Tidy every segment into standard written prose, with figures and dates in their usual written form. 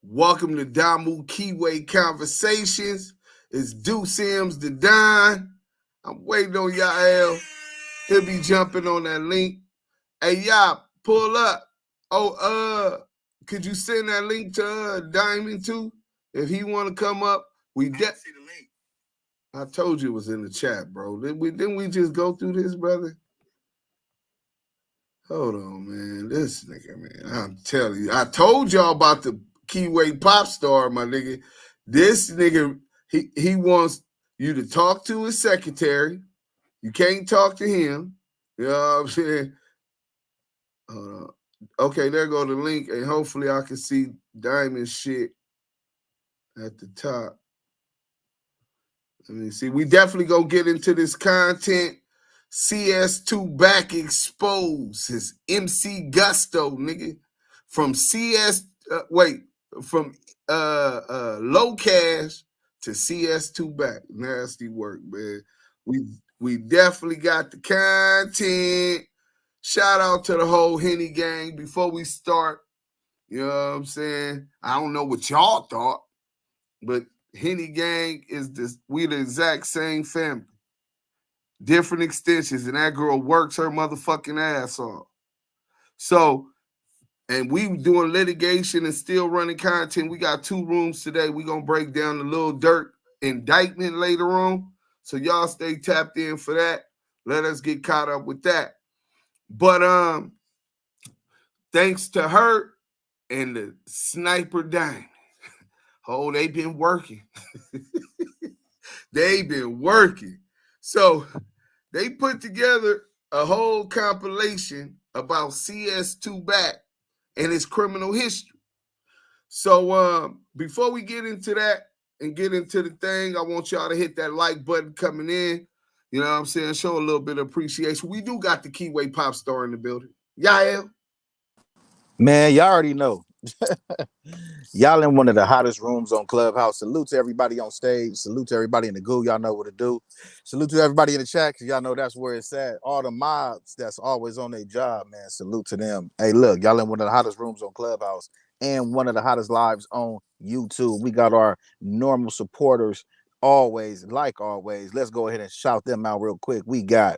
Welcome to Damu Kiwe Conversations. It's Deuce Sims the Don. I'm waiting on y'all. He'll be jumping on that link. Hey, y'all, pull up. Could you send that link to Diamond too? If he want to come up, I see the link. I told you it was in the chat, bro. Didn't we just go through this, brother? Hold on, man. This nigga, man. I'm telling you. I told y'all about the Kiwe pop star, my nigga. This nigga, he wants you to talk to his secretary. You can't talk to him. You know what I'm saying? Hold on. Okay, there go the link, and hopefully I can see Diamond shit at the top. Let me see. We definitely gonna get into this content. CS2 back exposed his MC Gusto, nigga. From from low cash to CS2 back. Nasty work, man. We definitely got the content. Shout out to the whole Henny gang. Before we start, you know what I'm saying? I don't know what y'all thought, but Henny gang is we the exact same family. Different extensions, and that girl works her motherfucking ass off. So, and we doing litigation and still running content. We got 2 rooms today. We gonna break down the Lil Durk indictment later on. So y'all stay tapped in for that. Let us get caught up with that. But thanks to her and the Sniper Diamond. Oh, they been working. They been working. So they put together a whole compilation about CS2 back and his criminal history. So before we get into that and get into the thing, I want y'all to hit that like button coming in. You know what I'm saying? Show a little bit of appreciation. We do got the Kiwe pop star in the building. Yael. Man, y'all already know. Y'all in one of the hottest rooms on Clubhouse. Salute to everybody on stage. Salute to everybody in the goo. Y'all know what to do. Salute to everybody in the chat, because y'all know that's where it's at. All the mobs that's always on their job, man. Salute to them. Hey, look, y'all in one of the hottest rooms on Clubhouse and one of the hottest lives on YouTube. We got our normal supporters always, like always. Let's go ahead and shout them out real quick. We got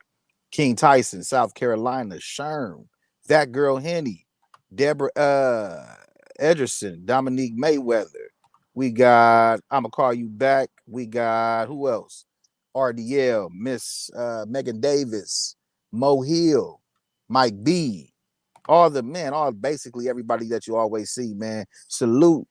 King Tyson, South Carolina, Sherm, That Girl Henny, Deborah Ederson, Dominique Mayweather. We got I'ma Call You Back. We got who else? RDL, Miss Megan Davis, Mo Hill, Mike B. All basically everybody that you always see, man. Salute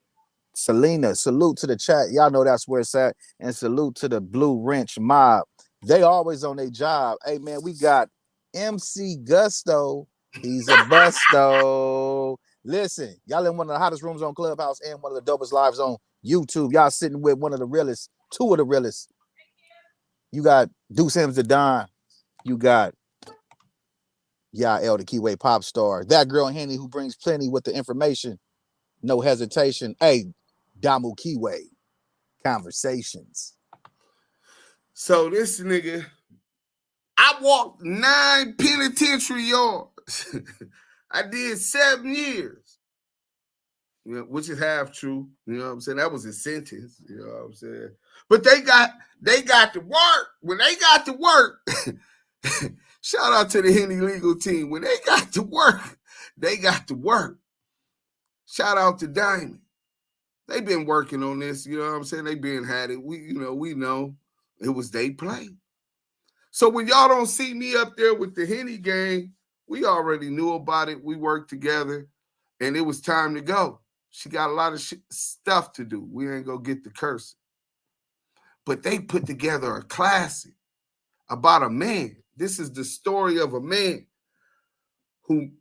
Selena. Salute to the chat. Y'all know that's where it's at. And salute to the Blue Wrench mob. They always on their job. Hey, man, we got MC Gusto. He's a busto. Listen, y'all in one of the hottest rooms on Clubhouse and one of the dopest lives on YouTube. Y'all sitting with one of the realest, 2 of the realest. You got Deuce Sims the Don. You got Yael the Kiwe pop star. That girl Henny who brings plenty with the information. No hesitation. Hey, Damu Kiwe Conversations. So this nigga, I walked 9 penitentiary yards. I did 7 years. You know, which is half true. You know what I'm saying? That was his sentence. You know what I'm saying? But they got to work. When they got to work, shout out to the Henny legal team. When they got to work, they got to work. Shout out to Diamond. They've been working on this. You know what I'm saying? They been had it. We know it was they play. So when y'all don't see me up there with the Henny gang, we already knew about it. We worked together, and it was time to go. She got a lot of stuff to do. We ain't gonna get the curse. But they put together a classic about a man. This is the story of a man who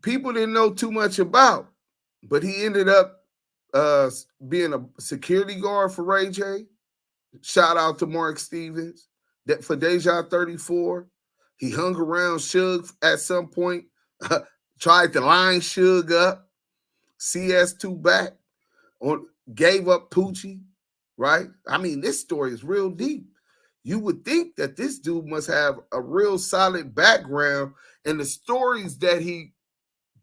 people didn't know too much about, but he ended up being a security guard for Ray J. Shout out to Mark Stevens. That for Deja 34. He hung around Suge at some point, tried to line Suge up. CS2 back, gave up Poochie, right? I mean, this story is real deep. You would think that this dude must have a real solid background, and the stories that he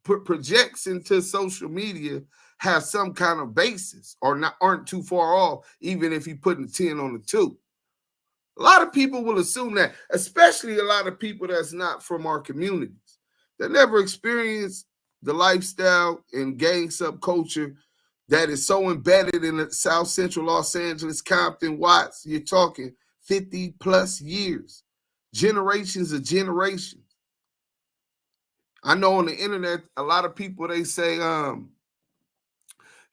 projects into social media have some kind of basis or aren't too far off, even if he putting 10 on the 2. A lot of people will assume that, especially a lot of people that's not from our communities, that never experienced the lifestyle and gang subculture that is so embedded in the South Central Los Angeles, Compton, Watts. You're talking 50 plus years, generations of generations. I know on the internet, a lot of people, they say,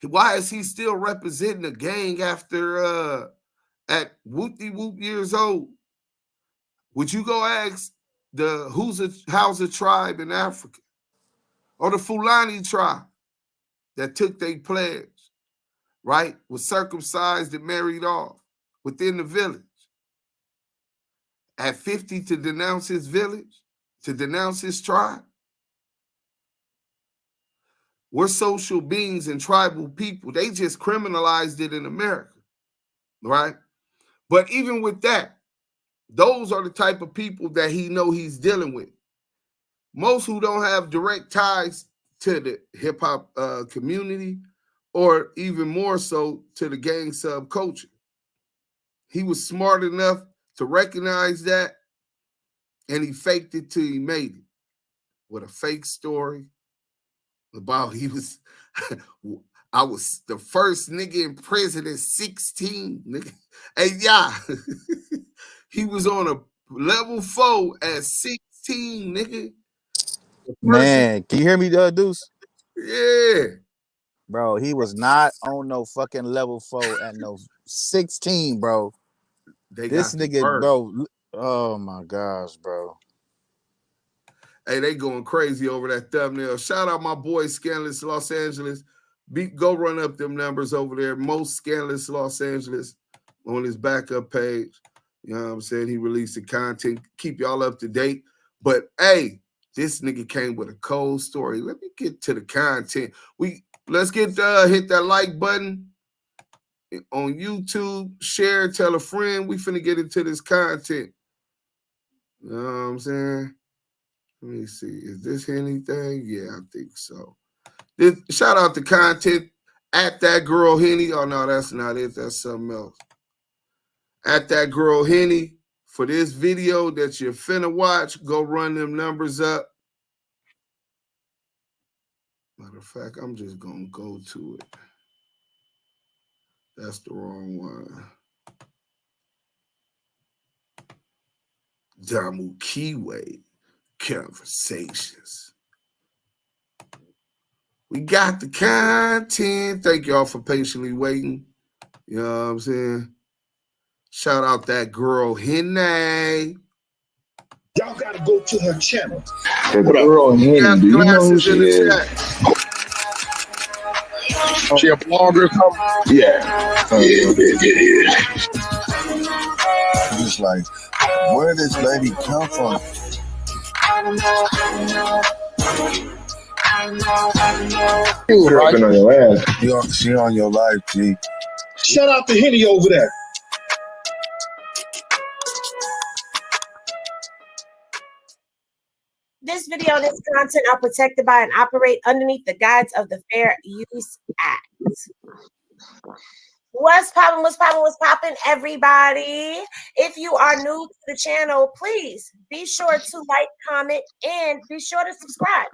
why is he still representing a gang after at whoop years old? Would you go ask the how's a tribe in Africa or the Fulani tribe that took their pledge, right? Was circumcised and married off within the village at 50 to denounce his village, to denounce his tribe? We're social beings and tribal people. They just criminalized it in America, right? But even with that, those are the type of people that he know he's dealing with. Most who don't have direct ties to the hip hop community, or even more so to the gang subculture. He was smart enough to recognize that, and he faked it till he made it with a fake story about I was the first nigga in prison at 16. Nigga. Hey, yeah. He was on a level 4 at 16, nigga. Man, can you hear me, Deuce? Yeah. Bro, he was not on no fucking level 4 at no 16, bro. This nigga, bro. Oh my gosh, bro. Hey, they going crazy over that thumbnail. Shout out my boy Scandalous Los Angeles. Go run up them numbers over there. Most Scandalous Los Angeles on his backup page. You know what I'm saying? He released the content. Keep y'all up to date. But hey, this nigga came with a cold story. Let me get to the content. Let's get hit that like button on YouTube. Share, tell a friend. We finna get into this content. You know what I'm saying? Let me see. Is this anything? Yeah, I think so. Shout out to content at that girl Henny. Oh no, that's not it. That's something else. At that girl Henny for this video that you're finna watch. Go run them numbers up. Matter of fact, I'm just gonna go to it. That's the wrong one. Damu Kiwe Conversations. We got the content. Thank y'all for patiently waiting. You know what I'm saying? Shout out that girl Henny. Y'all gotta go to her channel. The girl Henny, do you know who she is? She a blogger or something? Yeah. I'm just like, where did this lady come from? You right on your ass. She on your life, G. Shout out to Henny over there. This video and this content are protected by and operate underneath the guides of the Fair Use Act. What's poppin', everybody? If you are new to the channel, please be sure to like, comment, and be sure to subscribe.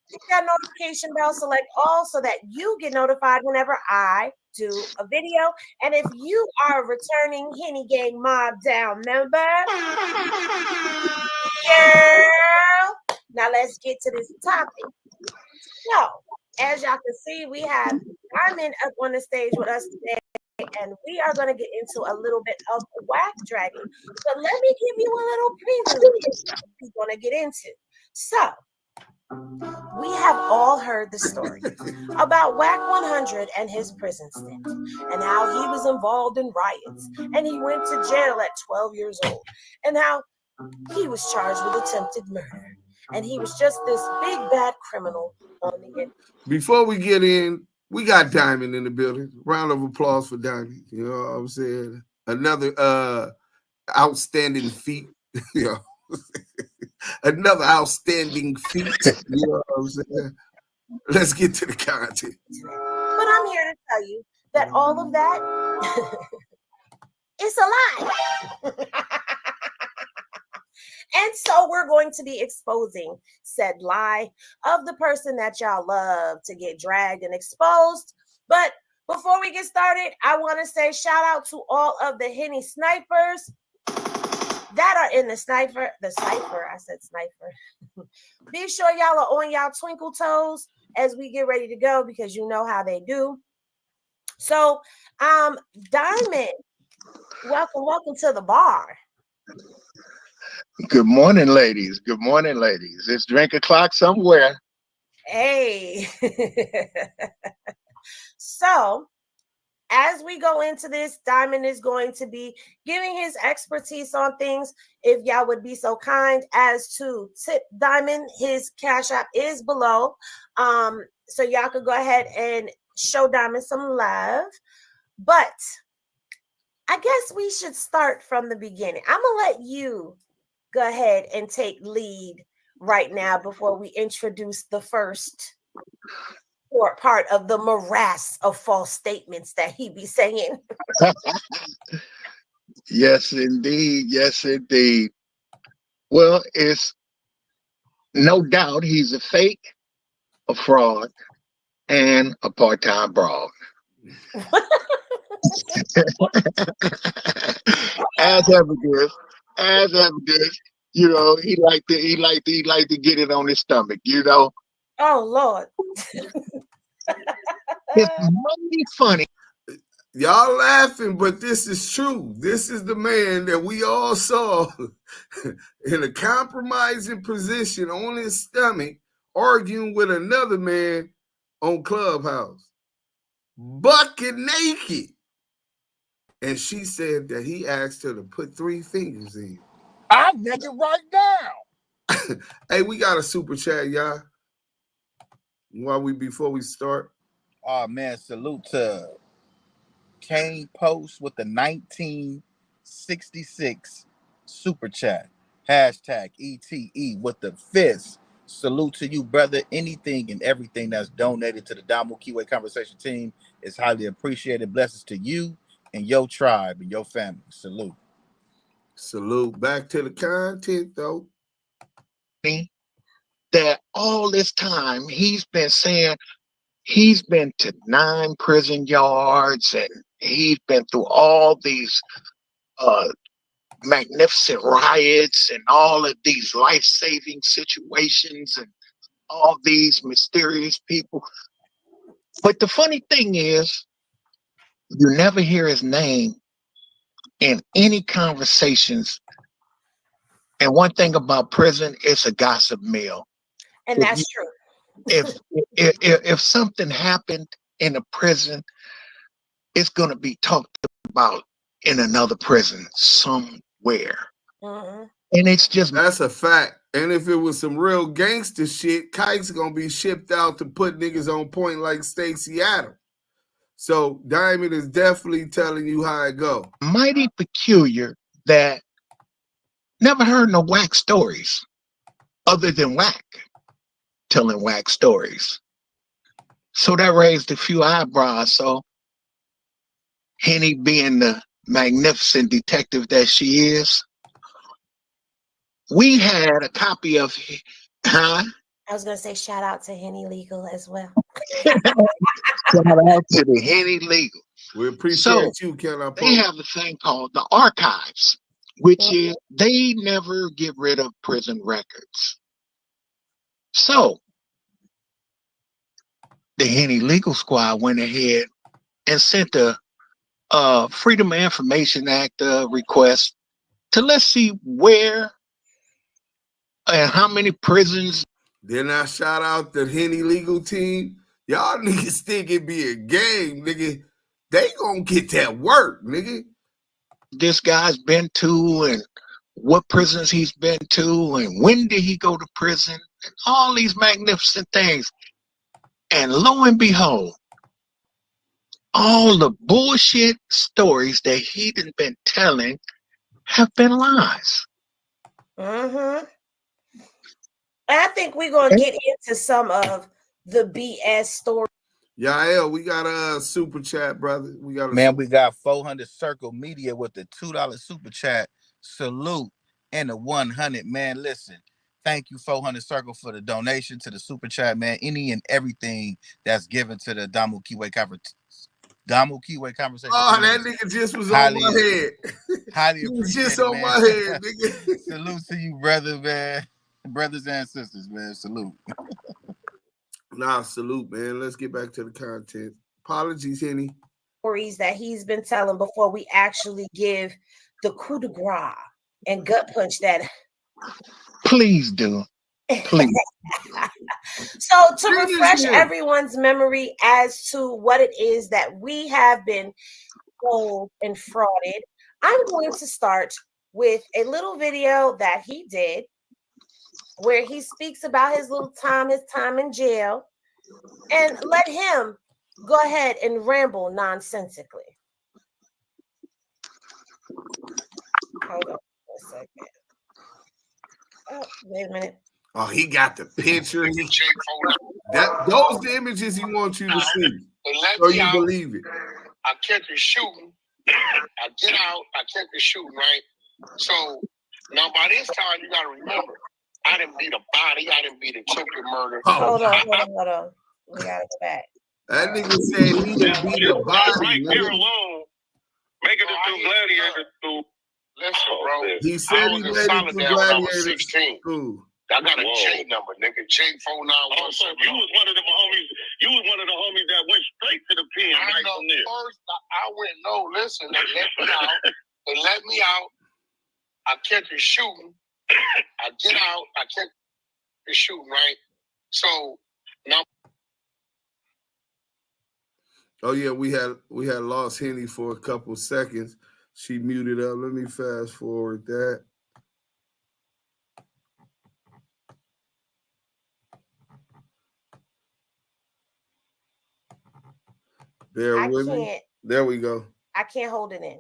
Hit that notification bell, select all so that you get notified whenever I do a video. And if you are a returning Henny Gang Mob Down member, girl, now let's get to this topic. So, as y'all can see, we have Diamond up on the stage with us today, and we are going to get into a little bit of Wack dragging. But let me give you a little preview of what we're going to get into. So, we have all heard the story about WACK100 and his prison stint, and how he was involved in riots, and he went to jail at 12 years old, and how he was charged with attempted murder, and he was just this big bad criminal on the end. Before we get in, we got Diamond in the building. Round of applause for Diamond. You know what I'm saying? Another outstanding feat. You know, another outstanding feat. You know what I'm saying? let's get to the content. But I'm here to tell you that all of that is a lie. And so we're going to be exposing said lie of the person that y'all love to get dragged and exposed. But before we get started, I want to say shout out to all of the Henny snipers that are in the cipher. I said sniper. Be sure y'all are on y'all twinkle toes as we get ready to go, because you know how they do. So, Diamond, welcome to the bar. Good morning, ladies. Good morning, ladies. It's drink o'clock somewhere. Hey. So, as we go into this, Diamond is going to be giving his expertise on things. If y'all would be so kind as to tip Diamond, his cash app is below. So y'all could go ahead and show Diamond some love. But I guess we should start from the beginning. I'm going to let you go ahead and take lead right now before we introduce the first part of the morass of false statements that he be saying. Yes, indeed. Yes, indeed. Well, it's no doubt he's a fake, a fraud, and a part-time broad. As evidence, you know, he like to get it on his stomach, you know. Oh Lord. It's mighty funny. Y'all laughing, but this is true. This is the man that we all saw in a compromising position on his stomach, arguing with another man on Clubhouse, bucket naked. And she said that he asked her to put 3 fingers in. I'm naked right now. Hey, we got a super chat, y'all. Before we start. Oh man, salute to Kane Post with the 1966 super chat. Hashtag ETE with the fist. Salute to you, brother. Anything and everything that's donated to the Damu Kiwe Conversation team is highly appreciated. Blessings to you and your tribe and your family. Salute. Salute. Back to the content, though. That all this time he's been saying he's been to 9 prison yards and he's been through all these magnificent riots and all of these life-saving situations and all these mysterious people. But the funny thing is, you never hear his name in any conversations. And one thing about prison, it's a gossip mill. And that's true. If something happened in a prison, it's going to be talked about in another prison somewhere. Mm-hmm. And it's just... That's a fact. And if it was some real gangster shit, Kite's going to be shipped out to put niggas on point like Stacey Adams. So Diamond is definitely telling you how it go. Mighty peculiar that never heard no Wack stories other than Wack telling Wack stories. So that raised a few eyebrows. So Henny, being the magnificent detective that she is, we had a copy of... I was going to say shout out to Henny Legal as well. Shout out to the Henny Legal. We appreciate you, Ken. They have a thing called the archives, which is they never get rid of prison records. So the Henny Legal Squad went ahead and sent a Freedom of Information Act request to let's see where and how many prisons. Then I shout out the Henny Legal team. Y'all niggas think it be a game, nigga. They gonna get that work, nigga. This guy's been to and what prisons he's been to and when did he go to prison and all these magnificent things. And lo and behold, all the bullshit stories that he done been telling have been lies. Mm-hmm. I think we're going to get into some of the BS story. Yael, we got a super chat, brother. We got we got 400 Circle Media with the $2 super chat. Salute and the 100. Man, listen. Thank you, 400 Circle, for the donation to the super chat, man. Any and everything that's given to the Damu Kiwe Conversations. Oh, that nigga just was on my head. Highly appreciate it, man. My head, nigga. Salute to you, brother, man. Brothers and sisters, man. Salute. Nah, salute, man. Let's get back to the content. Apologies, Henny. Stories that he's been telling before we actually give the coup de grace and gut punch that. Please do. Please. So to refresh everyone's memory as to what it is that we have been told and frauded, I'm going to start with a little video that he did where he speaks about his time in jail, and let him go ahead and ramble nonsensically. Hold on a second. Oh, wait a minute. Oh, he got the picture. Those the images he wants you to see. So you believe it. I catch you shooting. I get out. I catch you shooting, right? So now by this time, you got to remember, I didn't beat a body. I didn't beat attempted murder. Hold on. We got to go back. That nigga said he didn't beat a body. Right here alone, making it through gladiator school. Listen, bro. He said he made it through gladiator school. I got a chain number, nigga. Chain 491. So you was one of the homies. You was one of the homies that went straight to the pen right from there. First, I went. No, listen. They let me out. They let me out. I catch you shooting. I get out. I catch you shooting. Right. So now. Oh yeah, we had lost Henny for a couple seconds. She muted up. Let me fast forward that. Bear with me. There we go. I can't hold it in.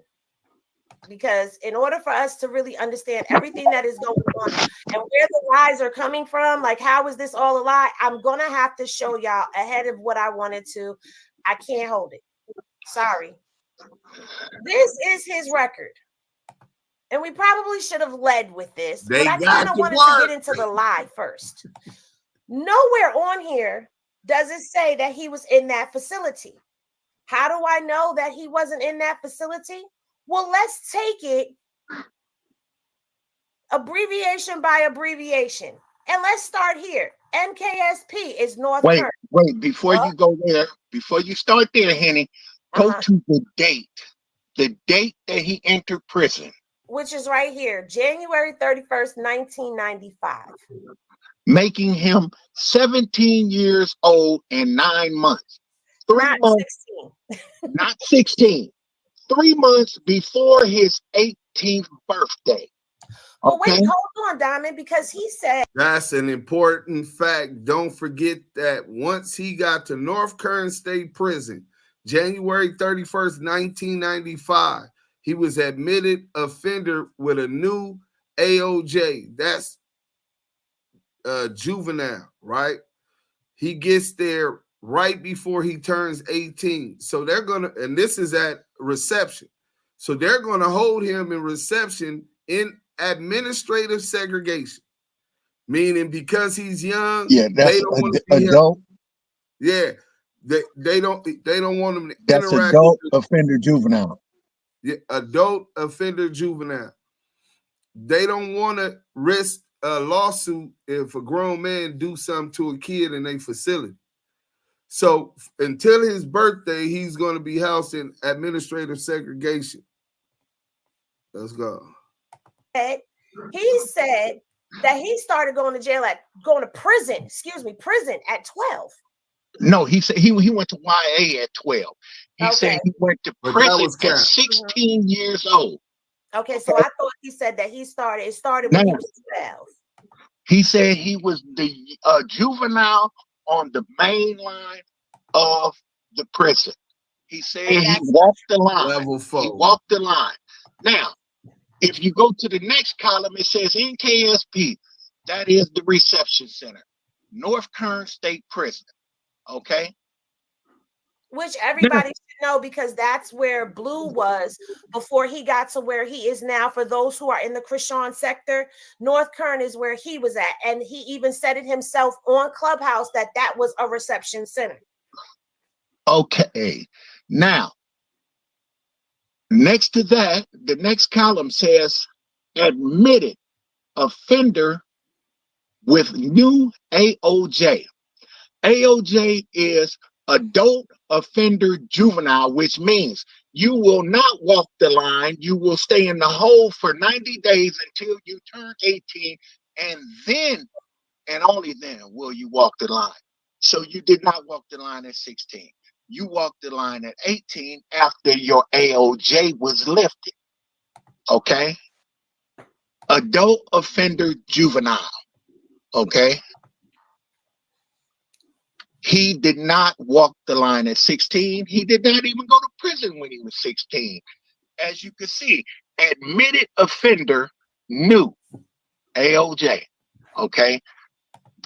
Because in order for us to really understand everything that is going on and where the lies are coming from, like how is this all a lie? I'm going to have to show y'all ahead of what I wanted to. I can't hold it. Sorry. This is his record. And we probably should have led with this, but I kind of wanted to get into the lie first. Nowhere on here does it say that he was in that facility. How do I know that he wasn't in that facility? Well, let's take it abbreviation by abbreviation. And let's start here. NKSP is North Wait, Kern. wait, before you go there, before you start there, Henny, go to the date that he entered prison. Which is right here, January 31st, 1995. Making him 17 years old and 9 months. 3 months, 16. Not 16. 3 months before his 18th birthday. Well, wait, hold on, Diamond, because he said that's an important fact. Don't forget that once he got to North Kern State Prison, January 31st, 1995, he was admitted offender with a new AOJ. That's juvenile, right? He gets there right before he turns 18. So they're going to, and this is at reception. So they're going to hold him in reception in administrative segregation, meaning because he's young, that's they don't want to be adult. Yeah, they don't want him to that's interact. Adult offender juvenile. Yeah, adult offender juvenile. They don't want to risk a lawsuit if a grown man do something to a kid in a facility. So until his birthday, he's going to be housed in administrative segregation. Let's go. He said that he started going to prison at 12. No, he said he went to YA at 12. He said he went to prison at 16 years old. Okay, so I thought he said that it started when he was 12. He said he was the juvenile on the main line of the prison. He said he walked the line. Level 4. He walked the line. Now, if you go to the next column, it says NKSP. That is the reception center. North Kern State Prison. Okay. Which everybody should know, because that's where Blue was before he got to where he is now. For those who are in the Krishan sector, North Kern is where he was at. And he even said it himself on Clubhouse that that was a reception center. Okay. Now, next to that, the next column says admitted offender with new AOJ. AOJ is adult offender juvenile, which means you will not walk the line. You will stay in the hole for 90 days until you turn 18, and then and only then will you walk the line. So you did not walk the line at 16. You walked the line at 18 after your AOJ was lifted. Okay? Adult offender juvenile. Okay? He did not walk the line at 16. He did not even go to prison when he was 16. As you can see, admitted offender, new AOJ. Okay?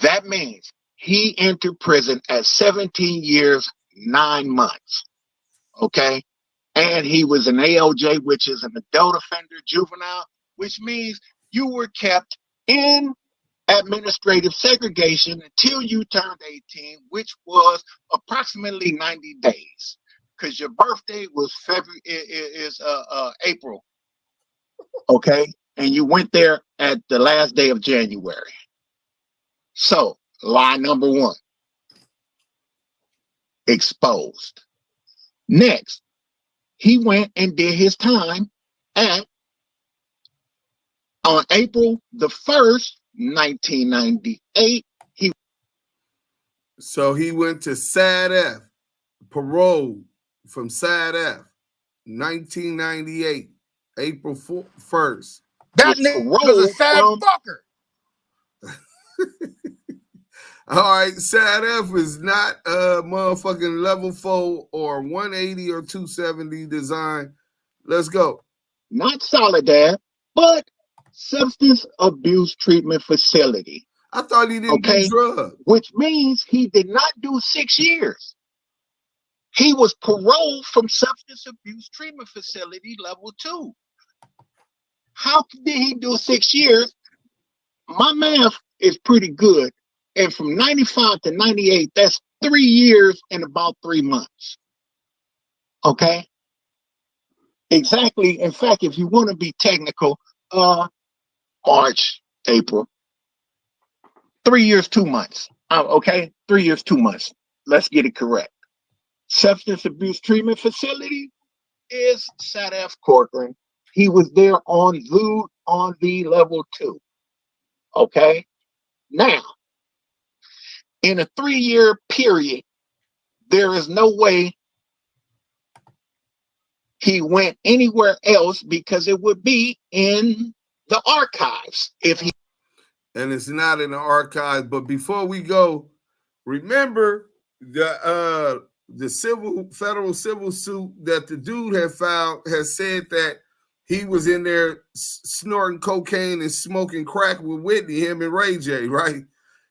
That means he entered prison at 17 years, 9 months. Okay? And he was an AOJ, which is an adult offender juvenile, which means you were kept in administrative segregation until you turned 18, which was approximately 90 days. Because your birthday was April. Okay? And you went there at the last day of January. So, lie number one. Exposed. Next, he went and did his time on April the 1st, 1998. So he went to SAD-F, parole from SAD-F, 1998, April 1st. That nigga's a sad fucker. All right, SAD-F is not a motherfucking level 4 or 180 or 270 design. Let's go. Not Solidar, but substance abuse treatment facility. I thought he didn't do drugs. Which means he did not do 6 years. He was paroled from substance abuse treatment facility level 2. How did he do 6 years? My math is pretty good. And from 95 to 98, that's 3 years and about 3 months. Okay? Exactly. In fact, if you want to be technical, March, April. 3 years, 2 months. Okay? 3 years, 2 months. Let's get it correct. Substance abuse treatment facility is SAD-F Corcoran. He was there on the level 2. Okay? Now, in a 3-year period, there is no way he went anywhere else because it would be in the archives if he. And it's not in the archives. But before we go, remember the federal civil suit that the dude had filed has said that he was in there snorting cocaine and smoking crack with Whitney, him and Ray J, right?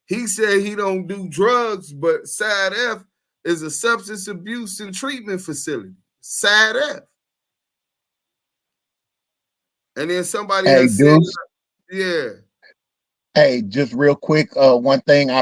He said he don't do drugs, but SAD-F is a substance abuse and treatment facility. SAD-F. And then somebody has said, yeah. Hey, just real quick, one thing I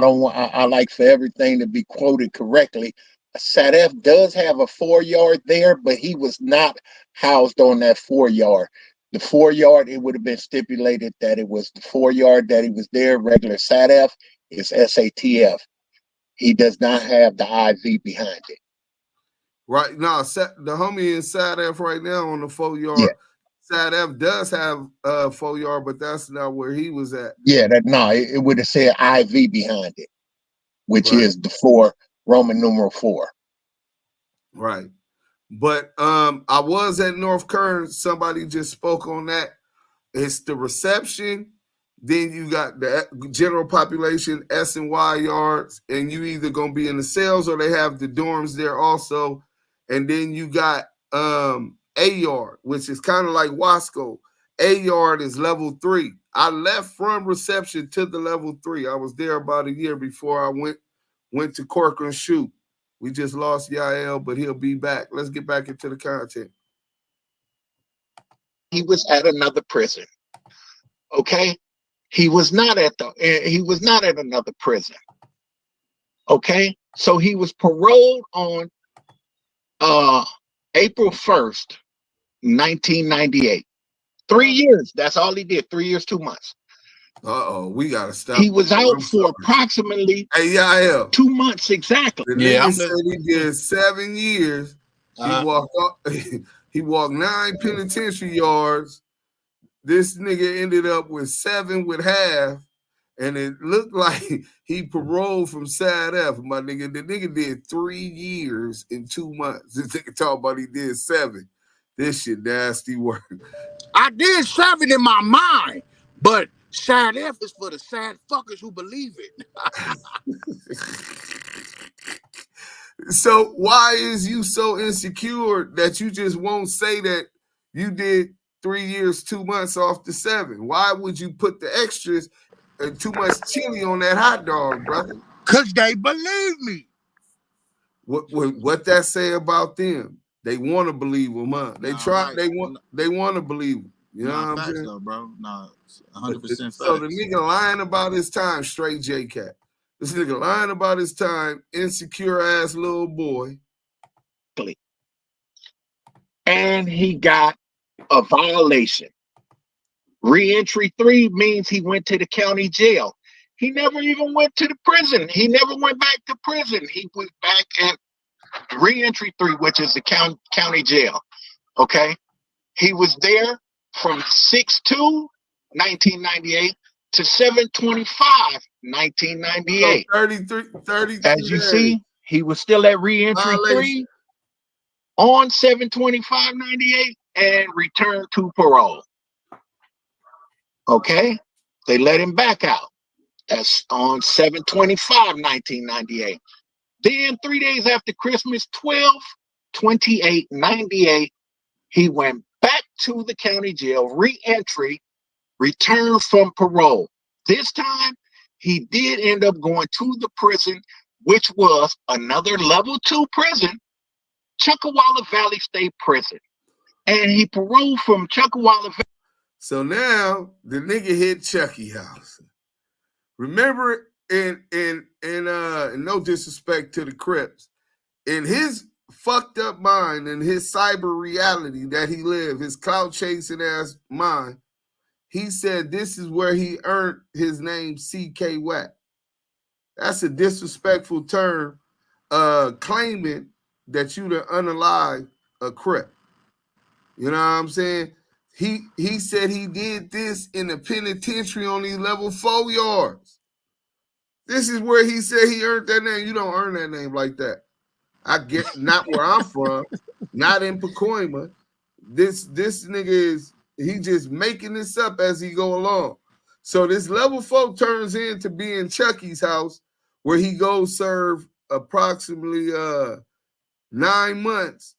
like for everything to be quoted correctly. SAD-F does have a 4-yard there, but he was not housed on that 4-yard. The 4-yard, it would have been stipulated that it was the 4-yard that he was there. Regular SAD-F is SATF. He does not have the IV behind it. Right now, the homie in SAD-F right now on the 4-yard. Yeah. SAD-F does have a 4-yard, but that's not where he was at. Yeah, it would have said IV behind it, which is the 4, Roman numeral 4. Right. But I was at North Kern. Somebody just spoke on that. It's the reception. Then you got the general population, S and Y yards, and you either gonna be in the cells or they have the dorms there also. And then you got A yard, which is kind of like Wasco. A yard is level 3. I left from reception to the level 3. I was there about a year before I went went to Corcoran Shoot. We just lost Yael, but he'll be back. Let's get back into the content. He was at another prison. Okay, he was not at another prison. Okay, so he was paroled on April 1st, 1998. 3 years. That's all he did. 3 years, 2 months. We gotta stop. He was out for approximately 2 months exactly. The nigga said he did 7 years. He walked 9 penitentiary yards. This nigga ended up with 7 with half, and it looked like he paroled from side F. My nigga, the nigga did 3 years in 2 months. This nigga talk about he did 7. This shit nasty work. I did 7 in my mind, but side F is for the sad fuckers who believe it. So why is you so insecure that you just won't say that you did 3 years, 2 months off the 7? Why would you put the extras and too much chili on that hot dog, brother? Because they believe me. What that say about them? They want to believe them, huh? They want to believe them. You know what I'm saying? Though, bro. Nah, 100% So the nigga lying about his time, straight J-Cat. This nigga lying about his time, insecure ass little boy. And he got a violation. Reentry 3 means he went to the county jail. He never even went to the prison. He never went back to prison. He was back at reentry 3, which is the county jail. Okay. He was there from 6/2/1998 to 7/25/1998. So 33 As you see, he was still at reentry 3 on 7/25/98 and returned to parole. Okay, they let him back out. That's on 7/25/1998. Then 3 days after Christmas, 12/28/98, he went back to the county jail, re-entry, returned from parole. This time, he did end up going to the prison, which was another level 2 prison, Chuckawalla Valley State Prison. And he paroled from Chuckawalla Valley. So now the nigga hit Chucky house. Remember, in no disrespect to the Crips, in his fucked up mind and his cyber reality that he lived, his clout chasing ass mind, he said this is where he earned his name, CK Wack. That's a disrespectful term, claiming that you to unalive a Crip. You know what I'm saying? He said he did this in the penitentiary on these level 4 yards. This is where he said he earned that name. You don't earn that name like that. I get not where I'm from, not in Pacoima. This nigga is he just making this up as he go along. So this level 4 turns into being Chucky's house, where he goes serve approximately 9 months.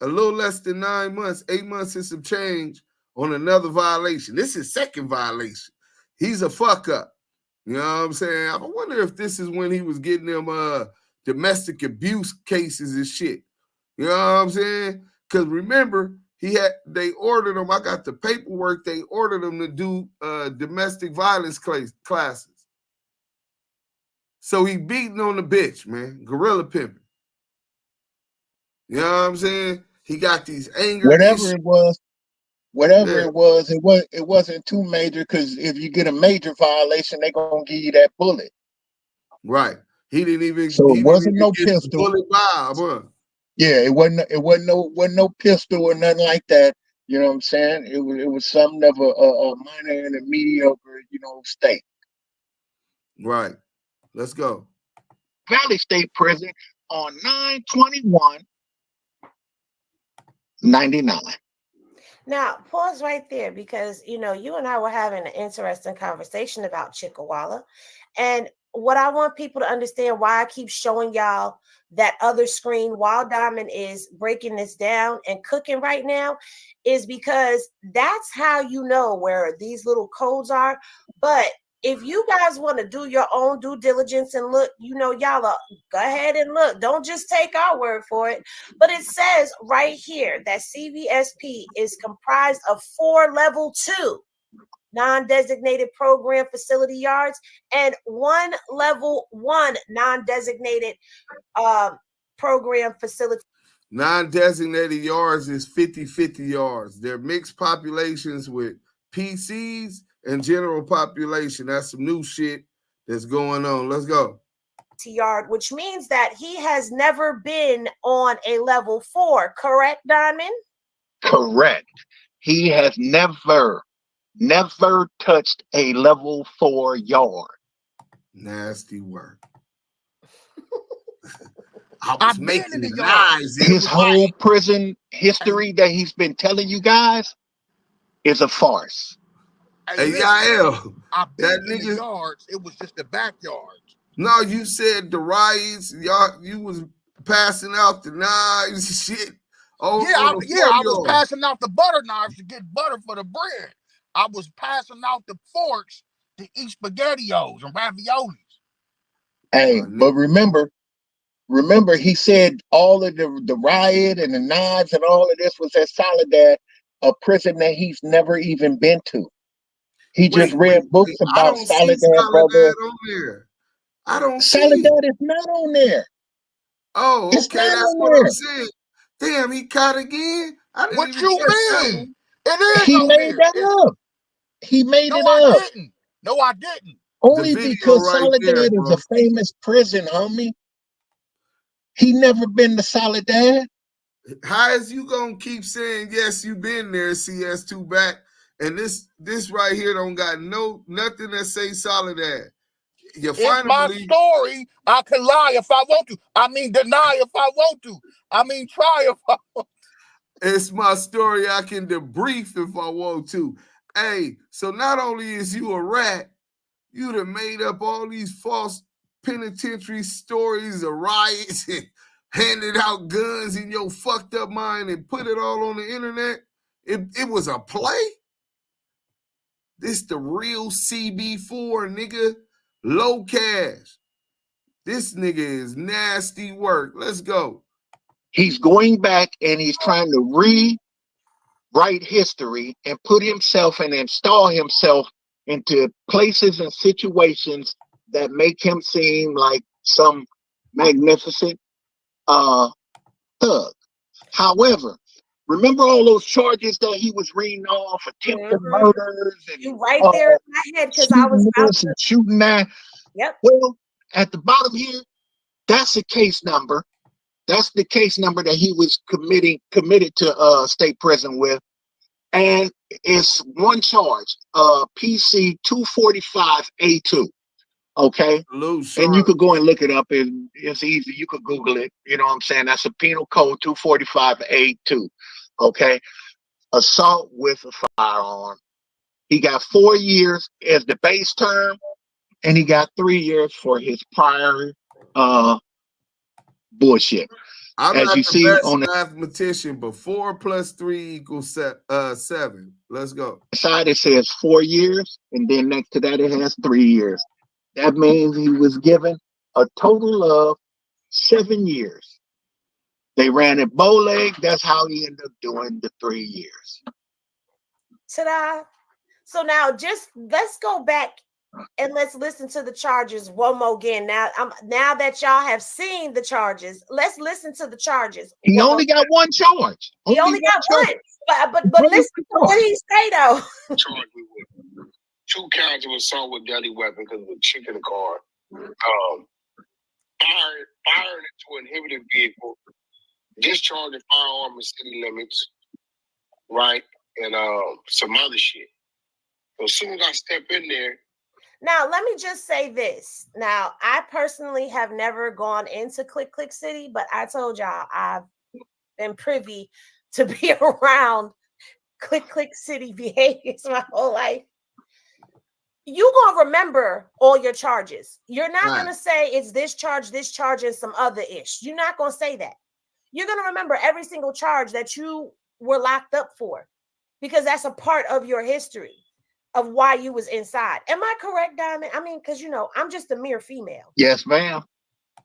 A little less than 9 months, 8 months and some change on another violation. This is second violation. He's a fuck up. You know what I'm saying? I wonder if this is when he was getting them domestic abuse cases and shit. You know what I'm saying? Because remember, they ordered him. I got the paperwork. They ordered him to do domestic violence classes. So he beating on the bitch, man. Gorilla pimping. You know what I'm saying? He got these anger issues. It wasn't too major, because if you get a major violation, they're gonna give you that bullet. Right. He didn't even. So it wasn't no pistol. Bullet Bob, huh? Yeah, it wasn't no pistol or nothing like that. You know what I'm saying? It was something of a minor and a mediocre, state. Right. Let's go. Valley State Prison on 9/21/99. Now, pause right there, because, you and I were having an interesting conversation about Chuckawalla. And what I want people to understand, why I keep showing y'all that other screen while Diamond is breaking this down and cooking right now, is because that's how you know where these little codes are. But if you guys want to do your own due diligence and look, you know, y'all go ahead and look. Don't just take our word for it. But it says right here that CVSP is comprised of 4 level 2 non-designated program facility yards and 1 level 1 non-designated program facility. Non-designated yards is 50-50 yards. They're mixed populations with PCs and general population. That's some new shit that's going on. Let's go. Yard, which means that he has never been on a level 4, correct, Diamond? Correct. He has never touched a level 4 yard. Nasty work. I was making the eyes. His whole prison history that he's been telling you guys is a farce. Hey, Yael, I've been in the yards. It was just the backyards. No, you said the riots. Y'all, you was passing out the knives and shit. Oh, I was passing out the butter knives to get butter for the bread. I was passing out the forks to eat SpaghettiOs and raviolis. Hey, but remember, he said all of the riot and the knives and all of this was at Soledad, a prison that he's never even been to. He just read books about Soledad, brother. On there. I don't Soledad is not on there. Oh, okay, that's what I'm saying. Damn, he caught again? What you mean? It is he made that up. He made it up. No, I didn't. Only because Soledad is a famous prison, homie. He never been to Soledad. How is you gonna keep saying yes, you been there, CS2 back, and this right here don't got nothing that say Soledad. It's my story. I can lie if I want to. I mean, deny if I want to. I mean, try if I want to. It's my story. I can debrief if I want to. Hey, so not only is you a rat, you done made up all these false penitentiary stories of riots and handed out guns in your fucked up mind and put it all on the internet. It was a play. This the real CB4, nigga. Low cash. This nigga is nasty work. Let's go. He's going back and he's trying to rewrite history and put himself and install himself into places and situations that make him seem like some magnificent thug. However, remember all those charges that he was reading off, attempted murders and you right there in my head because I was about to shooting that. Yep. Well, at the bottom here, that's a case number. That's the case number that he was committed to state prison with. And it's one charge, PC 245A2. Okay. And you could go and look it up, and it's easy. You could Google it. You know what I'm saying? That's a penal code 245A2. Okay. Assault with a firearm. He got 4 years as the base term, and he got 3 years for his prior bullshit. I'm as not you the see best on the mathematician, but 4 + 3 equals 7. Let's go. side, it says 4 years, and then next to that, it has 3 years. That means he was given a total of 7 years. They ran it bow leg. That's how he ended up doing the 3 years. Ta-da. So now just let's go back and let's listen to the charges one more again. Now that y'all have seen the charges, let's listen to the charges. He only got one charge. He only got one. But listen to what he say though. Charged with 2 counts of assault with deadly weapon because of a chick in the car. Firing into an inhibited vehicle, discharging firearm in city limits, right, and some other shit. So as soon as I step in there. Now, let me just say this. Now, I personally have never gone into Click City, but I told y'all I've been privy to be around Click City behaviors my whole life. You gonna remember all your charges. You're not gonna say it's this charge, and some other ish. You're not gonna say that. You're gonna remember every single charge that you were locked up for, because that's a part of your history. of why you was inside. Am I correct, Diamond? I mean, because, you know, I'm just a mere female. Yes, ma'am.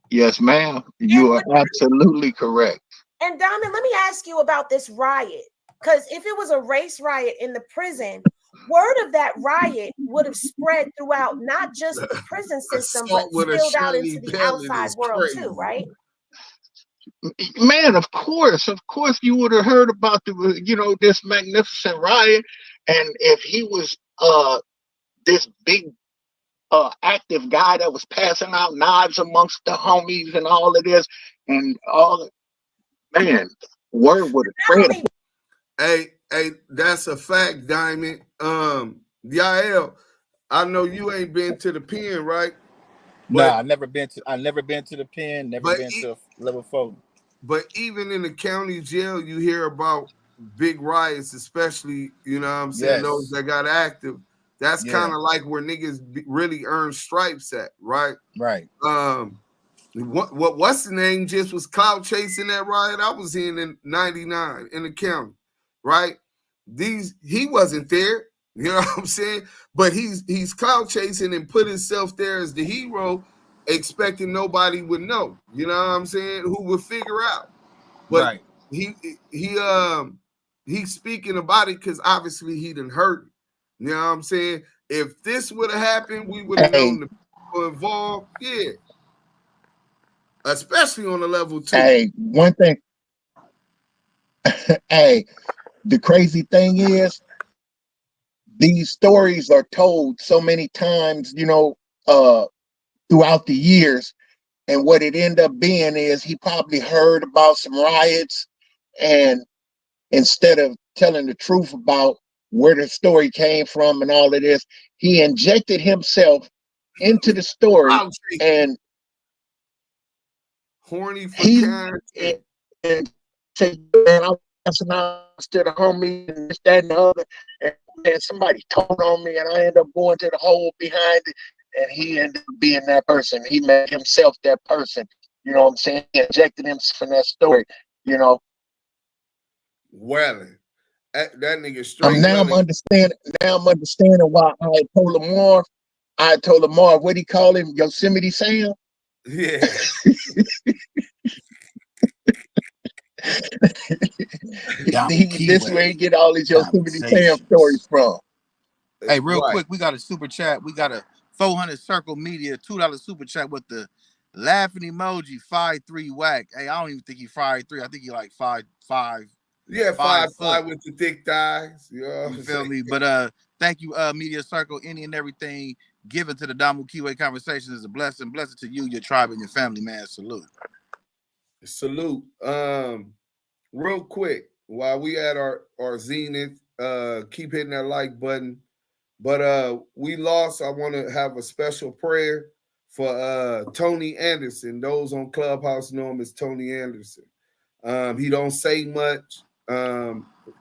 Yes, ma'am. You are absolutely correct. And Diamond, let me ask you about this riot. Because if it was a race riot in the prison, word of that riot would have spread throughout not just the prison system, but spilled out into the outside world too, right? Man, of course you would have heard about the, you know, this magnificent riot. And if he was this big active guy that was passing out knives amongst the homies and all of this and all, man, word would have spread. Hey, that's a fact, Diamond. Yael, I know you ain't been to the pen, right? Nah, I never been to the pen, never been to level 4. But even in the county jail, you hear about big riots, especially, you know what I'm saying, those that got active. That's kind of like where niggas really earn stripes at, right? Right. What's the name just was clout chasing that riot I was in 99 in the county, right? He wasn't there, you know what I'm saying? But he's clout chasing and put himself there as the hero, expecting nobody would know, you know what I'm saying, who would figure out. But he's speaking about it because obviously he done heard it. You know what I'm saying? If this would have happened, we would have known the people involved. Yeah. Especially on the level 2. Hey, one thing. Hey, the crazy thing is, these stories are told so many times, you know, throughout the years. And what it ended up being is he probably heard about some riots, and instead of telling the truth about where the story came from and all of this, he injected himself into the story and horny for content. And say, man, I'm passing out to the homie and this, that, and the other. And somebody told on me, and I ended up going to the hole behind it. And he ended up being that person. He made himself that person. You know what I'm saying? He injected himself in that story, you know. Welling. That nigga straight. Now I'm understanding why I told Lamar, what do you call him? Yosemite Sam? Yeah. This way he get all these Yosemite Sam stories from. Hey, real quick, we got a super chat. We got a 400 Circle Media $2 super chat with the laughing emoji 5'3" Wack. Hey, I don't even think he 5'3". I think he like 5'5". Yeah, 5'5" with the thick thighs. You feel me? But thank you, Media Circle, any and everything given to the Damu Kiwe Conversations is a blessing. Blessing to you, your tribe, and your family, man. Salute. Salute. Real quick, while we at our zenith, keep hitting that like button. But we lost. I want to have a special prayer for Tony Anderson. Those on Clubhouse know him as Tony Anderson. He don't say much.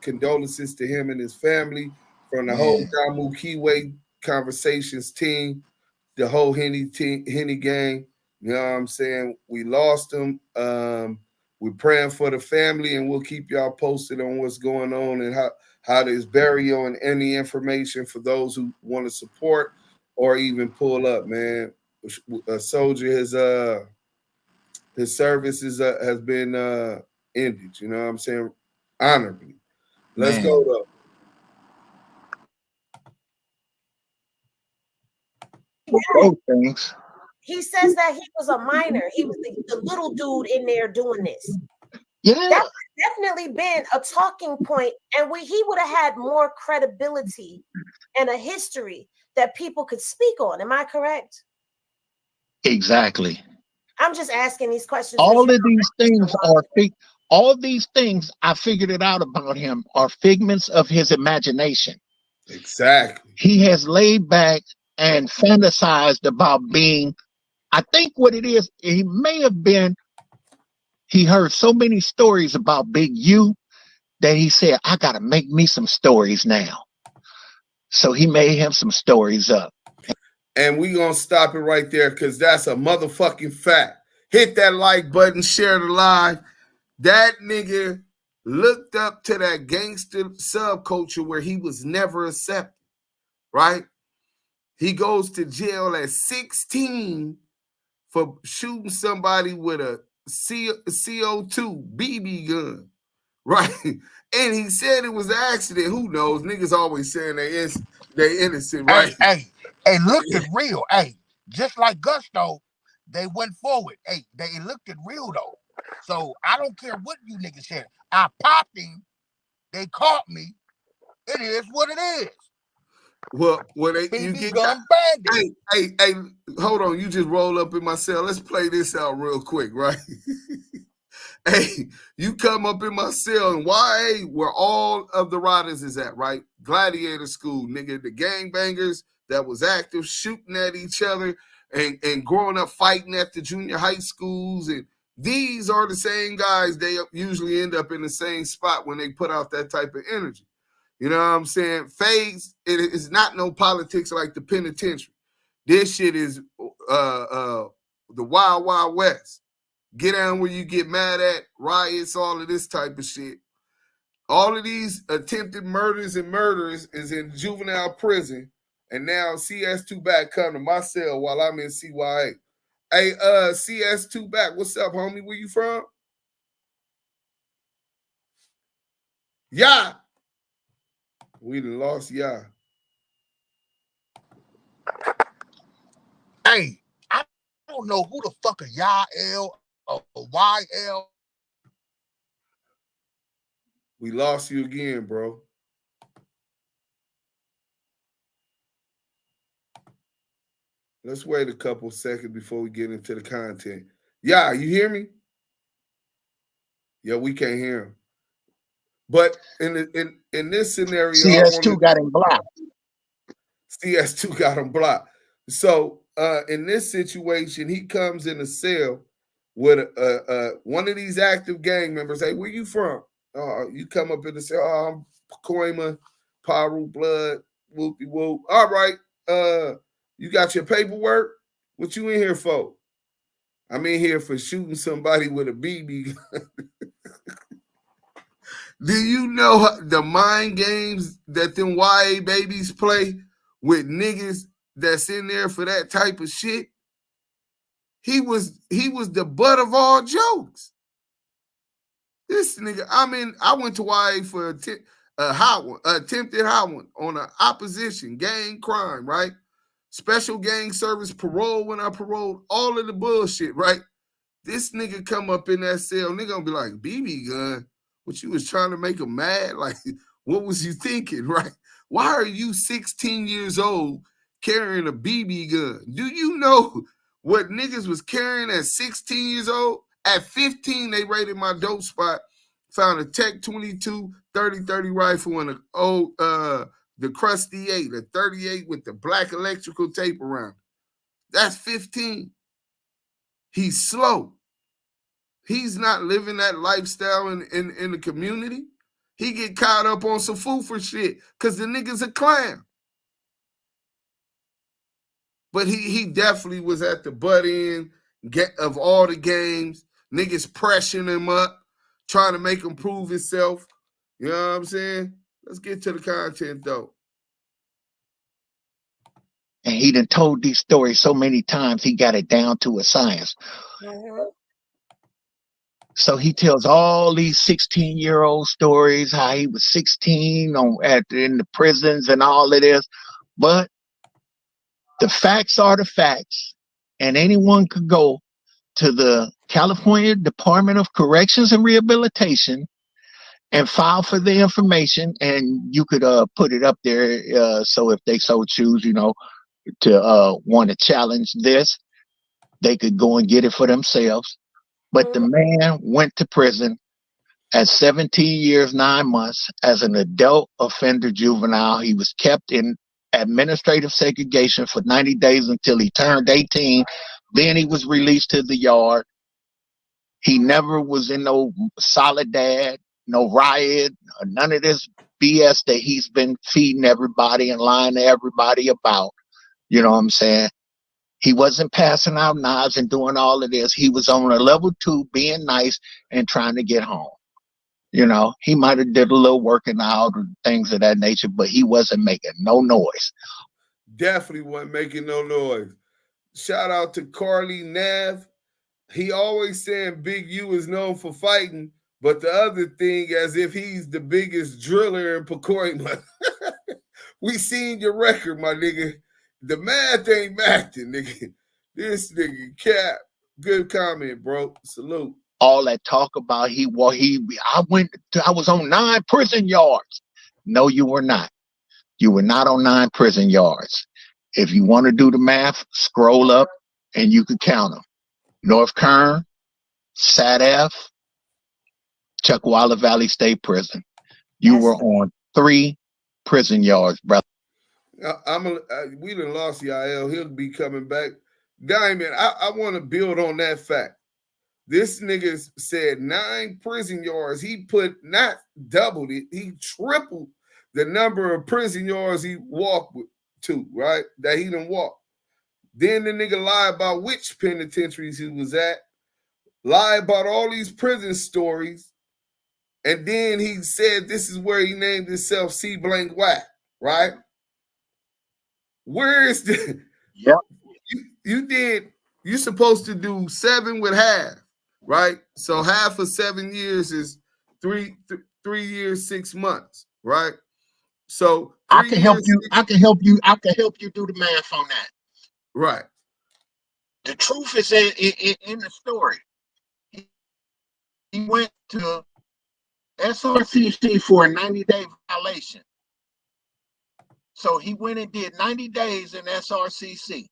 Condolences to him and his family from the whole Damu Kiwe Conversations team, the whole Henny gang. You know what I'm saying? We lost him. We're praying for the family, and we'll keep y'all posted on what's going on and how this burial and any information for those who want to support or even pull up, man. A soldier his service has been ended, you know what I'm saying? Honorably. Let's go though. He says that he was a minor. He was the little dude in there doing this. Yeah. That's definitely been a talking point, and he would have had more credibility and a history that people could speak on. Am I correct? Exactly. I'm just asking these questions. All of these things I figured it out about him are figments of his imagination. Exactly. He has laid back and fantasized about being, I think what it is, he heard so many stories about Big U that he said, I gotta make me some stories now. So he made him some stories up. And we gonna stop it right there because that's a motherfucking fact. Hit that like button, share the live. That nigga looked up to that gangster subculture where he was never accepted. right? He goes to jail at 16 for shooting somebody with a CO2 BB gun, right? And he said it was an accident. Who knows? Niggas always saying they innocent, right? Hey, looked it real. Hey, just like Gusto, they went forward. Hey, they looked it real though. So I don't care what you niggas said. I popped him. They caught me. It is what it is. Well, when you BB get gun bandit. hey, hold on. You just roll up in my cell. Let's play this out real quick, right? Hey, you come up in my cell and YA where all of the riders is at, right? Gladiator school, nigga, the gangbangers that was active shooting at each other and growing up fighting at the junior high schools. And these are the same guys. They usually end up in the same spot when they put out that type of energy. You know what I'm saying? Phase, it is not no politics like the penitentiary. This shit is the Wild Wild West. Get down where you get mad at, riots, all of this type of shit. All of these attempted murders and murders is in juvenile prison. And now CS2 back come to my cell while I'm in CYA. Hey, CS2 back, what's up, homie? Where you from? Yeah. We done lost y'all. Hey, I don't know who the fuck a Yael or YL. We lost you again, bro. Let's wait a couple seconds before we get into the content. Yeah, you hear me? Yeah, we can't hear him. But in this scenario, CS2 got him blocked. CS2 got him blocked. So in this situation, he comes in a cell with one of these active gang members. Hey, where you from? You come up in the cell. I'm Koima, Paru, Blood, whoopie whoop. All right. You got your paperwork? What you in here for? I'm in here for shooting somebody with a BB gun. Do you know the mind games that them YA babies play with niggas that's in there for that type of shit? He was the butt of all jokes. This nigga, I went to YA for attempted hot one on an opposition gang crime, right? Special gang service, parole when I paroled, all of the bullshit, right? This nigga come up in that cell, nigga gonna be like, BB gun? What, you was trying to make him mad? Like, what was you thinking, right? Why are you 16 years old carrying a BB gun? Do you know what niggas was carrying at 16 years old? At 15, they raided my dope spot, found a Tech 22 30-30 rifle and the Crusty 8, a 38 with the black electrical tape around it. That's 15. He's slow. He's not living that lifestyle in the community. He get caught up on some fool for shit because the nigga's a clown. But he definitely was at the butt end of all the games. Niggas pressuring him up, trying to make him prove himself. You know what I'm saying? Let's get to the content, though. And he done told these stories so many times, he got it down to a science. Mm-hmm. So he tells all these 16-year-old stories, how he was 16 in the prisons and all of this. But the facts are the facts. And anyone could go to the California Department of Corrections and Rehabilitation and file for the information. And you could put it up there. So if they so choose, to want to challenge this, they could go and get it for themselves. But the man went to prison at 17 years, 9 months as an adult offender juvenile. He was kept in administrative segregation for 90 days until he turned 18. Then he was released to the yard. He never was in no Solidad, no riot, none of this BS that he's been feeding everybody and lying to everybody about. You know what I'm saying? He wasn't passing out knives and doing all of this. He was on a level 2, being nice and trying to get home. He might have did a little working out and things of that nature, but he wasn't making no noise. Definitely wasn't making no noise. Shout out to Carly Nav. He always saying Big U is known for fighting, but the other thing as if he's the biggest driller in Pacoima. We seen your record, my nigga. The math ain't mathing, nigga. This nigga cap. Good comment, bro. Salute. All that talk about I was on 9 prison yards. No, you were not. You were not on 9 prison yards. If you want to do the math, scroll up and you can count them. North Kern, SADF, Chuckwalla Valley State Prison. You were on 3 prison yards, brother. We done lost Yael. He'll be coming back. Diamond, I want to build on that fact. This nigga said 9 prison yards. He put not doubled it. He tripled the number of prison yards he walked to, right? That he done walked. Then the nigga lied about which penitentiaries he was at. Lied about all these prison stories. And then he said this is where he named himself C blank Wack, right? Where is the... Yep. You're supposed to do 7 with half, right? So half of 7 years is 3 years, 6 months, right? So I can help you do the math on that. Right. The truth is in the story. He went to SRCC for a 90-day violation. So he went and did 90 days in SRCC.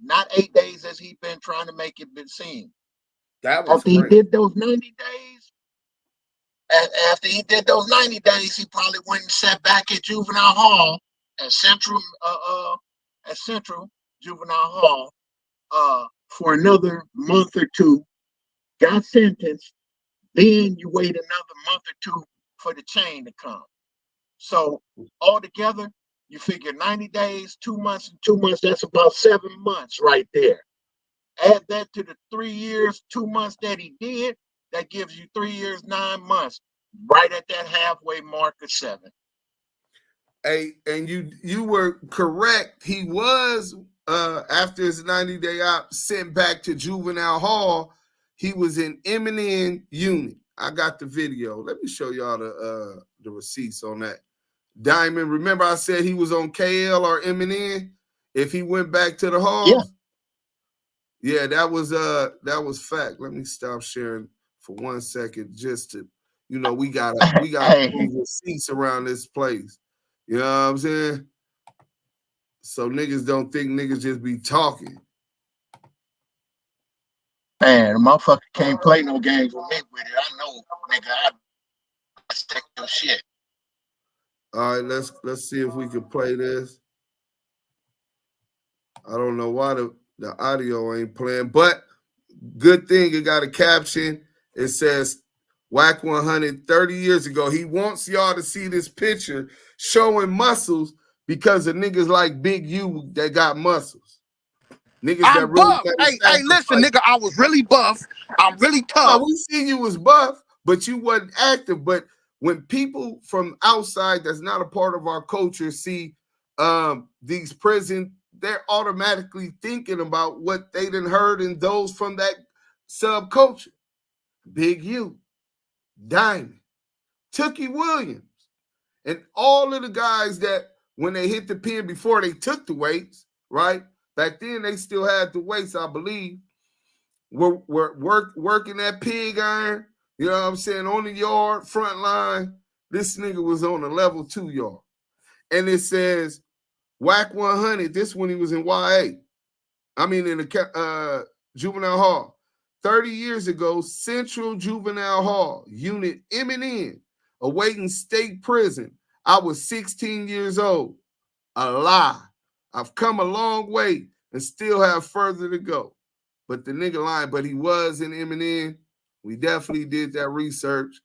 Not 8 days as he'd been trying to make it been seen. That was after he did those 90 days, he probably went and sat back at juvenile hall at Central Juvenile Hall for another month or 2, got sentenced. Then you wait another month or 2 for the chain to come. So altogether, you figure 90 days, 2 months, and 2 months, that's about 7 months right there. Add that to the 3 years, 2 months that he did, that gives you 3 years, 9 months, right at that halfway mark of 7. Hey, and you were correct. He was after his 90-day out sent back to juvenile hall. He was in imminent unit. I got the video. Let me show y'all the receipts on that. Diamond, remember I said he was on KL or MNN if he went back to the halls? Yeah, that was fact. Let me stop sharing for 1 second just to, we gotta move receipts around this place. You know what I'm saying? So niggas don't think niggas just be talking. Man, the motherfucker can't play no games with me with it. I know, nigga, I stick your shit. All right, let's see if we can play this. I don't know why the audio ain't playing, but good thing it got a caption. It says WACK100 30 years ago. He wants y'all to see this picture showing muscles because of niggas like Big U that got muscles. Niggas I'm buff. Hey, listen, nigga, I was really buff. I'm really tough. We see you was buff, but you wasn't active. But when people from outside that's not a part of our culture see these prison, they're automatically thinking about what they done heard in those from that subculture. Big U, Diamond, Tookie Williams, and all of the guys that when they hit the pen before they took the weights, right? Back then they still had the weights, I believe. Were working that pig iron, you know what I'm saying, on the yard, front line. This nigga was on the level 2 yard. And it says WACK100, this when he was in YA. I mean in the juvenile hall. 30 years ago, Central Juvenile Hall, Unit M&N, awaiting state prison. I was 16 years old. A lie. I've come a long way and still have further to go. But the nigga lying, but he was in M&N. We definitely did that research.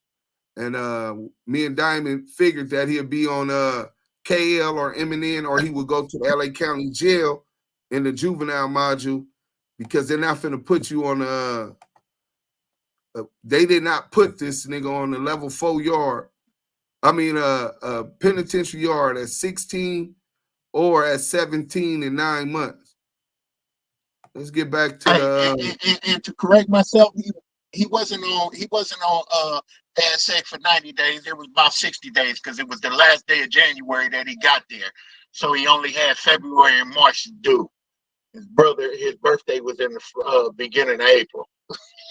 And me and Diamond figured that he'd be on KL or M&N, or he would go to the LA County Jail in the juvenile module, because they're not finna put you on they did not put this nigga on the level 4 yard. I mean penitentiary yard at 16 or at 17 and 9 months. Let's get back to the and to correct myself, he wasn't on bad sex for 90 days. It was about 60 days because it was the last day of January that he got there. So he only had February and March to do. His birthday was in the beginning of April.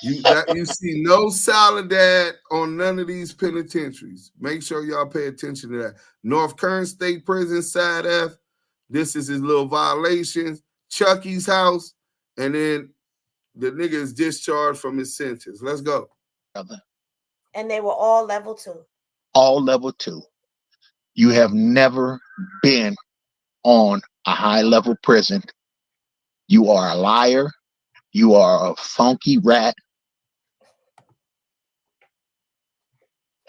You see no Soledad on none of these penitentiaries. Make sure y'all pay attention to that. North Kern State Prison, Side F. This is his little violations. Chucky's house. And then the nigga is discharged from his sentence. Let's go. And they were all level 2. All level 2. You have never been on a high-level prison. You are a liar. You are a funky rat.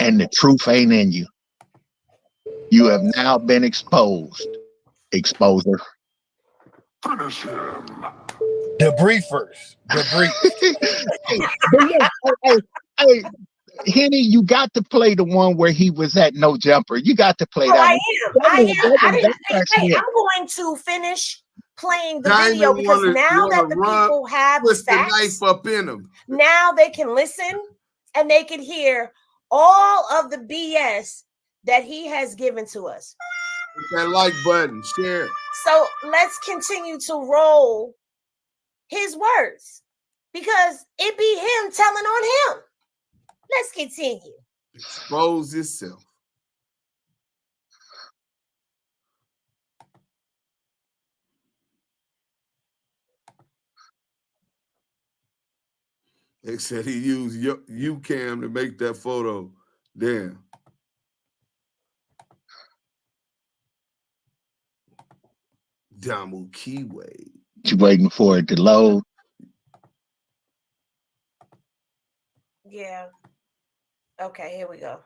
And the truth ain't in you. You have now been exposed. Exposer. Finish him. Debriefers. Hey, Henny, you got to play the one where he was at No Jumper. You got to play that one. I'm going to finish playing the video because now that the people have twist the facts, knife up in them. Now they can listen and they can hear all of the BS that he has given to us. Hit that like button, share. So let's continue to roll his words because it be him telling on him. Let's continue. Expose yourself. They said he used UCam to make that photo. Damn. Damu Kiwe. You waiting for it to load? Yeah. Okay, here we go.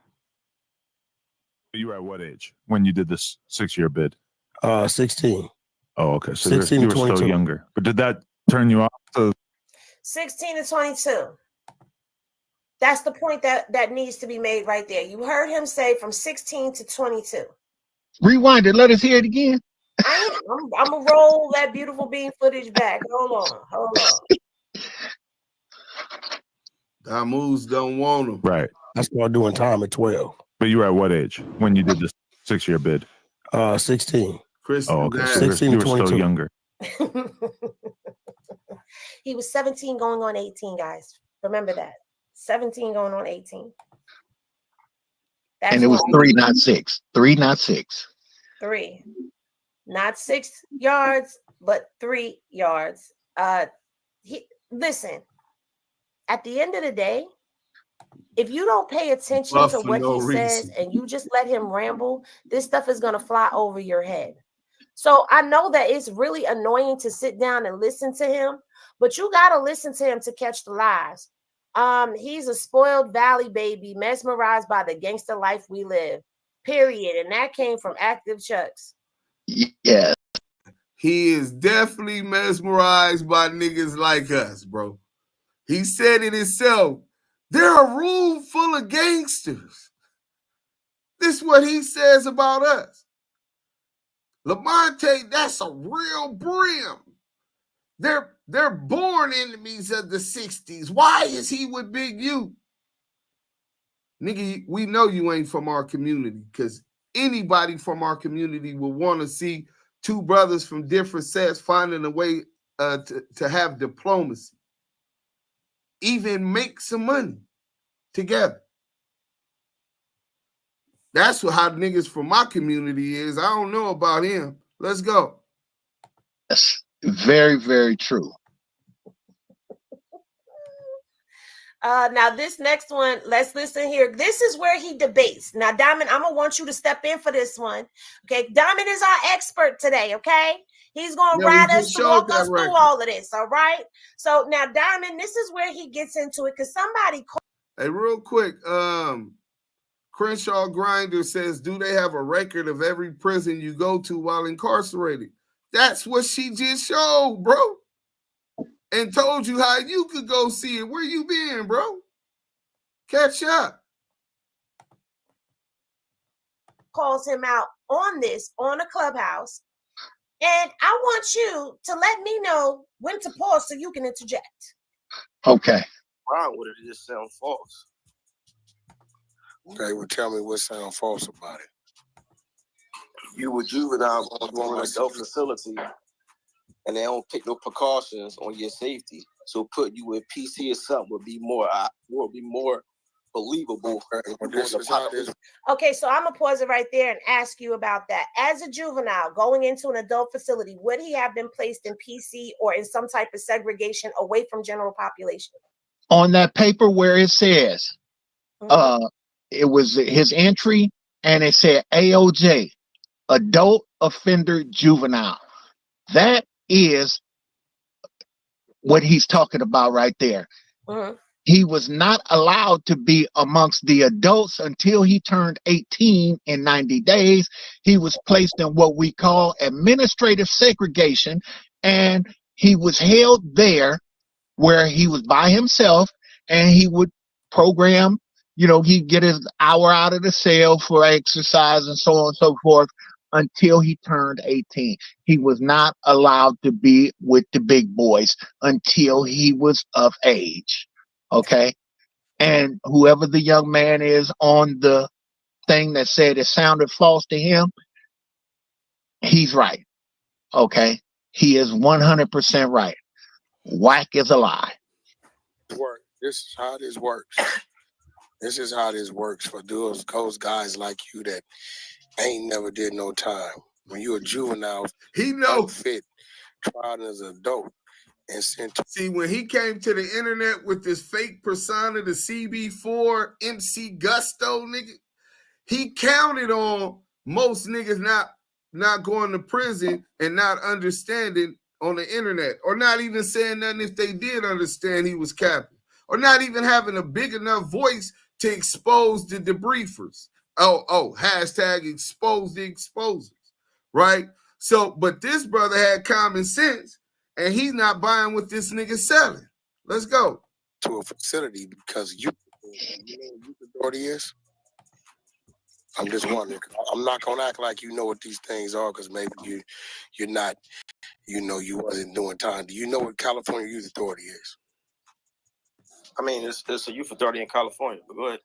You were at what age when you did this 6-year bid? 16. Oh, okay. So 16 you were 22. still younger. But did that turn you off? 16 to 22. That's the point that needs to be made right there. You heard him say from 16 to 22. Rewind it. Let us hear it again. I'm going to roll that beautiful bean footage back. Hold on. Damus don't want him. Right. I started doing time at 12. But you were at what age when you did this 6-year bid? 16. Kristen, oh, okay. So 16 you to were 22. still younger. He was 17 going on 18, guys. Remember that. 17 going on 18. And it was 3, not 6. 3, not 6. 3. Not 6 yards, but 3 yards. Listen, at the end of the day, if you don't pay attention to what he says and you just let him ramble, this stuff is going to fly over your head. So I know that it's really annoying to sit down and listen to him, but you got to listen to him to catch the lies. He's a spoiled valley baby, mesmerized by the gangster life we live, period. And that came from Active Chucks. Yeah. He is definitely mesmerized by niggas like us, bro. He said it himself. They're a room full of gangsters. This is what he says about us. Lamonte, that's a real brim. They're born enemies of the 60s. Why is he with Big U? Nigga, we know you ain't from our community because anybody from our community will want to see two brothers from different sets finding a way to have diplomacy. Even make some money together. That's how niggas from my community is. I don't know about him. Let's go. That's very, very true. Now this next one, let's listen here. This is where he debates. Now, Diamond, I'm gonna want you to step in for this one. Okay, Diamond is our expert today. Okay, he's gonna ride us to walk us through all of this. All right. So now, Diamond, this is where he gets into it because somebody. Hey, real quick, Crenshaw Grinder says, "Do they have a record of every prison you go to while incarcerated?" That's what she just showed, bro. And told you how you could go see it. Where you been, bro? Catch up. Calls him out on this on a Clubhouse. And I want you to let me know when to pause so you can interject. Okay. Wrong with it, just sound false. Okay, well, tell me what sound false about it. You were juvenile going to an adult facility, and they don't take no precautions on your safety. So put you in PC or something would be more believable. Okay, so I'm gonna pause it right there and ask you about that. As a juvenile going into an adult facility, would he have been placed in PC or in some type of segregation away from general population? On that paper where it says, it was his entry, and it said AOJ, adult offender juvenile. That is what he's talking about right there. He was not allowed to be amongst the adults until he turned 18 in 90 days. He was placed in what we call administrative segregation, and he was held there where he was by himself, and he would program, he'd get his hour out of the cell for exercise and so on and so forth until he turned 18. He was not allowed to be with the big boys until he was of age. Okay. And whoever the young man is on the thing that said it sounded false to him, he's right. Okay. He is 100% right. Wack is a lie. This is how this works. This is how this works for those guys like you that ain't never did no time. When you're a juvenile, he knows fit, tried as an adult. And see, when he came to the internet with this fake persona, the CB4 MC Gusto nigga, he counted on most niggas not going to prison and not understanding on the internet, or not even saying nothing if they did understand he was capping, or not even having a big enough voice to expose the debriefers. Hashtag expose the exposers, right? So, but this brother had common sense, and he's not buying what this nigga selling. Let's go. To a facility because you know what youth authority is? I'm just wondering. I'm not gonna act like you know what these things are because maybe you're not, you wasn't doing time. Do you know what California Youth Authority is? I mean, it's a youth authority in California, but go ahead.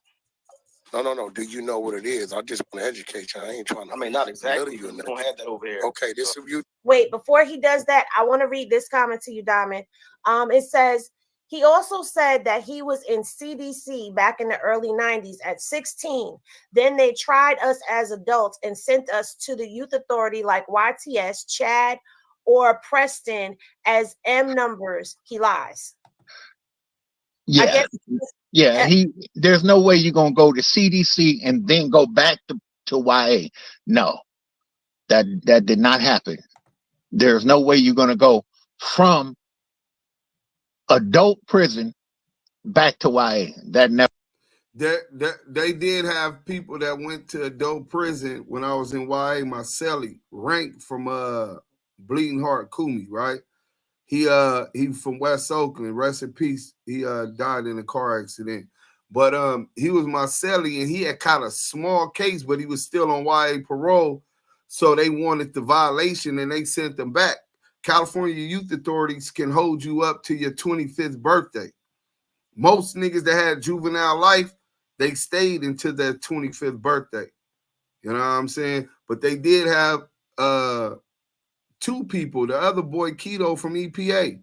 No. Do you know what it is? I just want to educate you. I ain't trying to. I mean, not exactly. You don't have that over here. Okay, this is you. Wait, before he does that, I want to read this comment to you, Diamond. It says, he also said that he was in CDC back in the early 90s at 16. Then they tried us as adults and sent us to the youth authority like YTS, Chad, or Preston as M numbers. He lies. Yeah. There's no way you're going to go to CDC and then go back to YA. No, that did not happen. There's no way you're going to go from adult prison back to YA. That never. They did have people that went to adult prison when I was in YA. My cellie ranked from Bleeding Heart Kumi, right? He from West Oakland. Rest in peace. He died in a car accident. But he was my cellie, and he had caught a small case, but he was still on YA parole. So they wanted the violation, and they sent them back. California youth authorities can hold you up to your 25th birthday. Most niggas that had juvenile life, they stayed until their 25th birthday. You know what I'm saying? But they did have two people. The other boy, Keto from EPA.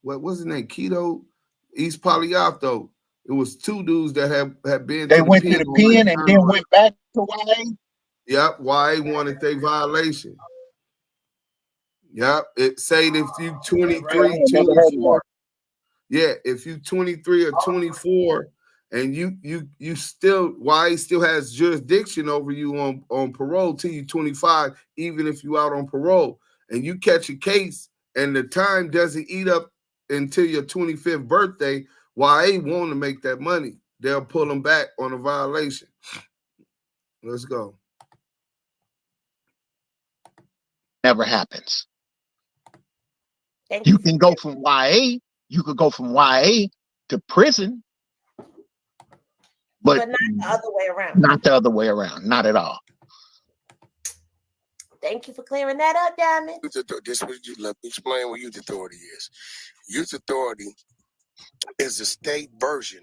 What was his name? Keto, East Paliato. It was two dudes that had been. They went to the pen and then went back to YA. Yep, YA wanted their violation. Yep, it said if you 23, 24. Yeah, if you 23 or 24 and you still, YA still has jurisdiction over you on parole till you 25, even if you out on parole, and you catch a case and the time doesn't eat up until your 25th birthday, YA want to make that money. They'll pull them back on a violation. Let's go. Never happens. You can go from YA. You could go from YA to prison, but not the other way around. Not the other way around. Not at all. Thank you for clearing that up, Diamond. Let me explain what youth authority is. Youth authority is the state version,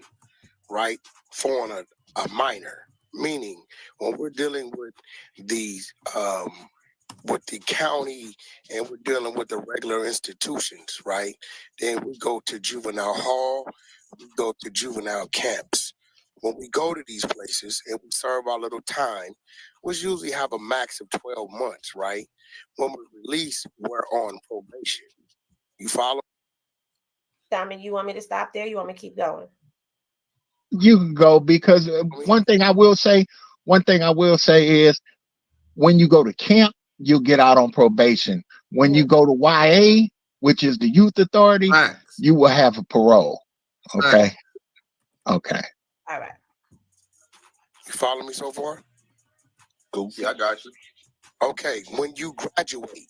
right, for a minor. Meaning, when we're dealing with these, with the county and we're dealing with the regular institutions, right? Then we go to juvenile hall, we go to juvenile camps. When we go to these places and we serve our little time, we usually have a max of 12 months, right? When we're released, we're on probation. You follow? Diamond, you want me to stop there? You want me to keep going? You can go, because one thing I will say is, when you go to camp, you'll get out on probation. When you go to YA, which is the youth authority, you will have a parole. Okay. Okay. All right. You follow me so far? Cool. Yeah, I got you. Okay, when you graduate,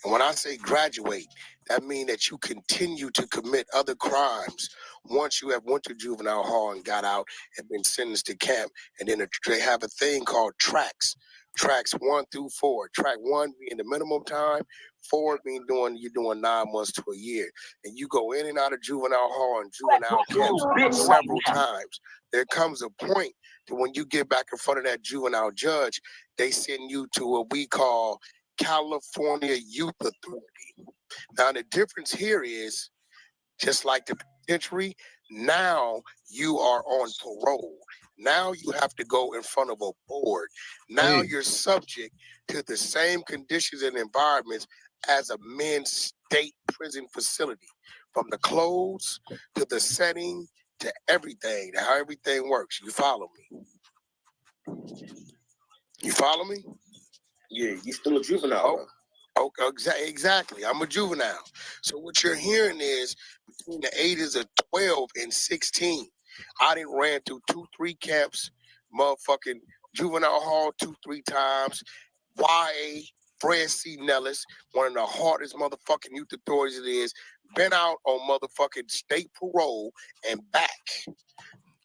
and when I say graduate, that means that you continue to commit other crimes once you have went to juvenile hall and got out and been sentenced to camp. And then they have a thing called tracks. Tracks 1 through 4. Track 1 being the minimum time, 4 being you're doing 9 months to a year. And you go in and out of juvenile hall and juvenile camps several times. There comes a point that when you get back in front of that juvenile judge, they send you to what we call California Youth Authority. Now, the difference here is, just like the penitentiary, now you are on parole. Now you have to go in front of a board. Now you're subject to the same conditions and environments as a men's state prison facility, from the clothes to the setting to everything, to how everything works. You follow me? You follow me? Yeah, you still a juvenile. Oh, exactly. I'm a juvenile. So what you're hearing is, between the ages of 12 and 16, I done ran through 2-3 camps, motherfucking juvenile hall 2-3 times, YA, Fred C. Nellis, one of the hardest motherfucking youth authorities it is, been out on motherfucking state parole and back.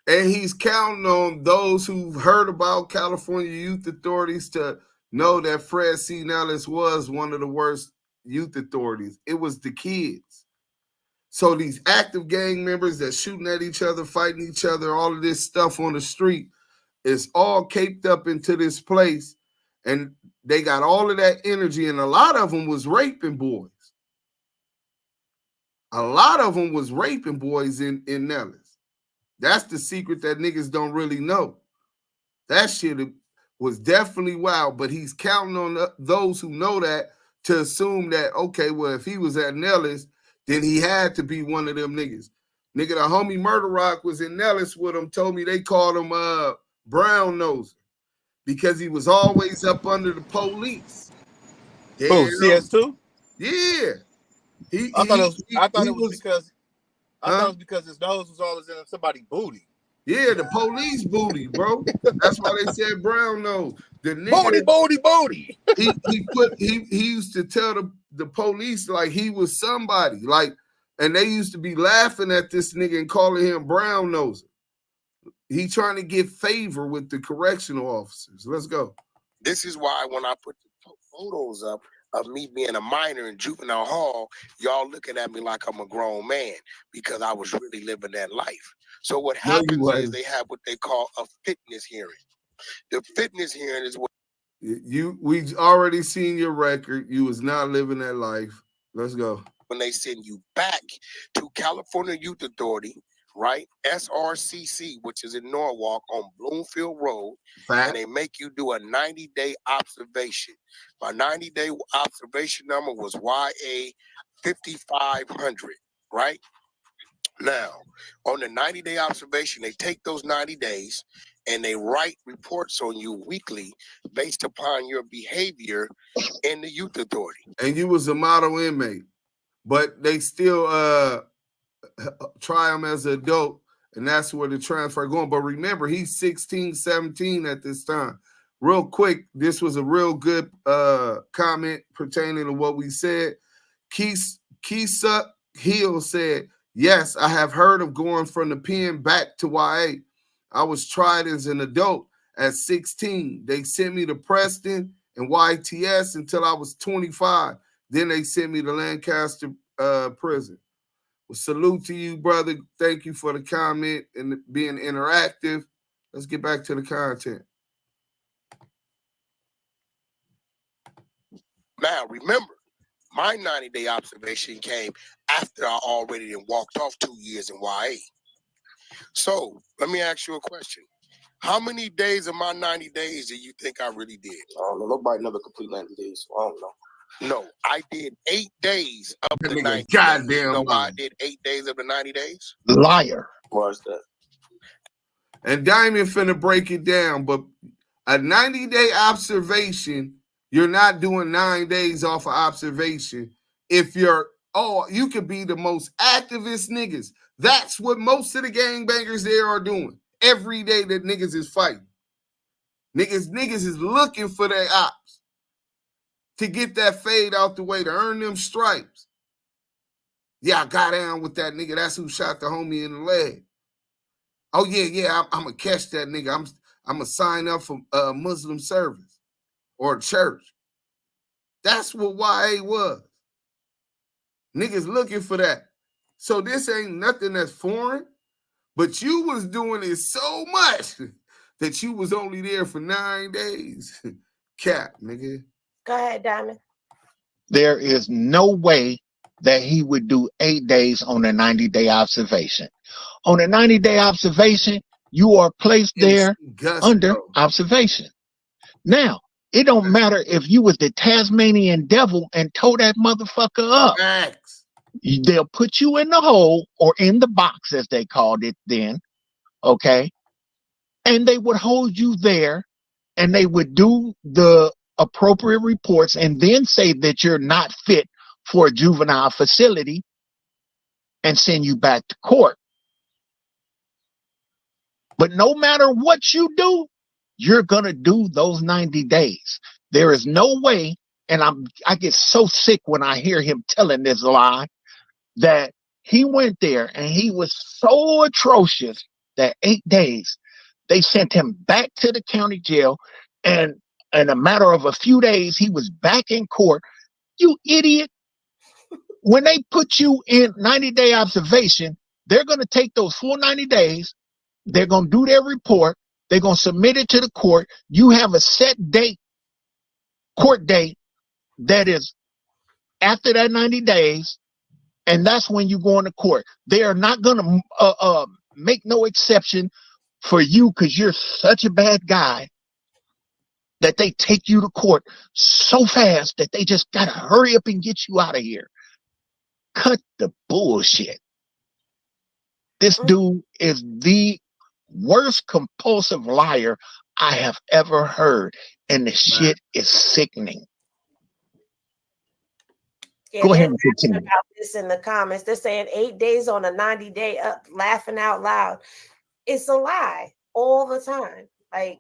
And he's counting on those who've heard about California youth authorities to know that Fred C. Nellis was one of the worst youth authorities. It was the kids. So these active gang members that shooting at each other, fighting each other, all of this stuff on the street is all caped up into this place. And they got all of that energy. And a lot of them was raping boys. A lot of them was raping boys in Nellis. That's the secret that niggas don't really know. That shit was definitely wild, but he's counting on those who know that to assume that, okay, well, if he was at Nellis, then he had to be one of them niggas. Nigga, the homie Murder Rock was in Nellis with him, told me they called him Brown Noser because he was always up under the police. Oh, CS2? Yeah. I thought it was because his nose was always in somebody's booty. Yeah, the police booty, bro. That's why they said brown nose. The nigga, booty. He used to tell the police like he was somebody, like, and they used to be laughing at this nigga and calling him brown nose. He trying to get favor with the correctional officers. Let's go. This is why when I put the photos up of me being a minor in juvenile hall, y'all looking at me like I'm a grown man, because I was really living that life. So what happens is they have what they call a fitness hearing. The fitness hearing is what we already seen your record. You was not living that life. Let's go. When they send you back to California Youth Authority, right? SRCC, which is in Norwalk on Bloomfield Road, and they make you do a 90-day observation. My 90-day observation number was YA 5500, right? Now, on the 90-day observation, they take those 90 days and they write reports on you weekly based upon your behavior in the youth authority. And you was a model inmate, but they still try him as an adult, and that's where the transfer going. But remember, he's 16, 17 at this time. Real quick, this was a real good comment pertaining to what we said. Keesa Hill said, yes, I have heard of going from the pen back to YA. I was tried as an adult at 16. They sent me to Preston and YTS until I was 25. Then they sent me to Lancaster prison. Well, salute to you, brother. Thank you for the comment and being interactive. Let's get back to the content. Now, remember, my 90-day observation came after I already walked off 2 years in YA. So, let me ask you a question. How many days of my 90 days do you think I really did? I don't know. Nobody never complete 90 days. So I don't know. No, I did 8 days of the 90 days. Goddamn You know why I lying. did 8 days of the 90 days? Liar. Why is that? And Diamond finna break it down, but a 90-day observation, you're not doing 9 days off of observation. If you're, you could be the most activist niggas. That's what most of the gangbangers there are doing. Every day that niggas is fighting. Niggas is looking for their ops to get that fade out the way, to earn them stripes. Yeah, I got down with that nigga. That's who shot the homie in the leg. Oh, yeah, I'm going to catch that nigga. I'm going to sign up for Muslim service or church. That's what YA was. Niggas looking for that. So this ain't nothing that's foreign, but you was doing it so much that you was only there for 9 days. Cap, nigga. Go ahead, Diamond. There is no way that he would do 8 days on a 90-day observation. On a 90-day observation, you are placed there under observation. Now, it don't matter if you was the Tasmanian devil and tore that motherfucker up. Max. They'll put you in the hole or in the box, as they called it then, okay? And they would hold you there, and they would do the appropriate reports and then say that you're not fit for a juvenile facility and send you back to court. But no matter what you do, you're going to do those 90 days. There is no way, and I get so sick when I hear him telling this lie, that he went there and he was so atrocious that 8 days, they sent him back to the county jail, and in a matter of a few days, he was back in court. You idiot. When they put you in 90-day observation, they're going to take those full 90 days. They're going to do their report. They're going to submit it to the court. You have a set date, court date, that is after that 90 days, and that's when you go into court. They are not going to make no exception for you because you're such a bad guy that they take you to court so fast that they just got to hurry up and get you out of here. Cut the bullshit. This dude is the worst compulsive liar I have ever heard, and the shit is sickening. Yeah, go ahead and and continue about this in the comments. They're saying 8 days on a 90-day up, laughing out loud. It's a lie all the time. Like,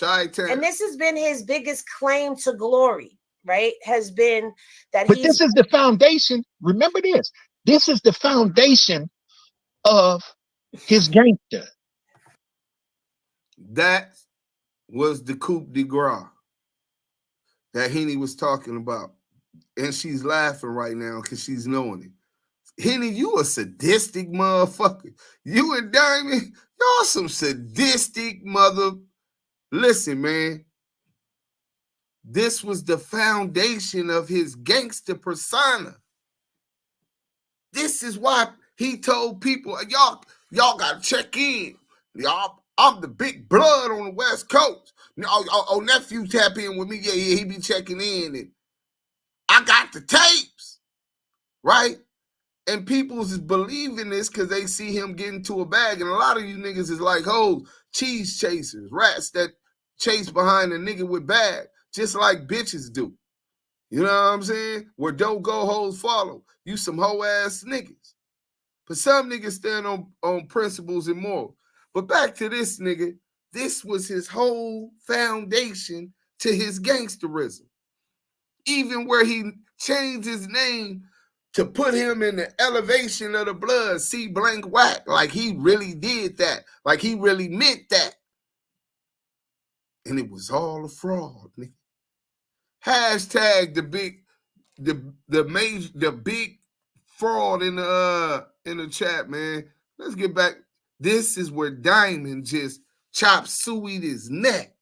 and this has been his biggest claim to glory, right? Has been that But this is the foundation. Remember this. This is the foundation of his gangster. That was the coup de grace that Henny was talking about. And she's laughing right now because she's knowing it. Henny, you a sadistic motherfucker. You and Diamond, y'all some sadistic mother. Listen, man. This was the foundation of his gangster persona. This is why he told people, y'all got to check in. Y'all, I'm the big blood on the West Coast. Oh, nephew tap in with me. Yeah, he be checking in. And I got the tapes, right? And people is believing this because they see him get into a bag. And a lot of you niggas is like hoes, cheese chasers, rats that chase behind a nigga with bag, just like bitches do. You know what I'm saying? Where don't go, hoes follow. You some hoe ass niggas. But some niggas stand on principles and morals. But back to this nigga, this was his whole foundation to his gangsterism. Even where he changed his name to put him in the elevation of the blood, C blank Wack, like he really did that, like he really meant that. And it was all a fraud, nigga. Hashtag the big fraud in the chat, man. Let's get back. This is where Diamond just chopped Sweet's neck.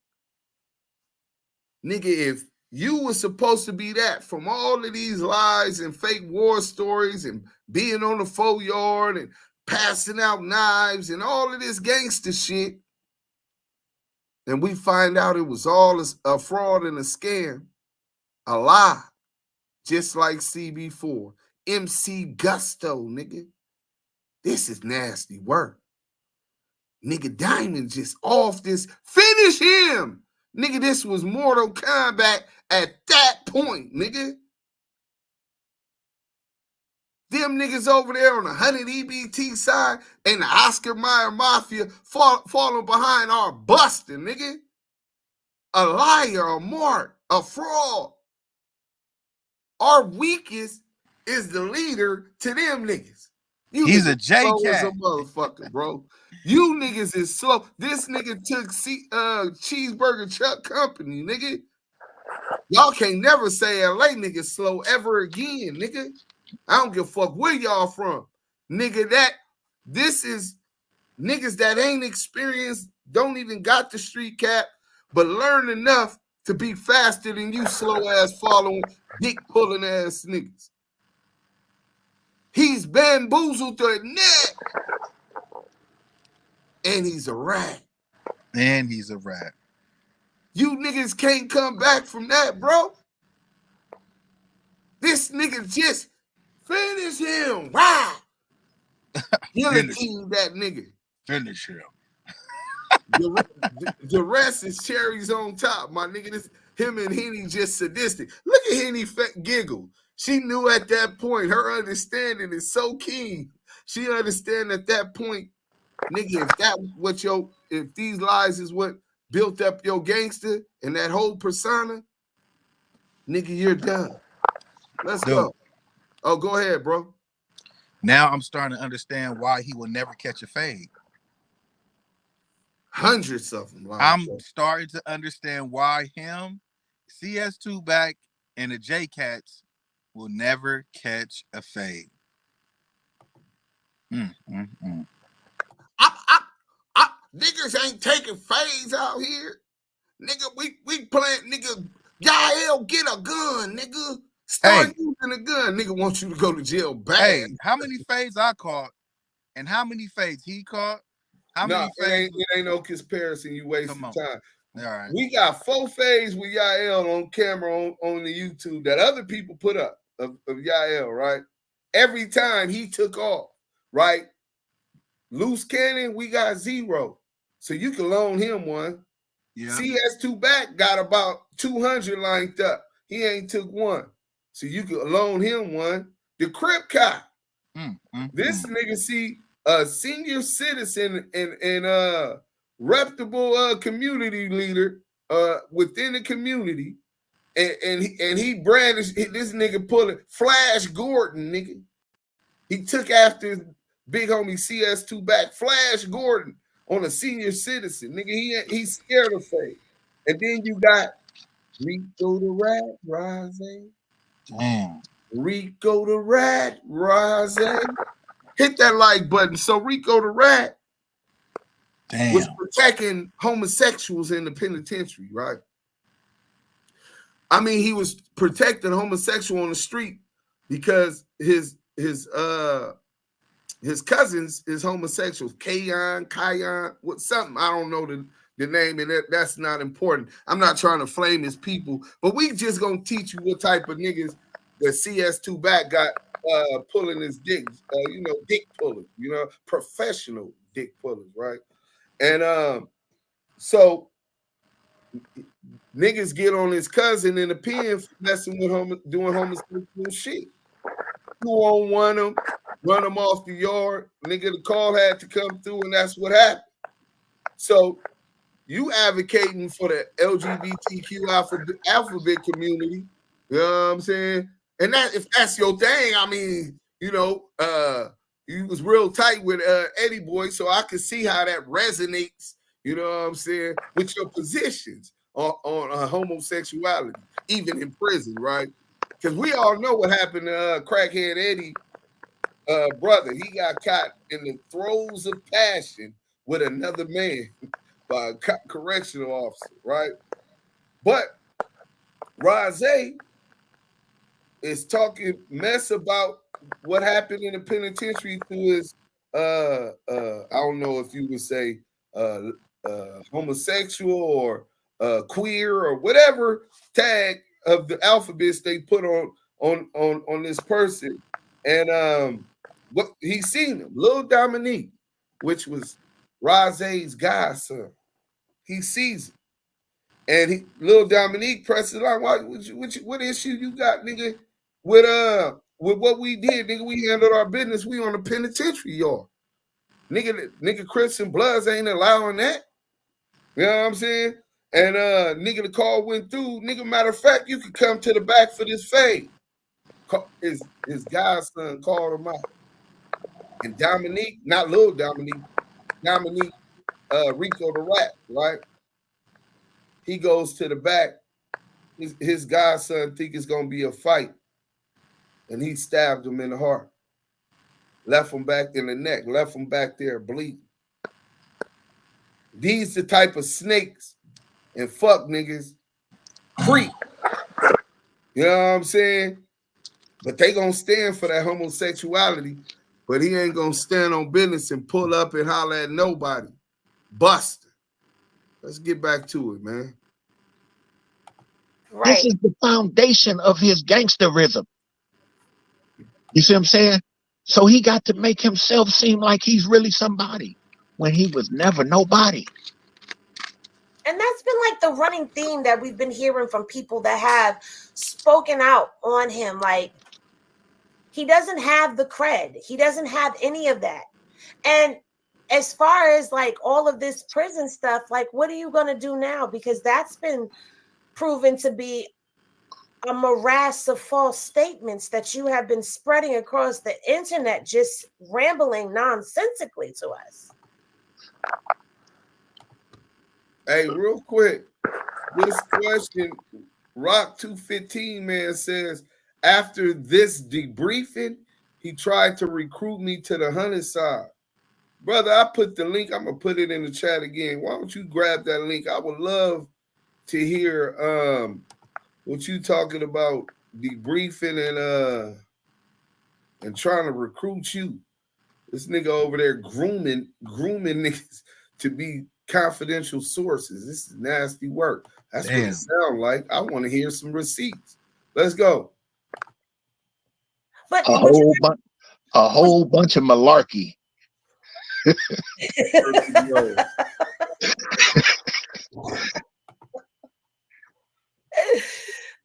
Nigga, if you were supposed to be that from all of these lies and fake war stories and being on the 4-yard and passing out knives and all of this gangster shit, and we find out it was all a fraud and a scam, a lie, just like CB4, MC Gusto, nigga. This is nasty work. Nigga, Diamond just off this. Finish him. Nigga, this was Mortal Kombat at that point, nigga. Them niggas over there on the 100 EBT side and the Oscar Mayer Mafia falling behind our busting, nigga. A liar, a mark, a fraud. Our weakest is the leader to them niggas. He's a J slow as a cat. motherfucker, bro. You niggas is slow. This nigga took Cheeseburger Truck Company, nigga. Y'all can't never say LA niggas slow ever again, nigga. I don't give a fuck where y'all from. Nigga, this is niggas that ain't experienced, don't even got the street cap, but learn enough to be faster than you slow ass following dick pulling ass niggas. He's bamboozled the neck. And he's a rat. And he's a rat. You niggas can't come back from that, bro. This nigga just finish him. Wow. Guillotine that nigga. Finish him. The rest is cherries on top, my nigga. Him and Henny just sadistic. Look at Henny giggle. She knew at that point, her understanding is so keen. She understand at that point, nigga, if these lies is what built up your gangster and that whole persona, nigga, you're done. Let's go. Oh, go ahead, bro. Now I'm starting to understand why he will never catch a fade. Hundreds of them. I'm starting to understand why him, CS2 back, and the J Cats will never catch a fade. Niggas ain't taking fades out here. Nigga, we playing, nigga, Yael, get a gun, nigga. Start using a gun. Nigga wants you to go to jail bad. Hey, how many fades I caught and how many fades he caught? It ain't no comparison. You wasting time. All right. We got 4 fades with Yael on camera on the YouTube that other people put up of Yael, right? Every time he took off, right? Loose cannon, we got 0. So you can loan him one. Yeah. CS2 back got about 200 lined up. He ain't took one. So you can loan him one. The Crip cop. This nigga see a senior citizen and reputable community leader within the community. And he brandished this nigga pulling Flash Gordon, nigga. He took after big homie CS2 back, Flash Gordon, on a senior citizen. Nigga, he's scared of fate. And then you got Rico the Rat, Rose. Damn. Rico the Rat, Rose. Hit that like button. So Rico the Rat was protecting homosexuals in the penitentiary, right? I mean, he was protecting homosexual on the street because his cousins is homosexuals. Kayan, what something, I don't know the name, and that's not important. I'm not trying to flame his people, but we just gonna teach you what type of niggas the CS2 back got pulling his dick, dick pullers, professional dick pullers, right? And so niggas get on his cousin in the pen for messing with doing homosexual shit. 2-on-1 him, run him off the yard. Nigga, the call had to come through, and that's what happened. So you advocating for the LGBTQ alphabet community, you know what I'm saying? And that if that's your thing, I mean, you was real tight with Eddie Boy, so I can see how that resonates, you know what I'm saying, with your positions on homosexuality, even in prison, right? Because we all know what happened to crackhead Eddie, brother. He got caught in the throes of passion with another man by a correctional officer, right? But Rose is talking mess about what happened in the penitentiary to his I don't know if you would say homosexual or queer or whatever tag of the alphabets they put on this person. And what he seen him, Lil Dominique, which was Rose's godson. He sees him. And Lil Dominique presses line. What issue you got, nigga? With what we did, nigga, we handled our business. We on the penitentiary yard. Nigga Crips and Bloods ain't allowing that. You know what I'm saying? And nigga, the call went through. Nigga, matter of fact, you can come to the back for this fade. His godson called him out. And Dominique, not Lil Dominique, Rico the Rat, right? He goes to the back. His godson think it's gonna be a fight, and he stabbed him in the heart, left him back in the neck, left him back there bleeding. These the type of snakes and fuck niggas creep. You know what I'm saying? But they gonna stand for that homosexuality, but he ain't gonna stand on business and pull up and holler at nobody. Buster. Let's get back to it, man. Right. This is the foundation of his gangsterism. You see what I'm saying? So he got to make himself seem like he's really somebody when he was never nobody. And that's been like the running theme that we've been hearing from people that have spoken out on him. Like, he doesn't have the cred. He doesn't have any of that. And as far as like all of this prison stuff, like, what are you going to do now? Because that's been proven to be a morass of false statements that you have been spreading across the internet, just rambling nonsensically to us. Hey, real quick, this question, Rock 215 man says, after this debriefing, he tried to recruit me to the 100 side. Brother, I put the link. I'm gonna put it in the chat again. Why don't you grab that link? I would love to hear what you talking about, debriefing and trying to recruit you. This nigga over there grooming niggas to be confidential sources. This is nasty work. That's what it sounds like. I want to hear some receipts. Let's go. But a whole bunch of malarkey.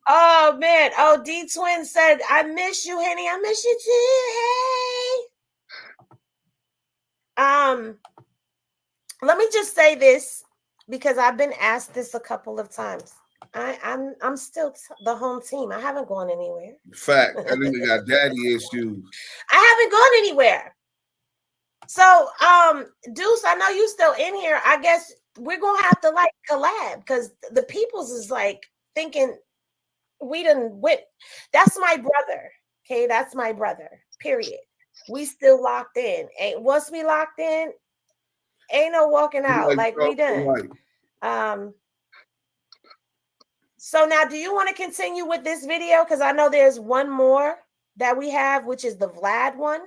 Oh man. Oh, D Twin said, I miss you, Henny. I miss you too. Hey. Let me just say this, because I've been asked this a couple of times. I'm still the home team. I haven't gone anywhere. Fact. I think we got daddy issues. I haven't gone anywhere. So, Deuce, I know you still in here. I guess we're gonna have to like collab, because the people's is like thinking we done went. That's my brother. Okay, that's my brother. Period. We still locked in. Once we locked in, ain't no walking out. Like we done. So now, do you want to continue with this video? Because I know there's one more that we have, which is the Vlad one.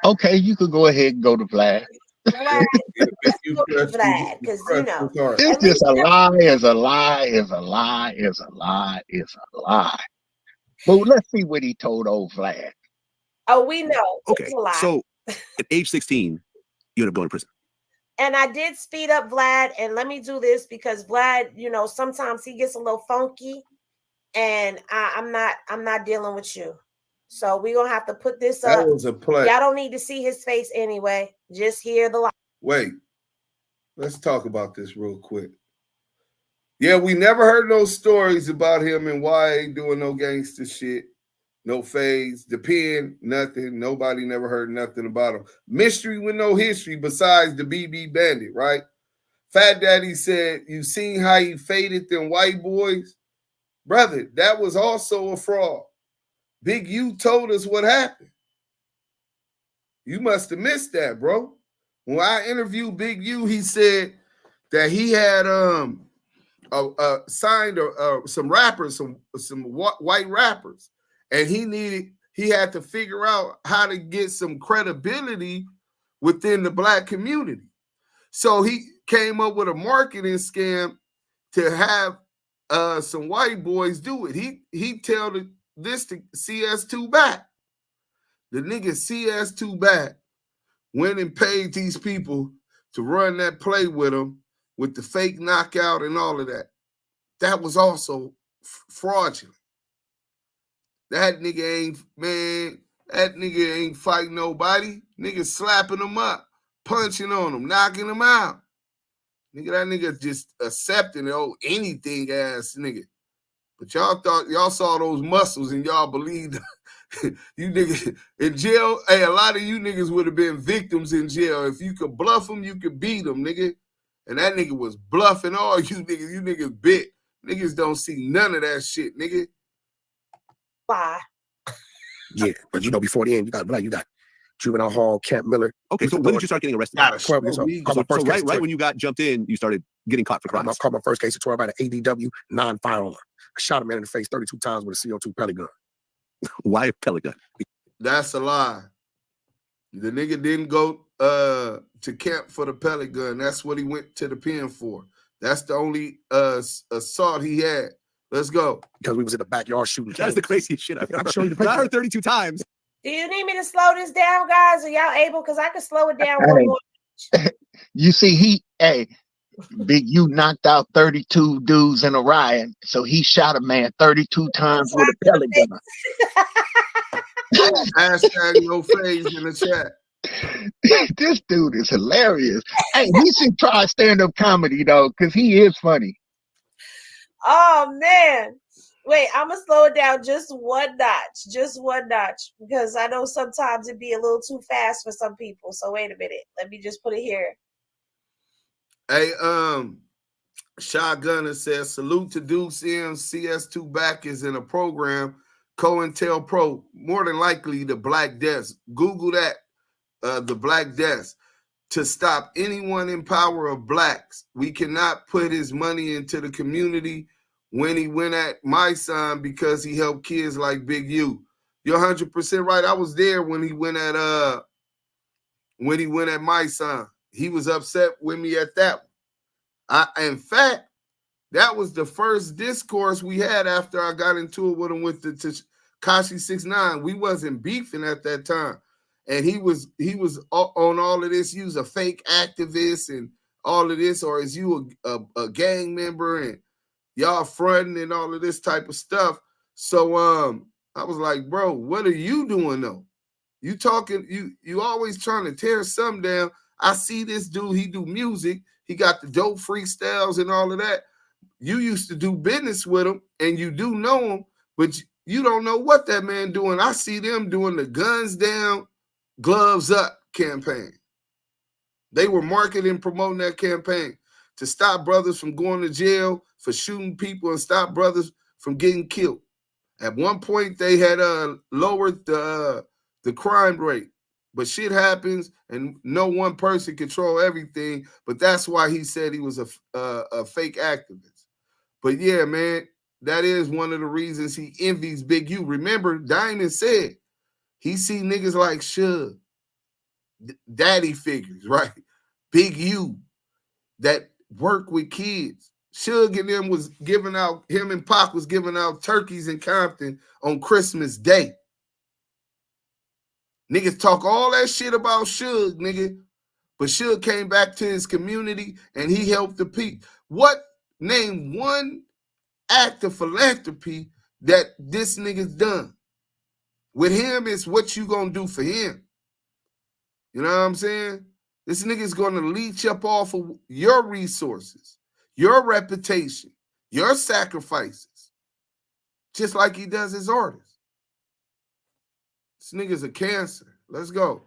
Okay, you could go ahead and go to Vlad. Vlad, because you know, it's just a lie, is a lie, is a lie, is a lie, is a lie. But let's see what he told old Vlad. Oh, we know. Okay, so at age 16, you end up going to prison. And I did speed up Vlad, and let me do this because Vlad, you know, sometimes he gets a little funky, and I'm not dealing with you. So we're gonna have to put this up. That was a play. Y'all don't need to see his face anyway. Just hear the lie. Wait, let's talk about this real quick. Yeah, we never heard no stories about him and why he ain't doing no gangster shit. No phase, the pen, nothing. Nobody never heard nothing about him. Mystery with no history besides the BB Bandit, right? Fat Daddy said, you seen how he faded them white boys? Brother, that was also a fraud. Big U told us what happened. You must have missed that, bro. When I interviewed Big U, he said that he had signed some rappers, some white rappers, and he had to figure out how to get some credibility within the black community. So he came up with a marketing scam to have some white boys do it. He tell this to CS2 back. The nigga CS2 back went and paid these people to run that play with him with the fake knockout and all of that. That was also fraudulent. That nigga ain't fighting nobody. Nigga slapping him up, punching on him, knocking him out. Nigga, that nigga just accepting anything ass nigga. But y'all saw those muscles and y'all believed you niggas in jail. Hey, a lot of you niggas would have been victims in jail. If you could bluff them, you could beat them, nigga. And that nigga was bluffing all you niggas. You niggas bit. Niggas don't see none of that shit, nigga. Why? Yeah, but before the end, you got Juvenile Hall, Camp Miller. Okay, so when did you start getting arrested? 12 years old. So right when you got jumped in, you started getting caught for crimes. I caught my first case of 12 by the ADW, non-firearm. I shot a man in the face 32 times with a CO2 pellet gun. Why a pellet gun? That's a lie. The nigga didn't go to camp for the pellet gun. That's what he went to the pen for. That's the only assault he had. Let's go. Because we was in the backyard shooting. That's the craziest shit I've ever heard. I heard 32 times. Do you need me to slow this down, guys? Are y'all able? Because I can slow it down one more. You see, Big U knocked out 32 dudes in a riot, so he shot a man 32 times with a pellet gun. Hashtag no phase in the chat. This dude is hilarious. Hey, he should try stand-up comedy though, because he is funny. Oh man. Wait, I'm gonna slow it down just one notch, because I know sometimes it'd be a little too fast for some people. So wait a minute, let me just put it here. Hey, Shotgunner says, salute to Deuce M. CS2 back is in a program, COINTELPRO, more than likely the Black Death. Google that, the Black Death. To stop anyone in power of blacks. We cannot put his money into the community when he went at my son because he helped kids like Big U. You're 100% right. I was there when he went at my son. He was upset with me at that one. In fact, that was the first discourse we had after I got into it with him with the Tekashi 6ix9ine. We wasn't beefing at that time. And he was on all of this. You was a fake activist and all of this, or is you a gang member and y'all fronting and all of this type of stuff. So I was like, bro, what are you doing though? You talking, you always trying to tear something down. I see this dude, he do music, he got the dope freestyles and all of that. You used to do business with him and you do know him, but you don't know what that man doing. I see them doing the guns down, gloves up campaign. They were marketing and promoting that campaign to stop brothers from going to jail for shooting people and stop brothers from getting killed. At one point, they had lowered the crime rate, but shit happens and no one person control everything. But that's why he said he was a fake activist. But yeah, man, that is one of the reasons he envies Big U. Remember, Diamond said he see niggas like Suge, daddy figures, right? Big U that work with kids. Suge and them was giving out, him and Pac was giving out turkeys in Compton on Christmas Day. Niggas talk all that shit about Suge, nigga. But Suge came back to his community and he helped the people. Name one act of philanthropy that this nigga's done? With him, it's what you gonna do for him. You know what I'm saying? This nigga's gonna leech up off of your resources, your reputation, your sacrifices, just like he does his artists. This nigga's a cancer. Let's go.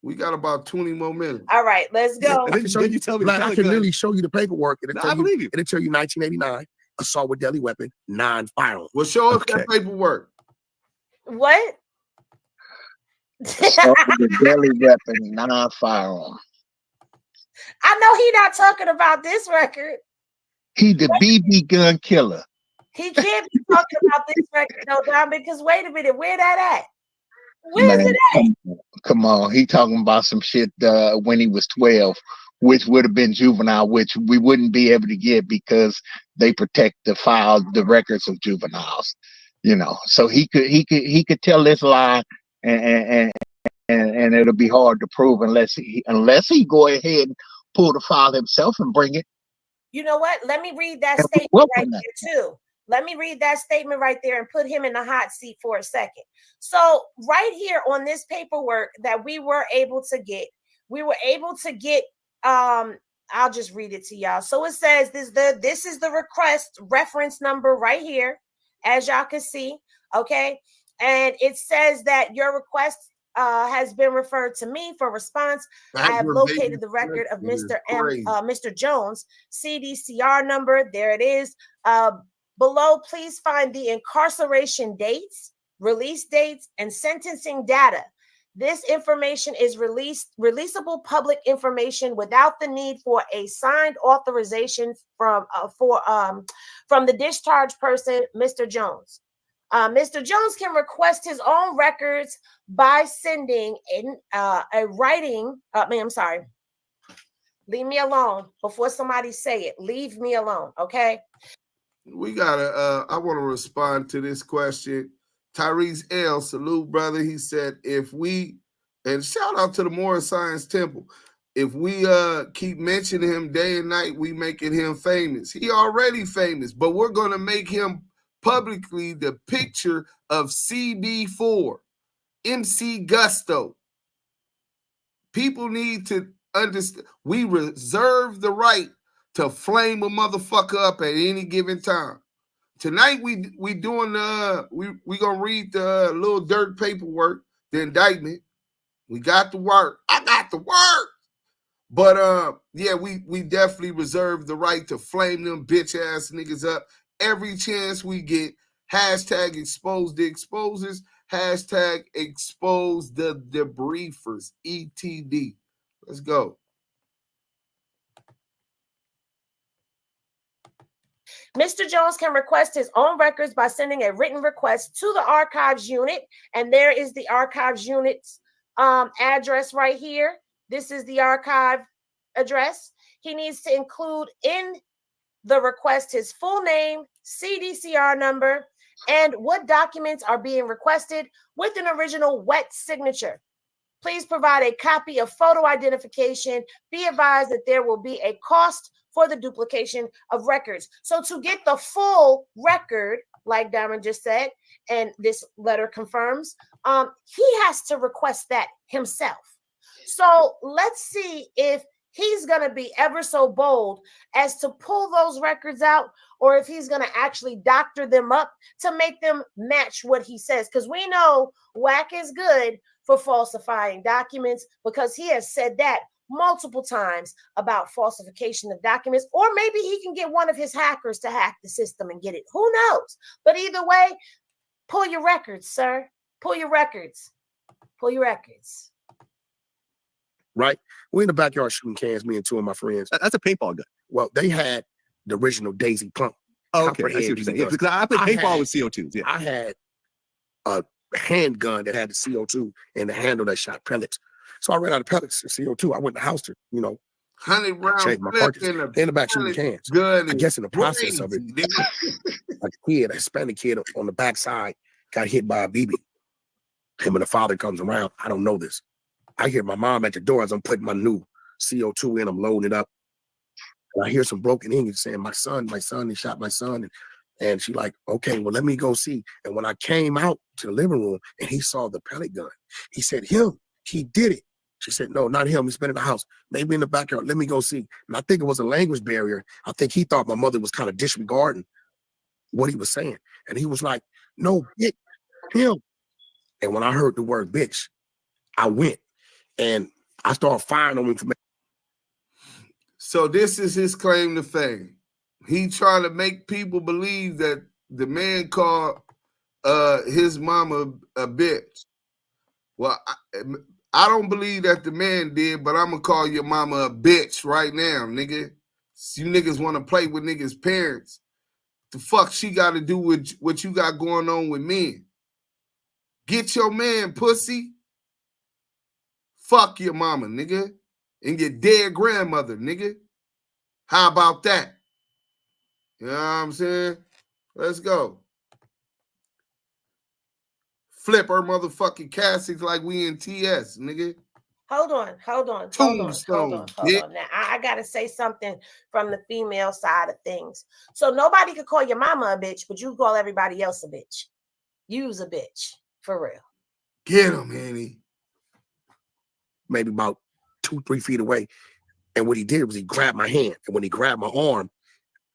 We got about 20 more minutes. All right, let's go. Then you tell me Like, I can gun. literally show you the paperwork. No, I believe you. It'll tell you 1989, assault with deadly weapon, 9 firearms. Well, show us that paperwork. What? Assault with deadly weapon, 9 firearms. I know he not talking about this record. He the BB gun killer. He can't be talking about this record, no, Dom, because wait a minute, where that at? Where's it at? Come on, he talking about some shit when he was 12, which would have been juvenile, which we wouldn't be able to get because they protect the records of juveniles. You know, so he could tell this lie and it'll be hard to prove unless he go ahead and pull the file himself and bring it. You know what? Let me read that statement right there too. Let me read that statement right there and put him in the hot seat for a second. So right here on this paperwork that we were able to get, I'll just read it to y'all. So it says this is the request reference number right here, as y'all can see. Okay. And it says that your request has been referred to me for response. I have located the record of Mr. Jones, CDCR number. There it is. Below, please find the incarceration dates, release dates, and sentencing data. This information is releasable public information without the need for a signed authorization from the discharged person, Mr. Jones. Mr. Jones can request his own records by sending in a writing. I'm sorry. Leave me alone before somebody say it. Leave me alone, okay? We gotta. I want to respond to this question. Tyrese L. Salute, brother. He said, if we, and shout out to the Morris Science Temple, if we keep mentioning him day and night, we making him famous. He already famous, but we're gonna make him publicly the picture of CB4, MC Gusto. People need to understand. We reserve the right to flame a motherfucker up at any given time. Tonight we doing we gonna read the little dirt paperwork, the indictment. We got the work. I got the work. But yeah, we definitely reserve the right to flame them bitch ass niggas up every chance we get. Hashtag expose the exposers. Hashtag expose the debriefers. ETD. Let's go. Mr. Jones can request his own records by sending a written request to the archives unit. And there is the archives unit's address right here. This is the archive address. He needs to include in the request his full name, CDCR number, and what documents are being requested with an original wet signature. Please provide a copy of photo identification. Be advised that there will be a cost for the duplication of records. So to get the full record, like Diamond just said, and this letter confirms, he has to request that himself. So let's see if he's going to be ever so bold as to pull those records out, or if he's going to actually doctor them up to make them match what he says. Because we know Wack is good for falsifying documents, because he has said that multiple times about falsification of documents, or maybe he can get one of his hackers to hack the system and get it. Who knows? But either way, pull your records, sir. Pull your records. Pull your records. Right? We're in the backyard shooting cans, me and two of my friends. That's a paintball gun. Well, they had the original Daisy Plump. Oh, okay. I see what you're saying. Yeah, because I played paintball with CO2s. Yeah. I had a handgun that had the CO2 and the handle that shot pellets. So I ran out of pellets of CO2. I went to Houster, 100 round changed my cartridge. In the back shooting cans. Good. I guess in the process of it, a Hispanic kid on the backside got hit by a BB. Him and the father comes around. I don't know this. I hear my mom at the door as I'm putting my new CO2 in. I'm loading it up. And I hear some broken English saying, my son, they shot my son. And she like, okay, well, let me go see. And when I came out to the living room and he saw the pellet gun, he said, he did it. She said, no, not him. He's been in the house, maybe in the backyard. Let me go see. And I think it was a language barrier. I think he thought my mother was kind of disregarding what he was saying. And he was like, no, him. And when I heard the word bitch, I went. And I started firing on him. So this is his claim to fame. He trying to make people believe that the man called his mama a bitch. Well, I don't believe that the man did, but I'm gonna call your mama a bitch right now, nigga. You niggas want to play with niggas' parents. The fuck she got to do with what you got going on with men? Get your man, pussy. Fuck your mama, nigga. And your dead grandmother, nigga. How about that? You know what I'm saying? Let's go. Flip her motherfucking caskets like we in TS, nigga. Hold on. Tombstone. Now, I got to say something from the female side of things. So nobody could call your mama a bitch, but you call everybody else a bitch. You's a bitch, for real. Get him, Henny. Maybe about 2-3 feet away. And what he did was he grabbed my hand. And when he grabbed my arm,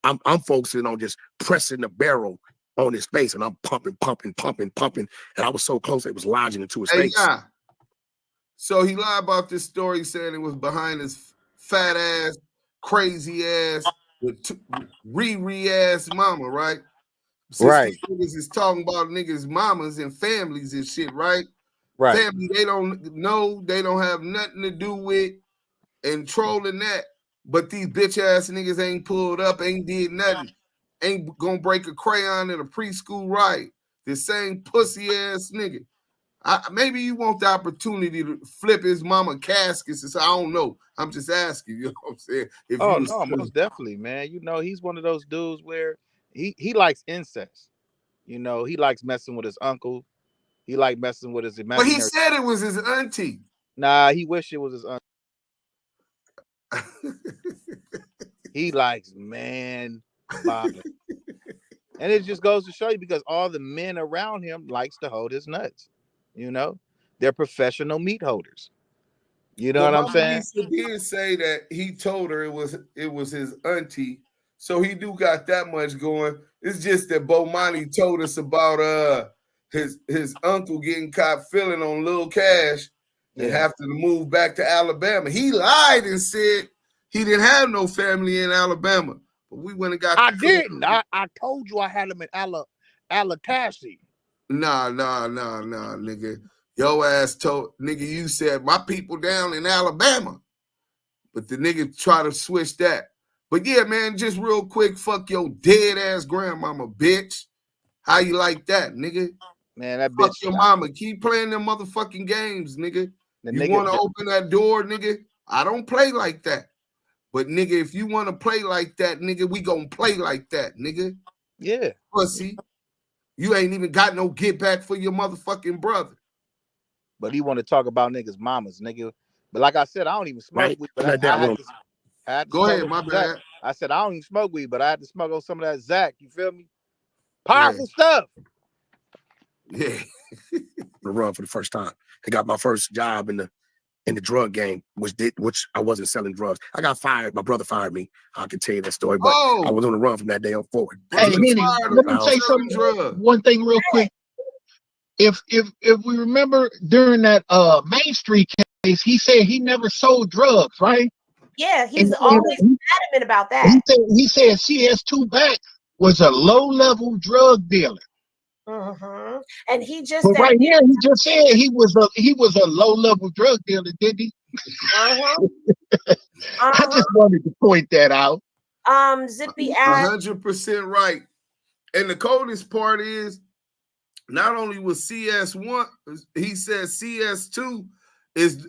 I'm focusing on just pressing the barrel on his face. And I'm pumping. And I was so close, it was lodging into his face. Yeah. So he lied about this story saying it was behind his fat ass, crazy ass, Riri ass mama, right? Since these niggas is talking about niggas' mamas and families and shit, right? Right. Family they don't know, they don't have nothing to do with, and trolling that. But these bitch ass niggas ain't pulled up, ain't did nothing, ain't gonna break a crayon in a preschool riot. The same pussy ass nigga. Maybe you want the opportunity to flip his mama caskets. And so I don't know. I'm just asking. You know what I'm saying? If Oh you no, most definitely, man. You know, he's one of those dudes where he likes incest. You know, he likes messing with his uncle. He likes messing with his imaginary. But he said it was his auntie. Nah, he wished it was his auntie. He likes man violence. And it just goes to show you because all the men around him likes to hold his nuts. You know, they're professional meat holders. You know what I'm saying? Lisa did say that he told her it was his auntie, so he do got that much going. It's just that Bomani told us about his uncle getting caught filling on Lil Cash and have to move back to Alabama. He lied and said he didn't have no family in Alabama, but we went and got. I didn't. I told you I had him in Alatassy. Nah, nigga. Your ass told nigga, you said my people down in Alabama. But the nigga try to switch that. But yeah, man, just real quick, fuck your dead ass grandmama, bitch. How you like that, nigga? Man, that fuck bitch. Your mama. Keep playing them motherfucking games, nigga. You nigga want to open that door, nigga? I don't play like that. But nigga, if you want to play like that, nigga, we gonna play like that, nigga. Yeah. Pussy. You ain't even got no get back for your motherfucking brother. But he want to talk about niggas' mamas, nigga. But like I said, I don't even smoke weed. But I had to Go ahead, smoke my bad. I said I don't even smoke weed, but I had to smoke on some of that Zach. You feel me? Powerful stuff. Yeah. The run for the first time. I got my first job in the drug game, which I wasn't selling drugs. I got fired. My brother fired me. I can tell you that story, but I was on the run from that day on forward. Hey, Henny, let me say something. One thing real quick. If we remember during that Main Street case, he said he never sold drugs, right? Yeah, he's always adamant about that. He said CS2 Back was a low-level drug dealer. Mm-hmm. And he just but right here, he just said he was a low-level drug dealer, didn't he? I just wanted to point that out. Zippy ass. 100% right. And the coldest part is not only was CS1, he said CS2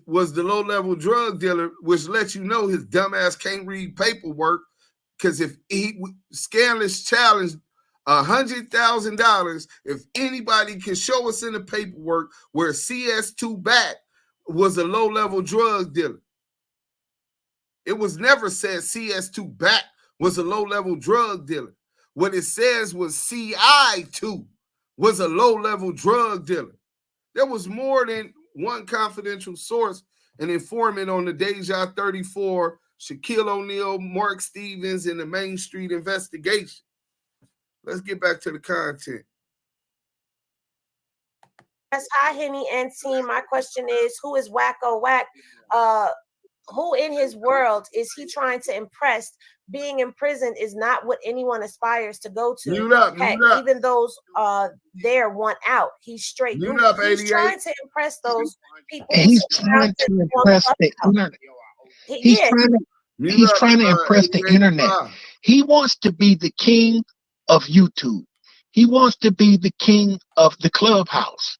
was the low-level drug dealer, which lets you know his dumbass can't read paperwork. Because if he Scandalous challenged $100,000, if anybody can show us in the paperwork where CS2 Back was a low-level drug dealer. It was never said CS2 Back was a low-level drug dealer. What it says was CI2 was a low-level drug dealer. There was more than one confidential source, an informant on the Deja 34, Shaquille O'Neal, Mark Stevens, and the Main Street investigation. Let's get back to the content. Yes, hi, Henny and team. My question is, who is Wacko Wack? Who in his world is he trying to impress? Being in prison is not what anyone aspires to go to. Mute up, Heck, mute up. even those there want out. He's straight. Mute up, He's 88. trying to impress those people. He's trying to impress the internet. He's trying to impress the internet. He wants to be the king of YouTube. He wants to be the king of the clubhouse.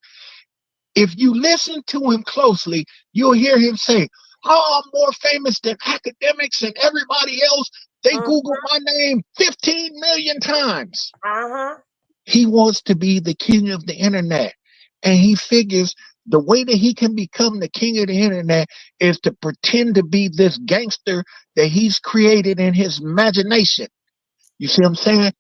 If you listen to him closely, you'll hear him say, "Oh, I'm more famous than academics and everybody else. They Googled my name 15 million times." He wants to be the king of the internet. And he figures the way that he can become the king of the internet is to pretend to be this gangster that he's created in his imagination. You see what I'm saying?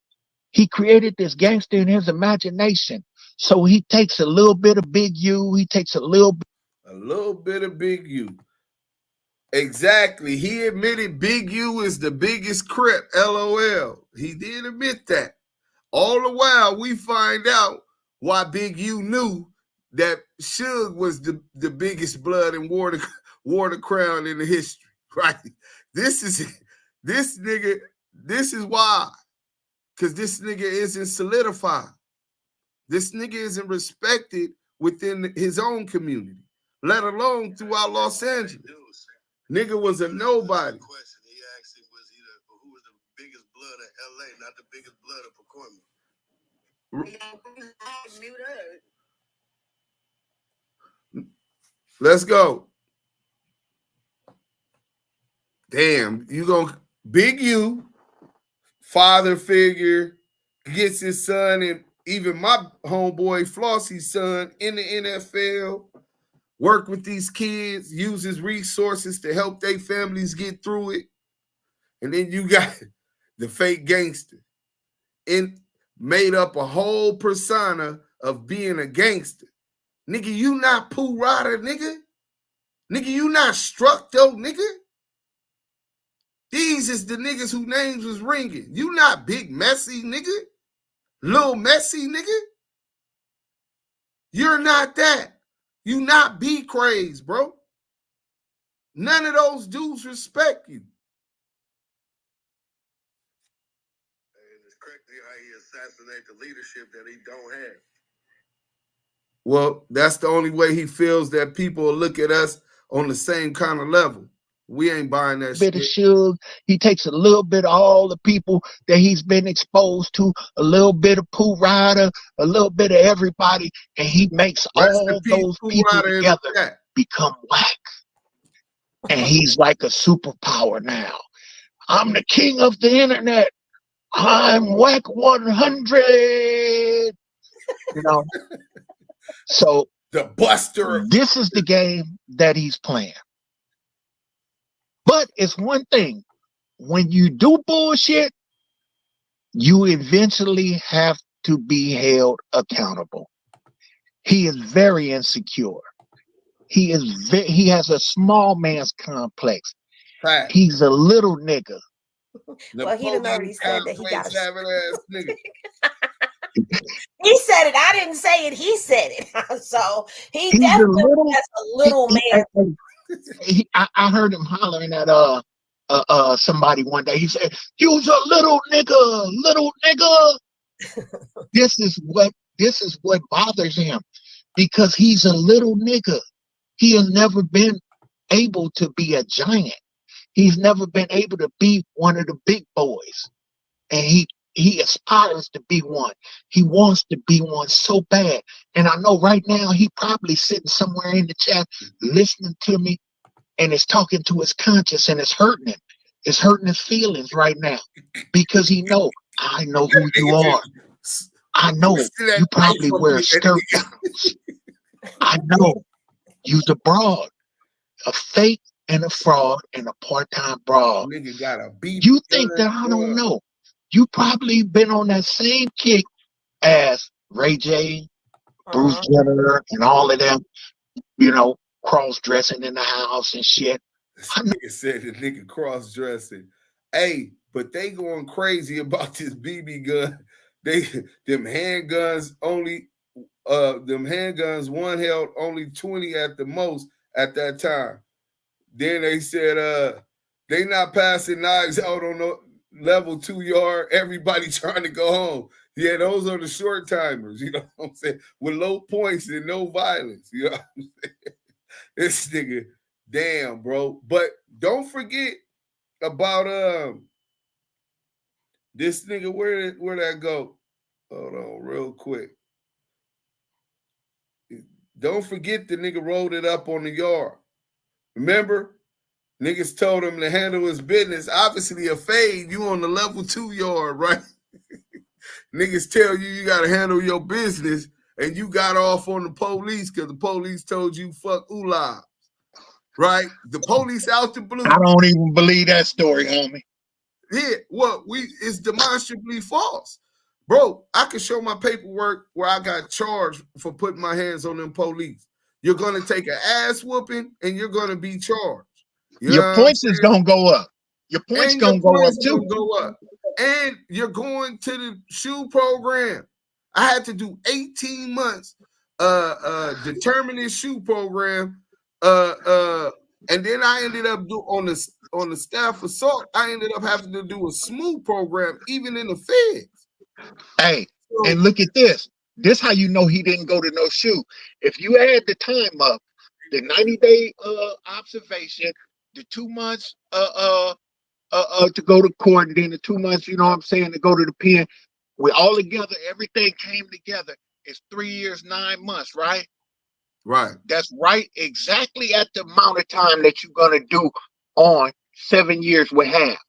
He created this gangster in his imagination. So he takes a little bit of Big U. He takes a little bit of Big U. Exactly. He admitted Big U is the biggest crip. LOL. He did admit that. All the while, we find out why Big U knew that Suge was the biggest blood and wore the crown in the history. Right? This is why. Because this nigga isn't solidified. This nigga isn't respected within his own community, let alone throughout Los Angeles. Nigga was a nobody. He asked him, who was the biggest blood in LA, not the biggest blood of Pacoima. Let's go. Damn, you gonna Big U, father figure, gets his son, and even my homeboy Flossie's son in the NFL, work with these kids, uses resources to help their families get through it. And then you got the fake gangster and made up a whole persona of being a gangster. Nigga, you not Pooh Rider, nigga. Nigga, you not Struck, though, nigga. These is the niggas whose names was ringing. You not Big Messy, nigga. Little Messy, nigga. You're not that. You not B-Craze, bro. None of those dudes respect you. And it's correctly how he assassinate the leadership that he don't have. Well, that's the only way he feels that people will look at us on the same kind of level. We ain't buying that bit shit. of Suge. He takes a little bit of all the people that he's been exposed to, a little bit of Pooh Rider, a little bit of everybody, and he makes all those people together become Wack. And he's like a superpower now. I'm the king of the internet. I'm WACK100. You know? So the buster. This is the game that he's playing. But it's one thing. When you do bullshit, you eventually have to be held accountable. He is very insecure. He has a small man's complex. Fact. He's a little nigga. Well, he done already said that he got a nigga. He said it. I didn't say it. He said it. So he's definitely has a little man. I heard him hollering at somebody one day. He said, "You's a little nigga, little nigga." This is what bothers him, because he's a little nigga. He has never been able to be a giant. He's never been able to be one of the big boys, and he aspires to be one. He wants to be one so bad. And I know right now he probably sitting somewhere in the chat listening to me, and it's talking to his conscience, and it's hurting him. It's hurting his feelings right now, because I know who you are. I know you probably wear skirt gowns. I know you's a broad, a fake and a fraud and a part-time broad. Nigga got a beat. You think that I don't know? You probably been on that same kick as Ray J, Bruce Jenner, and all of them, you know, cross-dressing in the house and shit. This nigga said the nigga cross-dressing. Hey, but they going crazy about this BB gun. Them handguns only them handguns, one held only 20 at the most at that time. Then they said they not passing knives out on the level 2 yard. Everybody trying to go home. Yeah, those are the short timers, you know what I'm saying? With low points and no violence, you know what I'm saying? This nigga, damn, bro. But don't forget about this nigga. Where that go? Hold on, real quick. Don't forget the nigga rolled it up on the yard. Remember? Niggas told him to handle his business. Obviously, a fade, you on the level 2 yard, right? Niggas tell you got to handle your business, and you got off on the police because the police told you fuck Ula, right? The police out the blue. I don't even believe that story, homie. Yeah, well, it's demonstrably false. Bro, I can show my paperwork where I got charged for putting my hands on them police. You're going to take an ass whooping, and you're going to be charged. Your points is gonna go up. Your points gonna go up too. And you're going to the SHU program. I had to do 18 months determining SHU program. And then I ended up on the staff assault. I ended up having to do a smooth program, even in the feds. Hey, and look at this. This how you know he didn't go to no SHU. If you add the time up, the 90-day observation, the 2 months to go to court, and then the 2 months, you know what I'm saying, to go to the pen, we all together, everything came together. It's 3 years, 9 months, right? Right. That's right, exactly at the amount of time that you're gonna do on 7 years with half.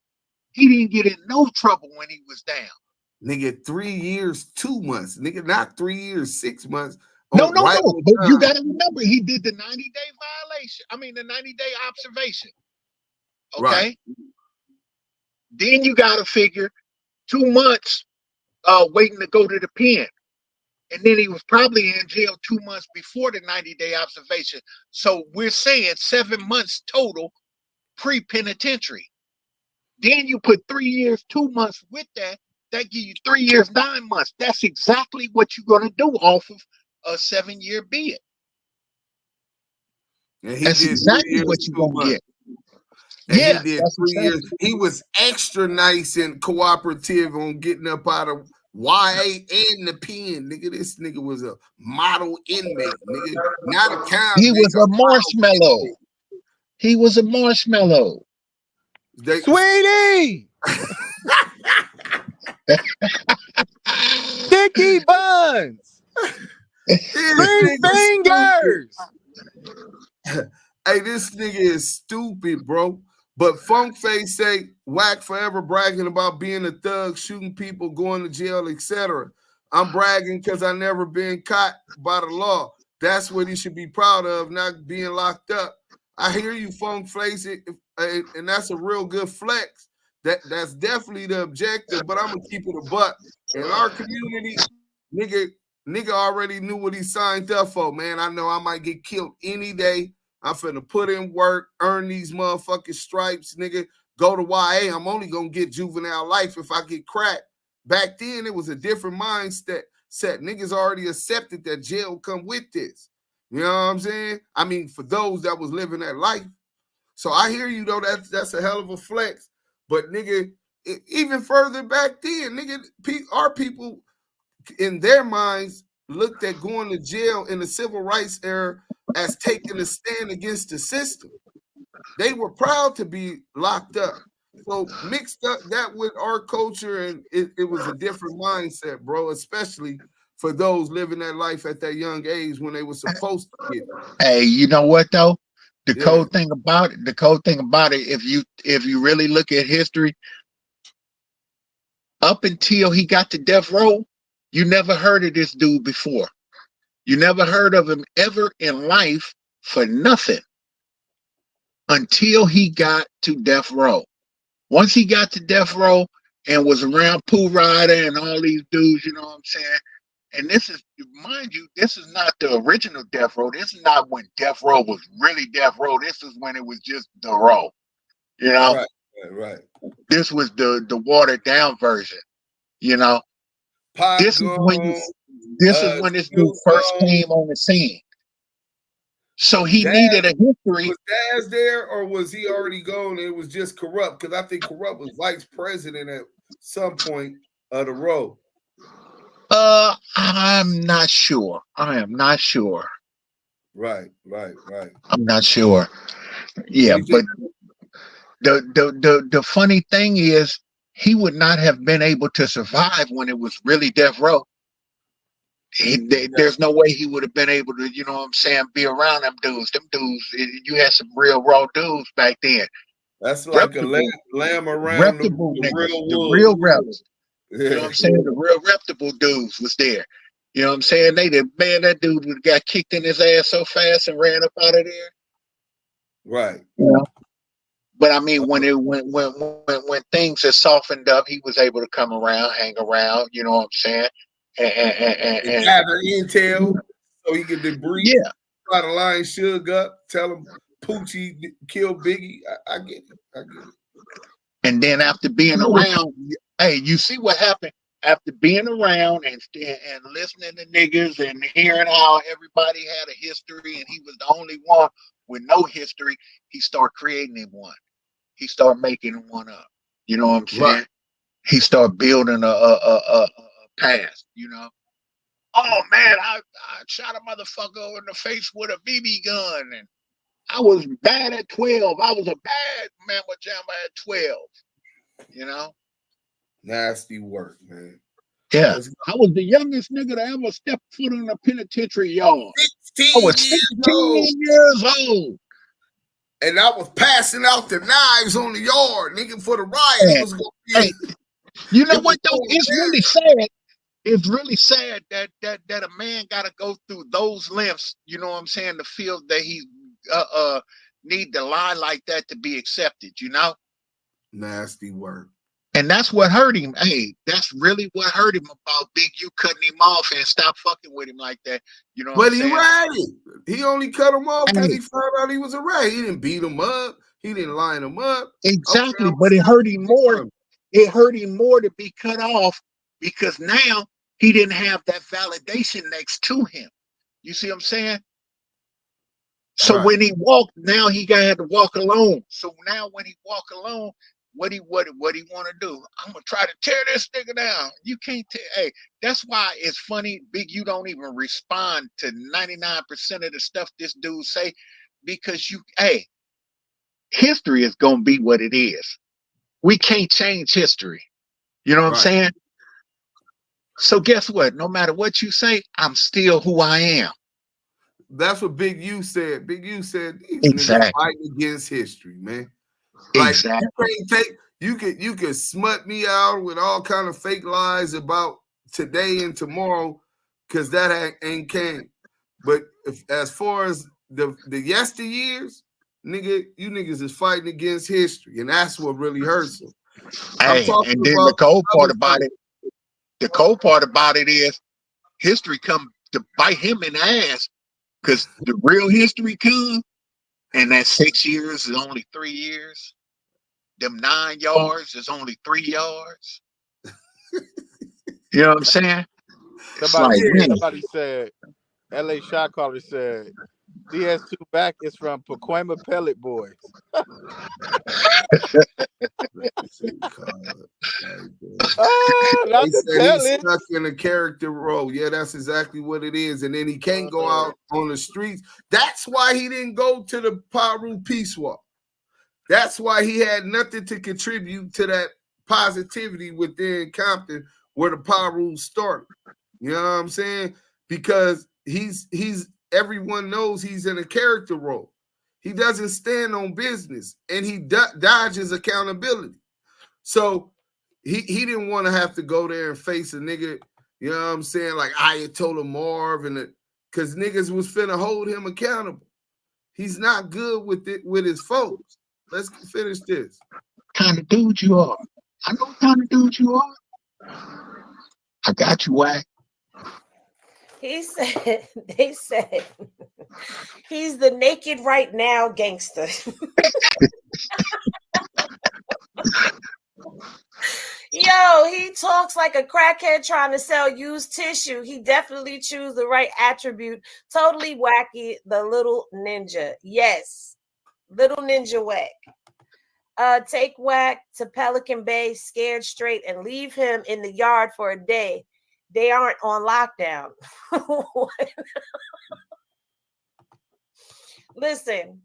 He didn't get in no trouble when he was down. Nigga, 3 years, 2 months. Nigga, not 3 years, 6 months. No. But you got to remember, he did the 90-day violation. I mean, the 90-day observation. Okay. Right. Then you got to figure 2 months waiting to go to the pen. And then he was probably in jail 2 months before the 90-day observation. So we're saying 7 months total pre-penitentiary. Then you put 3 years, 2 months with that. That gives you 3 years, 9 months. That's exactly what you're going to do off of a 7-year bid. That's exactly what you're going to get. And yeah, he did 3 years. He was extra nice and cooperative on getting up out of YA and the pen. Nigga, this nigga was a model inmate. Nigga, not a convict. He was a marshmallow. He was a marshmallow. Sweetie! Sticky buns! 3 fingers! Hey, this nigga is stupid, bro. But Funk Face say Wack forever bragging about being a thug, shooting people, going to jail, etc. I'm bragging because I never been caught by the law. That's what he should be proud of, not being locked up. I hear you, Funk Face, and that's a real good flex. That's definitely the objective, but I'm gonna keep it a buck. In our community, nigga already knew what he signed up for, man. I know I might get killed any day. I'm finna put in work, earn these motherfucking stripes, nigga. Go to YA. I'm only gonna get juvenile life if I get cracked. Back then, it was a different mindset. Niggas already accepted that jail come with this. You know what I'm saying? I mean, for those that was living that life. So I hear you, though. That's a hell of a flex. But, nigga, even further back then, nigga, our people in their minds looked at going to jail in the civil rights era as taking a stand against the system. They were proud to be locked up. So mixed up that with our culture, and it was a different mindset, bro, especially for those living that life at that young age when they were supposed to get it. Hey, you know what though? The cold thing about it, if you really look at history, up until he got to death row, you never heard of this dude before. You never heard of him ever in life for nothing until he got to death row. Once he got to death row and was around Pooh Rider and all these dudes, you know what I'm saying? And this is, mind you, this is not the original death row. This is not when death row was really death row. This is when it was just the row, you know? Right. This was the watered down version, you know? This is when this dude first came on the scene. So he needed a history. Was Daz there, or was he already gone? It was just Corrupt, because I think Corrupt was vice president at some point of the road. I'm not sure. I am not sure. Right. I'm not sure. Yeah, but the funny thing is, he would not have been able to survive when it was really death row. There's no way he would have been able to, you know what I'm saying, be around them dudes. Them dudes, you had some real raw dudes back then. That's like reputable, a lamb around the real rebels. Yeah. You know what I'm saying? The real reputable dudes was there. You know what I'm saying? That dude would have got kicked in his ass so fast and ran up out of there. Right. You know? But I mean, when things had softened up, he was able to come around, hang around. You know what I'm saying? And gather intel so he could debrief. Yeah. Try to line Suge up, tell him Poochie killed Biggie. I get it. And then after being around, hey, you see what happened after being around and listening to niggas and hearing how everybody had a history and he was the only one with no history. He started creating him one. He started making one up. You know what I'm saying? Right. He started building a past. You know. Oh man, I shot a motherfucker over in the face with a BB gun, and I was bad at 12. I was a bad mamma jamma at 12. You know? Nasty work, man. Yeah. I was the youngest nigga to ever step foot in a penitentiary yard. 16 I was 16 years old. And I was passing out the knives on the yard, nigga, for the riot. It was gonna be you know what though? It's really sad. It's really sad that a man got to go through those lengths, you know what I'm saying, to feel that he need to lie like that to be accepted, you know? Nasty work. And that's what hurt him. Hey, that's really what hurt him about Big U cutting him off and stop fucking with him like that. You know what I'm saying? But he ratted. He only cut him off because he found out he was a rat. He didn't beat him up. He didn't line him up. Exactly. Okay, but it hurt him more. It hurt him more to be cut off because now he didn't have that validation next to him. You see what I'm saying? So when he walked, now he had to walk alone. So now when he walk alone, what he want to do? I'm gonna try to tear this nigga down. You can't tear. Hey, that's why it's funny. Big, you don't even respond to 99% of the stuff this dude say because history is gonna be what it is. We can't change history. You know what I'm saying? So guess what? No matter what you say, I'm still who I am. That's what Big U said. Big U said these niggas fighting against history, man. Like exactly. You can smut me out with all kind of fake lies about today and tomorrow, because that ain't came. But as far as the yesteryears, nigga, you niggas is fighting against history, and that's what really hurts them. Hey, and then the cold part about it is history come to bite him in the ass, because the real history come, and that 6 years is only 3 years. Them 9 yards is only 3 yards. You know what I'm saying? Somebody said, LA Shot Caller said, DS2 Back is from Pacoima Pellet Boys. They said he's stuck in a character role. Yeah, that's exactly what it is. And then he can't go out on the streets. That's why he didn't go to the Paru Peace Walk. That's why he had nothing to contribute to that positivity within Compton where the Paru started. You know what I'm saying? Because he's everyone knows he's in a character role. He doesn't stand on business, and he dodges accountability. So he didn't want to have to go there and face a nigga, you know what I'm saying, like Ayatollah Marv, and because niggas was finna hold him accountable. He's not good with it with his folks. Let's finish this. Kind of dude you are. I know what kind of dude you are. I got you, Wack. They said he's the naked right now gangster. Yo, Yo, he talks like a crackhead trying to sell used tissue. He definitely choose the right attribute. Totally wacky, the little ninja. Yes, little ninja Wack. Take Wack to Pelican Bay, scared straight, and leave him in the yard for a day. They aren't on lockdown. Listen,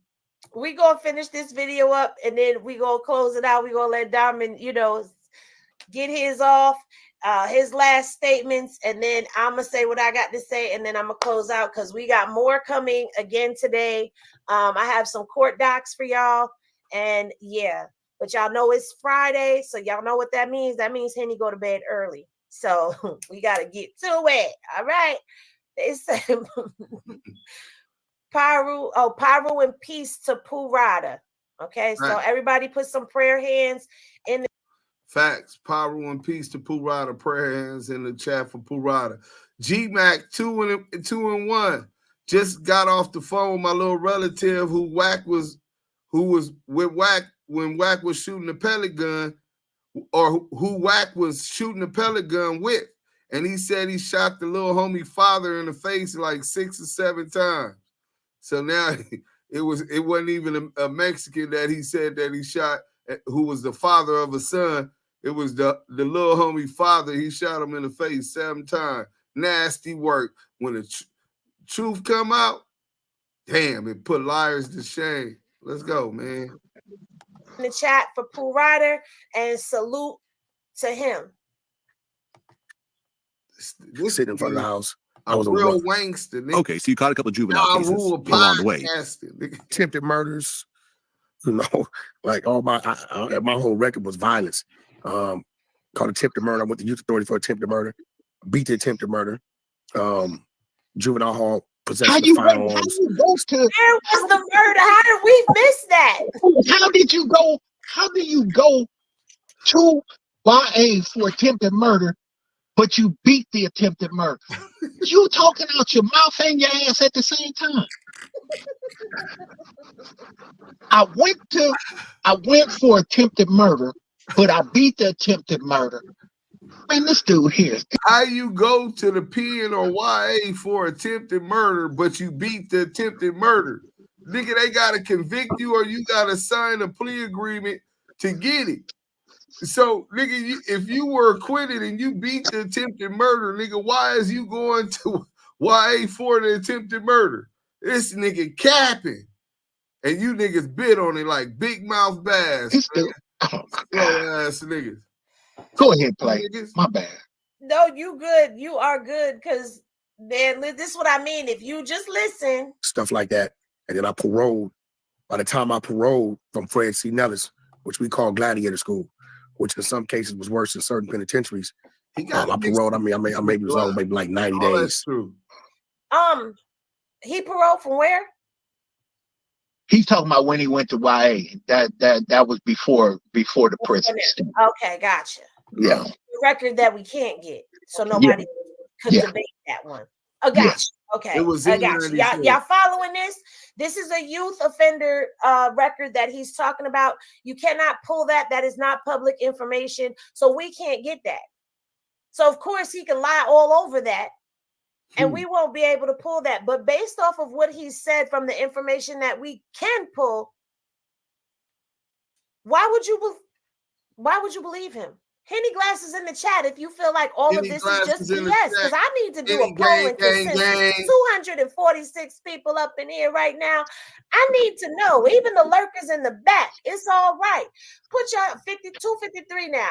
we gonna finish this video up, and then we gonna close it out. We gonna let Diamond, get his off, his last statements, and then I'm gonna say what I got to say, and then I'm gonna close out because we got more coming again today. I have some court docs for y'all, and yeah, but y'all know it's Friday, so y'all know what that means. That means Henny go to bed early, so we gotta get to it. All right, they say Pyro and peace to Pooh Rada. Okay, so everybody put some prayer hands in the facts. Pyro and peace to Pooh Rada. Prayer hands in the chat for Pooh Rada. G-Mac 2 and 1. Just got off the phone with my little relative who was with Wack when Wack was shooting the pellet gun, or who Wack was shooting the pellet gun with. And he said he shot the little homie father in the face like 6 or 7 times. So now it wasn't even a Mexican that he said that he shot, who was the father of a son. It was the little homie father. He shot him in the face 7 times. Nasty work. When the truth come out, damn, it put liars to shame. Let's go, man. In the chat for Pooh Rider, and salute to him. This sitting in front of the house. I was a real wankster. Nigga. Okay, so you caught a couple of juvenile cases along the way. Attempted murders, like all my whole record was violence. Called attempted murder. I went to youth authority for attempted murder. Beat the attempted murder. Juvenile hall, possession of firearms. Where was the murder? How did we miss that? How did you go? How do you go to YA for attempted murder, but you beat the attempted murder? You talking out your mouth and your ass at the same time. I went for attempted murder, but I beat the attempted murder. Man, this dude here. How you go to the pen or YA for attempted murder, but you beat the attempted murder? Nigga, they gotta convict you, or you gotta sign a plea agreement to get it. So, nigga, if you were acquitted and you beat the attempted murder, nigga, why is you going to YA for the attempted murder? This nigga capping. And you niggas bit on it like big mouth bass. Oh my God. Ass niggas. Go ahead, play. My bad. No, you good. You are good, because man, this is what I mean. If you just listen. Stuff like that. And then I paroled. By the time I paroled from Fred C. Nellis, which we call Gladiator School, which in some cases was worse than certain penitentiaries. I paroled. I maybe was on maybe like 90 days. That's true. He paroled from where? He's talking about when he went to YA. That was before the prison. Okay, gotcha. Yeah. The record that we can't get, so nobody could debate that one. Oh, gotcha. Yes. Okay, it was I got you. Y'all following this? This is a youth offender record that he's talking about. You cannot pull that. That is not public information, so we can't get that. So of course he can lie all over that, and we won't be able to pull that. But based off of what he said from the information that we can pull, why would you believe him? Henny Glasses in the chat if you feel like all of this is just BS, because I need to do a poll and consensus. 246 people up in here right now. I need to know, even the lurkers in the back, it's all right. Put your 253 now.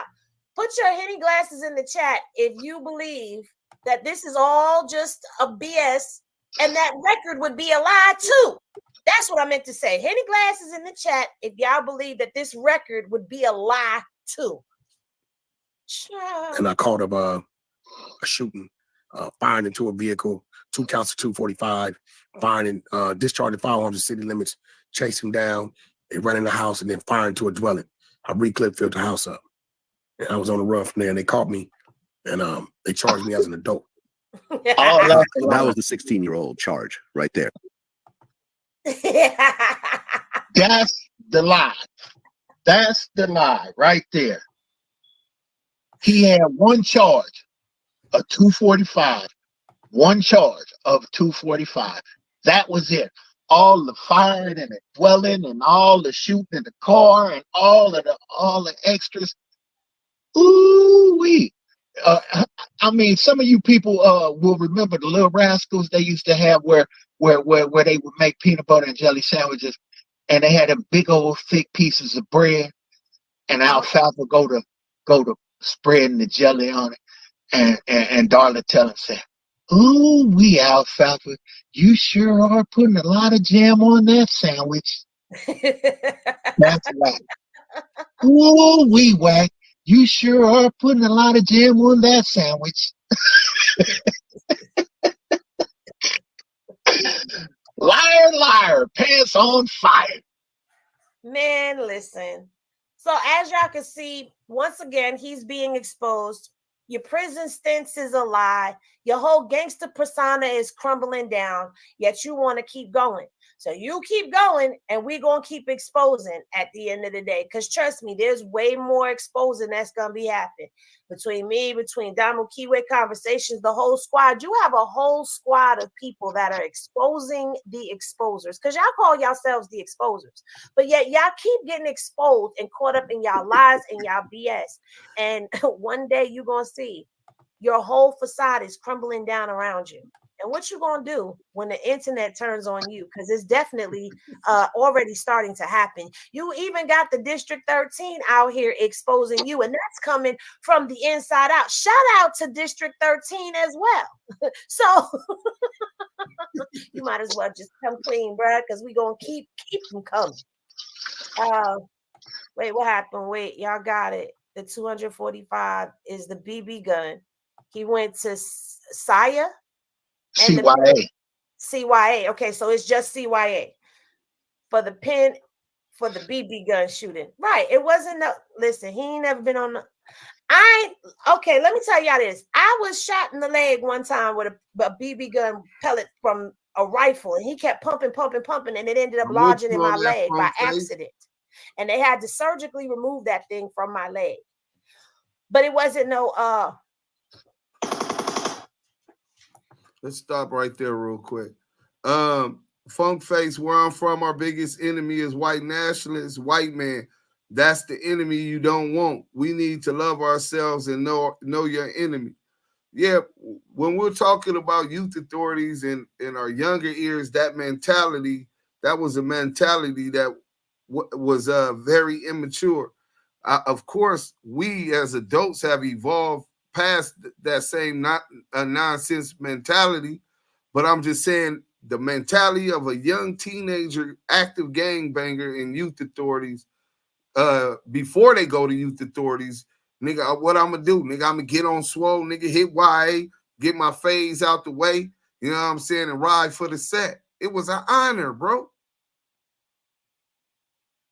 Put your Henny Glasses in the chat if you believe that this is all just a BS and that record would be a lie too. That's what I meant to say. Henny Glasses in the chat if y'all believe that this record would be a lie too. And I caught him a shooting, firing into a vehicle, 2 counts of 245, firing and discharging firearms in city limits, chasing him down, they ran in the house and then firing into a dwelling. I re-clipped, filled the house up. And I was on the run from there, and they caught me, and they charged me as an adult. That was the 16-year-old charge right there. That's the lie. That's the lie right there. He had one charge of 245. One charge of 245. That was it. All the firing and the dwelling and all the shooting in the car and all the extras. Ooh-wee. I mean, some of you people will remember the Little Rascals they used to have where they would make peanut butter and jelly sandwiches, and they had them big old thick pieces of bread, and Alfalfa go to spreading the jelly on it, and Darla tell him, say, "Ooh, we Alfalfa, you sure are putting a lot of jam on that sandwich." That's right. Ooh, we Wack, you sure are putting a lot of jam on that sandwich. Liar, liar, pants on fire. Man, listen. So as y'all can see, once again, he's being exposed. Your prison stance is a lie. Your whole gangster persona is crumbling down, yet you want to keep going. So you keep going, and we're going to keep exposing at the end of the day. Because trust me, there's way more exposing that's going to be happening. Between me, between Damu Kiwe Conversations, the whole squad. You have a whole squad of people that are exposing the exposers. Because y'all call yourselves the exposers. But yet y'all keep getting exposed and caught up in y'all lies and y'all BS. And one day you're going to see your whole facade is crumbling down around you. And what you gonna do when the internet turns on you? Because it's definitely already starting to happen. You even got the District 13 out here exposing you, and that's coming from the inside out. Shout out to District 13 as well. So you might as well just come clean, bro, because we're gonna keep them coming. Wait, what happened? Wait, y'all got it. The 245 is the BB gun. He went to Saya. CYA. CYA. Okay, so it's just CYA for the pen for the BB gun shooting. Right. It wasn't no listen, he ain't never been on the okay, let me tell y'all this. I was shot in the leg one time with a BB gun pellet from a rifle, and he kept pumping, and it ended up lodging in my leg by accident. And they had to surgically remove that thing from my leg. But it wasn't no Let's stop right there real quick. Funk Face, where I'm from, our biggest enemy is white nationalists, white man. That's the enemy you don't want. We need to love ourselves and know your enemy. Yeah, when we're talking about youth authorities in our younger years, that mentality, that was a mentality that was very immature. Of course, we as adults have evolved past that same nonsense mentality, but I'm just saying the mentality of a young teenager, active gangbanger in youth authorities, before they go to youth authorities, nigga, what I'm gonna do, nigga, I'm gonna get on swole, nigga, hit YA, get my phase out the way, you know what I'm saying, and ride for the set. It was an honor, bro.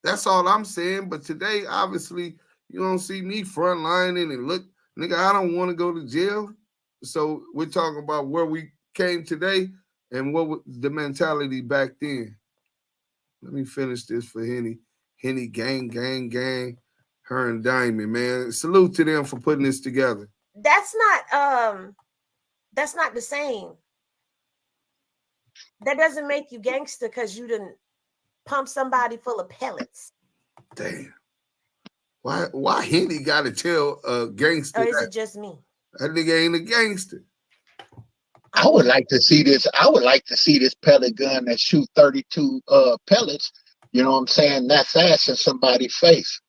That's all I'm saying. But today, obviously, you don't see me frontlining and look, nigga, I don't want to go to jail. So we're talking about where we came today and what was the mentality back then. Let me finish this for Henny. Henny, gang, her and Diamond, man. Salute to them for putting this together. That's not the same. That doesn't make you gangster because you didn't pump somebody full of pellets. Damn. Why Henny gotta tell a gangster? Or is it just me? That nigga ain't a gangster. I would like to see this. I would like to see this pellet gun that shoot 32 pellets. You know what I'm saying? That's ass in somebody's face.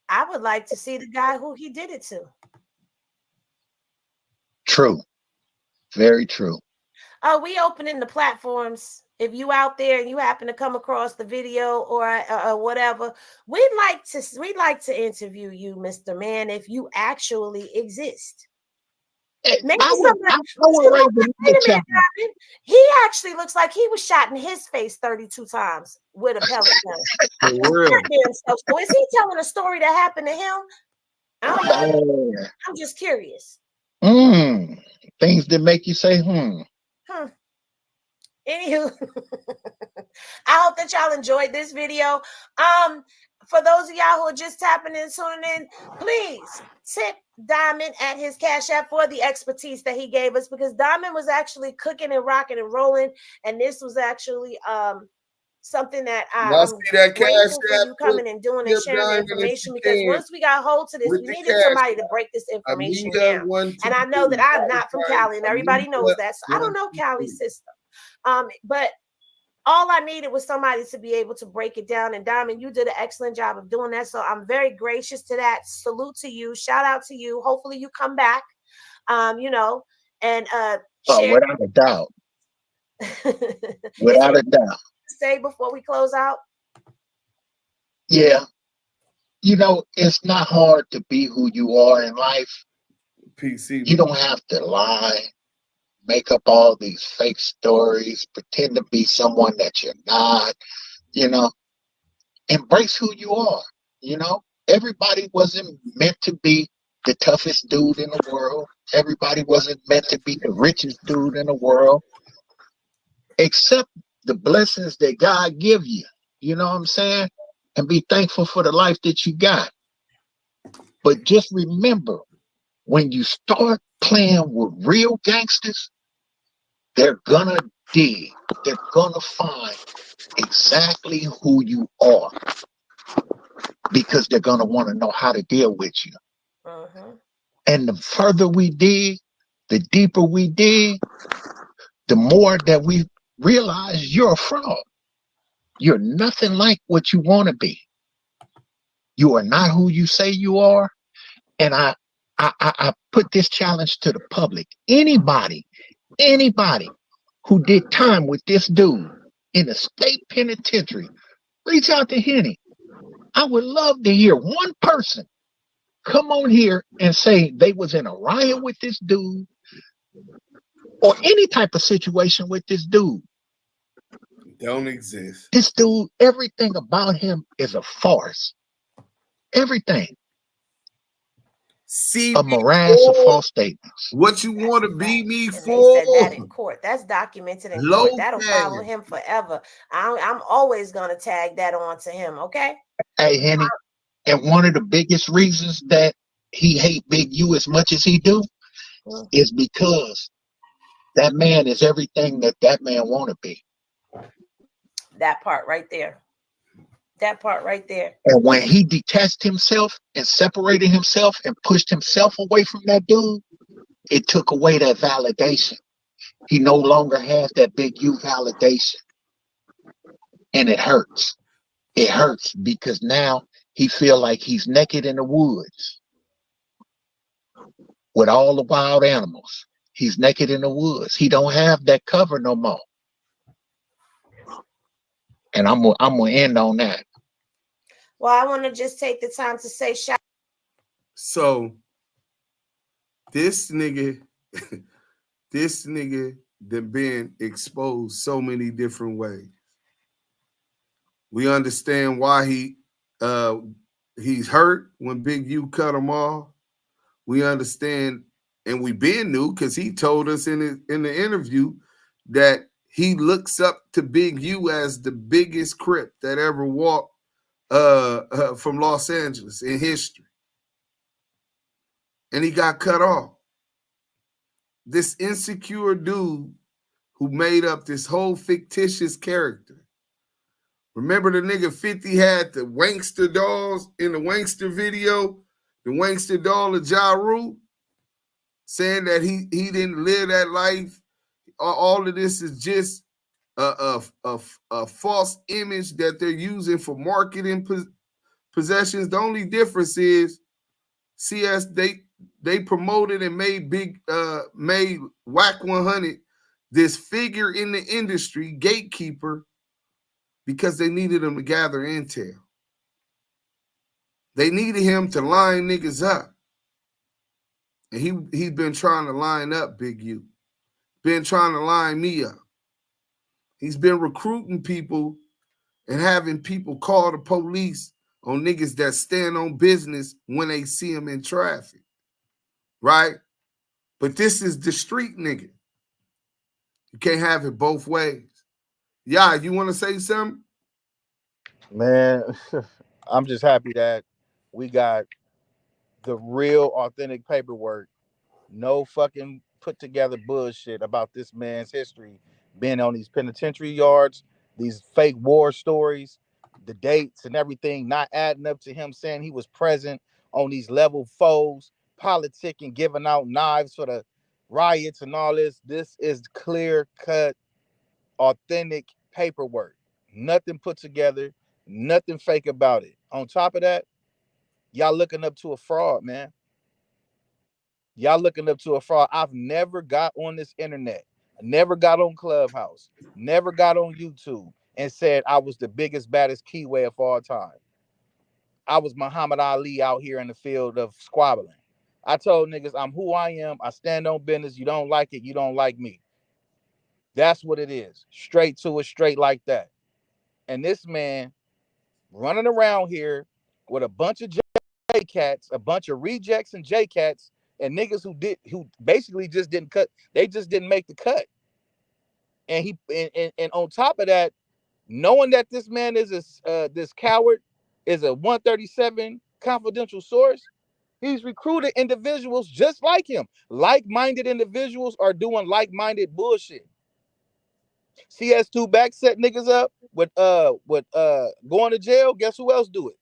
I would like to see the guy who he did it to. True. Very true. We opening the platforms. If you out there and you happen to come across the video or whatever, we'd like to interview you, Mr. Man, if you actually exist. Maybe he actually looks like he was shot in his face 32 times with a pellet gun. For real. So is he telling a story that happened to him? I don't know. I'm just curious. Things that make you say, Anywho, I hope that y'all enjoyed this video. for those of y'all who are just tapping in, tuning in, please tip Diamond at his Cash App for the expertise that he gave us, because Diamond was actually cooking and rocking and rolling, and this was actually something that I'm grateful for you coming and doing and sharing the information, because once we got hold to this, we needed somebody to break this information down. And I know that I'm not from Cali, and everybody knows that, so I don't know Cali's system. But all I needed was somebody to be able to break it down. And Diamond, you did an excellent job of doing that. So I'm very gracious to that. Salute to you. Shout out to you. Hopefully you come back, you know, and share. Without a doubt. Without a doubt. Say before we close out? Yeah. You know, it's not hard to be who you are in life. PC. You don't have to lie, make up all these fake stories, pretend to be someone that you're not, you know. Embrace who you are, you know. Everybody wasn't meant to be the toughest dude in the world. Everybody wasn't meant to be the richest dude in the world. Accept the blessings that God give you, you know what I'm saying? And be thankful for the life that you got. But just remember, when you start playing with real gangsters, they're gonna dig. They're gonna find exactly who you are, because they're gonna want to know how to deal with you. And the further we dig, the deeper we dig, the more that we realize you're a fraud. You're nothing like what you want to be. You are not who you say you are. And I put this challenge to the public. Anybody who did time with this dude in a state penitentiary, reach out to Henny. I would love to hear one person come on here and say they was in a riot with this dude or any type of situation with this dude. Don't exist. This dude, everything about him is a farce. Everything. CB4, a morass of false statements. What you want to be me and for? They said that in court. That's documented in court. That'll follow him forever. I'm always gonna tag that on to him. Okay. Hey, Henny, and one of the biggest reasons that he hate Big U as much as he do is because that man is everything that man want to be. That part right there. That part right there. And when he detached himself and separated himself and pushed himself away from that dude, it took away that validation. He no longer has that Big U validation. And it hurts. It hurts because now he feel like he's naked in the woods with all the wild animals. He's naked in the woods. He don't have that cover no more. And I'm gonna end on that. Well, I want to just take the time to say shout. So this nigga that been exposed so many different ways. We understand why he's hurt when Big U cut him off. We understand, and we been knew because he told us in the interview that he looks up to Big U as the biggest Crip that ever walked from Los Angeles in history. And he got cut off. This insecure dude who made up this whole fictitious character. Remember the nigga 50 had the Wankster dolls in the Wankster video, the Wankster doll of Ja Rule, saying that he didn't live that life. All of this is just a false image that they're using for marketing possessions. The only difference is CS they promoted and made made WACK100 this figure in the industry, gatekeeper, because they needed him to gather intel. They needed him to line niggas up. And he's been trying to line up Big U. Been trying to line me up. He's been recruiting people and having people call the police on niggas that stand on business when they see him in traffic. Right? But this is the street nigga. You can't have it both ways. Yeah, you want to say something? Man, I'm just happy that we got the real authentic paperwork. No fucking put together bullshit about this man's history being on these penitentiary yards, these fake war stories, the dates and everything not adding up to him saying he was present on these level foes, politicking, giving out knives for the riots and all this. This is clear cut, authentic paperwork. Nothing put together, nothing fake about it. On top of that, y'all looking up to a fraud, man. Y'all looking up to a fraud. I've never got on this internet, never got on Clubhouse, never got on YouTube and said I was the biggest, baddest Kiwe of all time. I was Muhammad Ali out here in the field of squabbling. I told niggas I'm who I am. I stand on business. You don't like it, you don't like me. That's what it is. Straight to it, straight like that. And this man running around here with a bunch of J cats, a bunch of rejects and J cats, and niggas who basically just didn't cut. They just didn't make the cut. And and on top of that, knowing that this man is this coward is a 137 confidential source. He's recruited individuals just like him. Like-minded individuals are doing like-minded bullshit. CS2 back set niggas up with going to jail. Guess who else do it?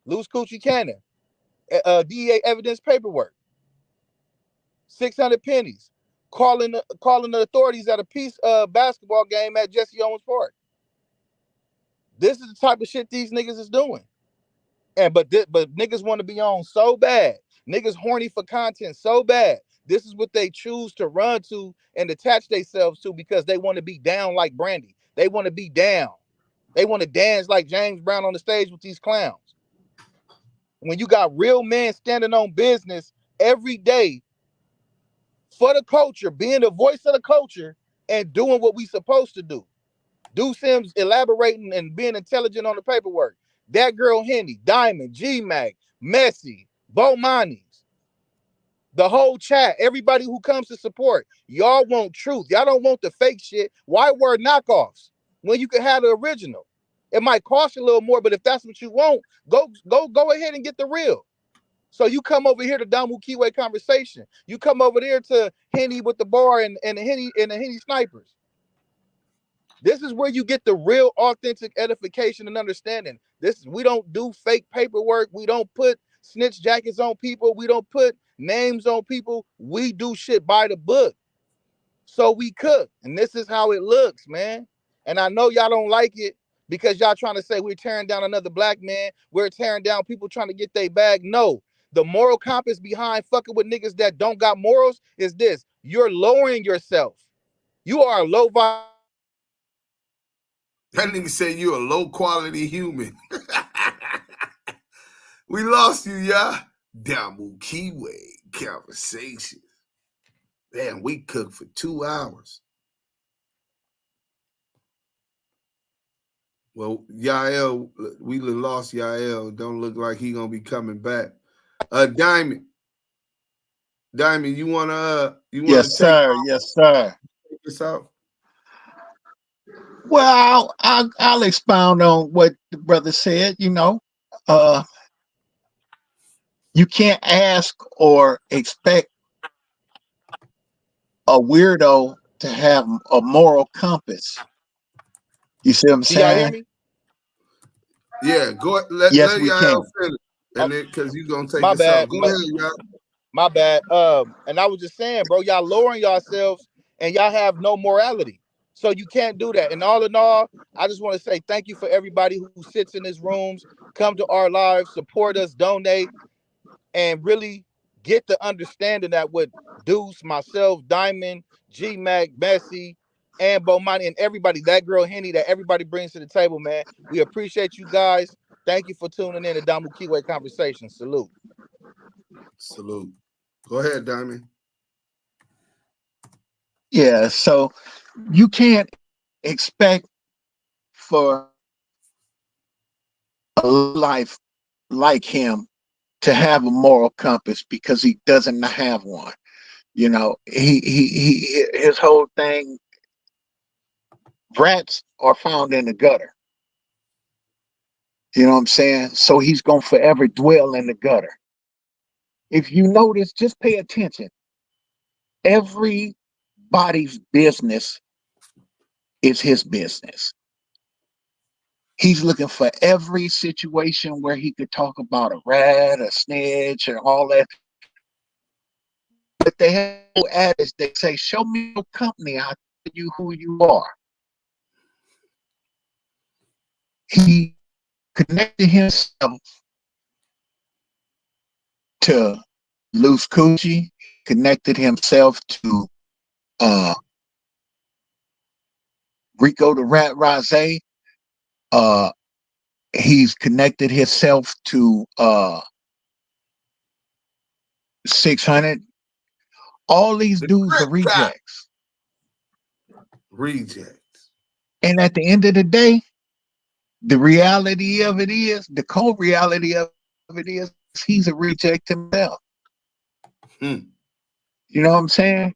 Loose Coochie Cannon. DEA evidence paperwork. 600 pennies. Calling the authorities at a peace basketball game at Jesse Owens Park. This is the type of shit these niggas is doing. And but niggas want to be on so bad. Niggas horny for content so bad. This is what they choose to run to and attach themselves to because they want to be down like Brandy. They want to be down. They want to dance like James Brown on the stage with these clowns. When you got real men standing on business every day for the culture, being the voice of the culture and doing what we supposed to do. Do Sims elaborating and being intelligent on the paperwork. That girl Henny, Diamond, G-Mac, Messy, Bomani's, the whole chat, everybody who comes to support. Y'all want truth. Y'all don't want the fake shit. Why wear knockoffs when you can have the original? It might cost you a little more, but if that's what you want, go ahead and get the real. So you come over here to Damu Kiwe Conversation. You come over there to Henny with the bar and the Henny snipers. This is where you get the real authentic edification and understanding. We don't do fake paperwork. We don't put snitch jackets on people. We don't put names on people. We do shit by the book. So we cook. And this is how it looks, man. And I know y'all don't like it because y'all trying to say we're tearing down another black man. We're tearing down people trying to get their bag. No. The moral compass behind fucking with niggas that don't got morals is this. You're lowering yourself. You are a low vibe. That nigga said you a low quality human. We lost you, y'all. Damu Kiwe Conversations. Damn, we cooked for 2 hours. Well, Yael, we lost Yael. Don't look like he gonna be coming back. Diamond, you wanna Yes, sir. Yes, sir. take this out? Well, I'll expound on what the brother said. You can't ask or expect a weirdo to have a moral compass. You see what I'm Can y'all hear saying? me? Yeah, go let Yes, we can. Yael finish. And then because you gonna take My us bad. out. Go ahead, y'all. My bad. And I was just saying, bro, y'all lowering yourselves and y'all have no morality. So you can't do that. And all in all, I just want to say thank you for everybody who sits in these rooms, come to our lives, support us, donate, and really get the understanding that with Deuce, myself, Diamond, G-Mac, Messi, and Bomani, and everybody, that girl Henny, that everybody brings to the table, man. We appreciate you guys. Thank you for tuning in to Damu Kiwe Conversations. Salute. Salute. Go ahead, Diamond. Yeah, so you can't expect for a life like him to have a moral compass because he doesn't have one. His whole thing, rats are found in the gutter. You know what I'm saying? So he's going to forever dwell in the gutter. If you notice, just pay attention. Everybody's business is his business. He's looking for every situation where he could talk about a rat, a snitch, and all that. But they have no adage. They say, show me your company, I'll tell you who you are. He connected himself to Loose Coochie, connected himself to Rico the Rat Rose. He's connected himself to 600. All these dudes are rejects. Rejects. And at the end of the day, the reality of it is, the cold reality of it is, he's a reject himself. You know what I'm saying?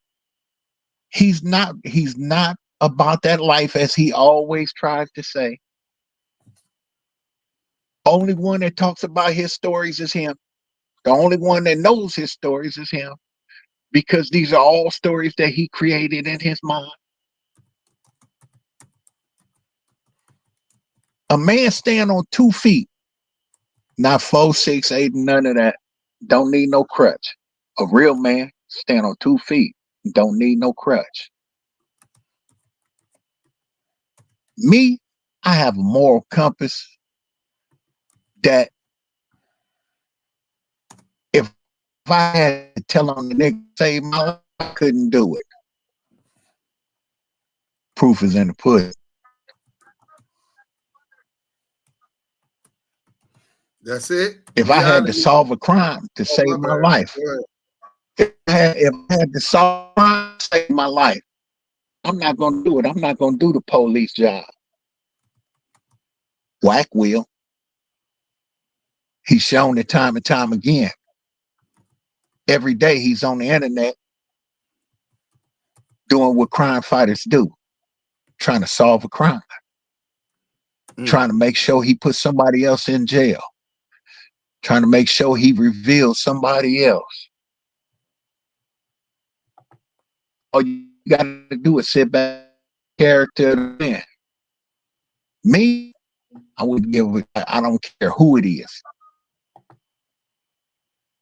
He's not about that life as he always tries to say. Only one that talks about his stories is him. The only one that knows his stories is him, because these are all stories that he created in his mind. A man stand on 2 feet, not 4, 6, 8, none of that. Don't need no crutch. A real man stand on 2 feet, don't need no crutch. Me, I have a moral compass that if I had to tell on the nigga to save my life, I couldn't do it. Proof is in the pudding. That's it. If I had to solve a crime to save my life, if I had to solve a crime to save my life, I'm not going to do it. I'm not going to do the police job. Wack will. He's shown it time and time again. Every day he's on the internet doing what crime fighters do, trying to solve a crime, trying to make sure he puts somebody else in jail, trying to make sure he reveals somebody else. All you got to do is sit back, character, man. Me, I wouldn't give a, I don't care who it is.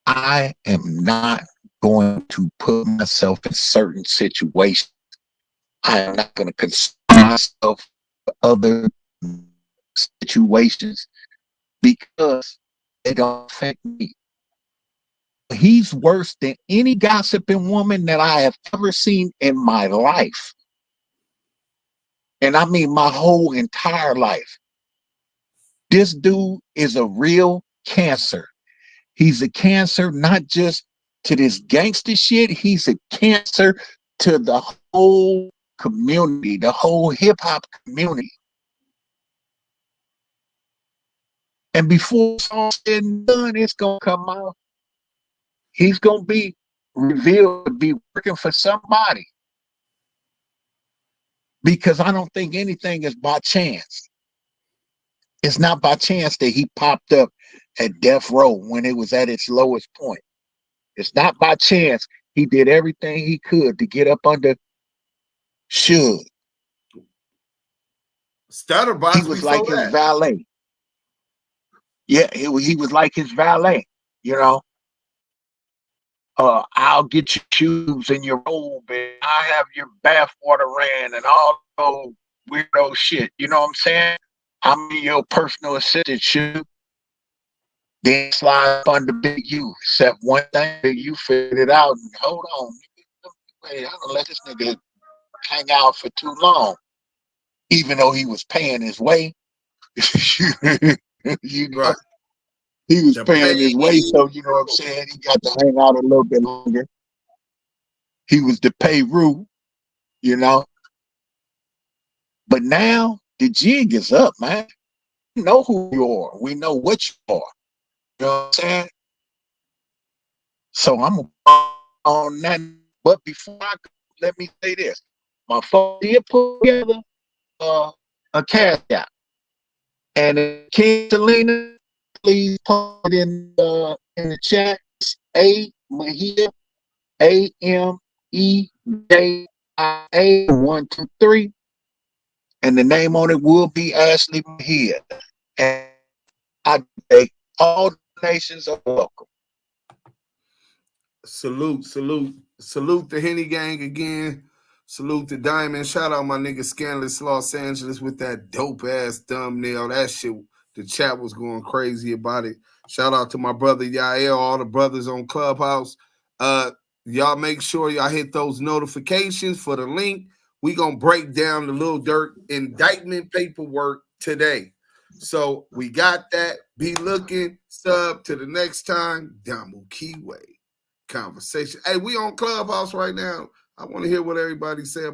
I am not going to put myself in certain situations. I am not going to concern myself with other situations because they don't affect me. He's worse than any gossiping woman that I have ever seen in my life. And I mean my whole entire life. This dude is a real cancer. He's a cancer not just to this gangster shit. He's a cancer to the whole community, the whole hip hop community. And before it's all said and done, it's going to come out. He's going to be revealed to be working for somebody. Because I don't think anything is by chance. It's not by chance that he popped up at death row when it was at its lowest point. It's not by chance he did everything he could to get up under Suge. Stutterbox, he was like his valet. Yeah, he was like his valet, you know. I'll get your shoes and your robe, and I'll have your bathwater ran and all those weirdo shit. You know what I'm saying? I'm your personal assistant, Shoe. Then slide up under Big U. Except one thing, Big U figured it out. And hold on, hey, I'm gonna let this nigga hang out for too long, even though he was paying his way. You know, right. He was paying his way, so you know what I'm saying. He got to hang out a little bit longer. He was the payroll, you know. But now the jig is up, man. We know who you are. We know what you are. You know what I'm saying? So I'm on that. But before I go, let me say this. My phone did put together a cash app. And King Selena, please put it in the chat. A Mejia, AMEJIA 123, and the name on it will be Ashley Mejia. And I take all donations are welcome. Salute the Henny gang again. Salute the Diamond. Shout out my nigga Scandalous Los Angeles with that dope ass thumbnail. That shit, the chat was going crazy about it. Shout out to my brother Yael, all the brothers on Clubhouse. Y'all make sure y'all hit those notifications for the link. We gonna break down the Lil Durk indictment paperwork today. So we got that. Be looking. Sub to the next time. Damu Kiwe Conversation. Hey, we on Clubhouse right now. I want to hear what everybody say about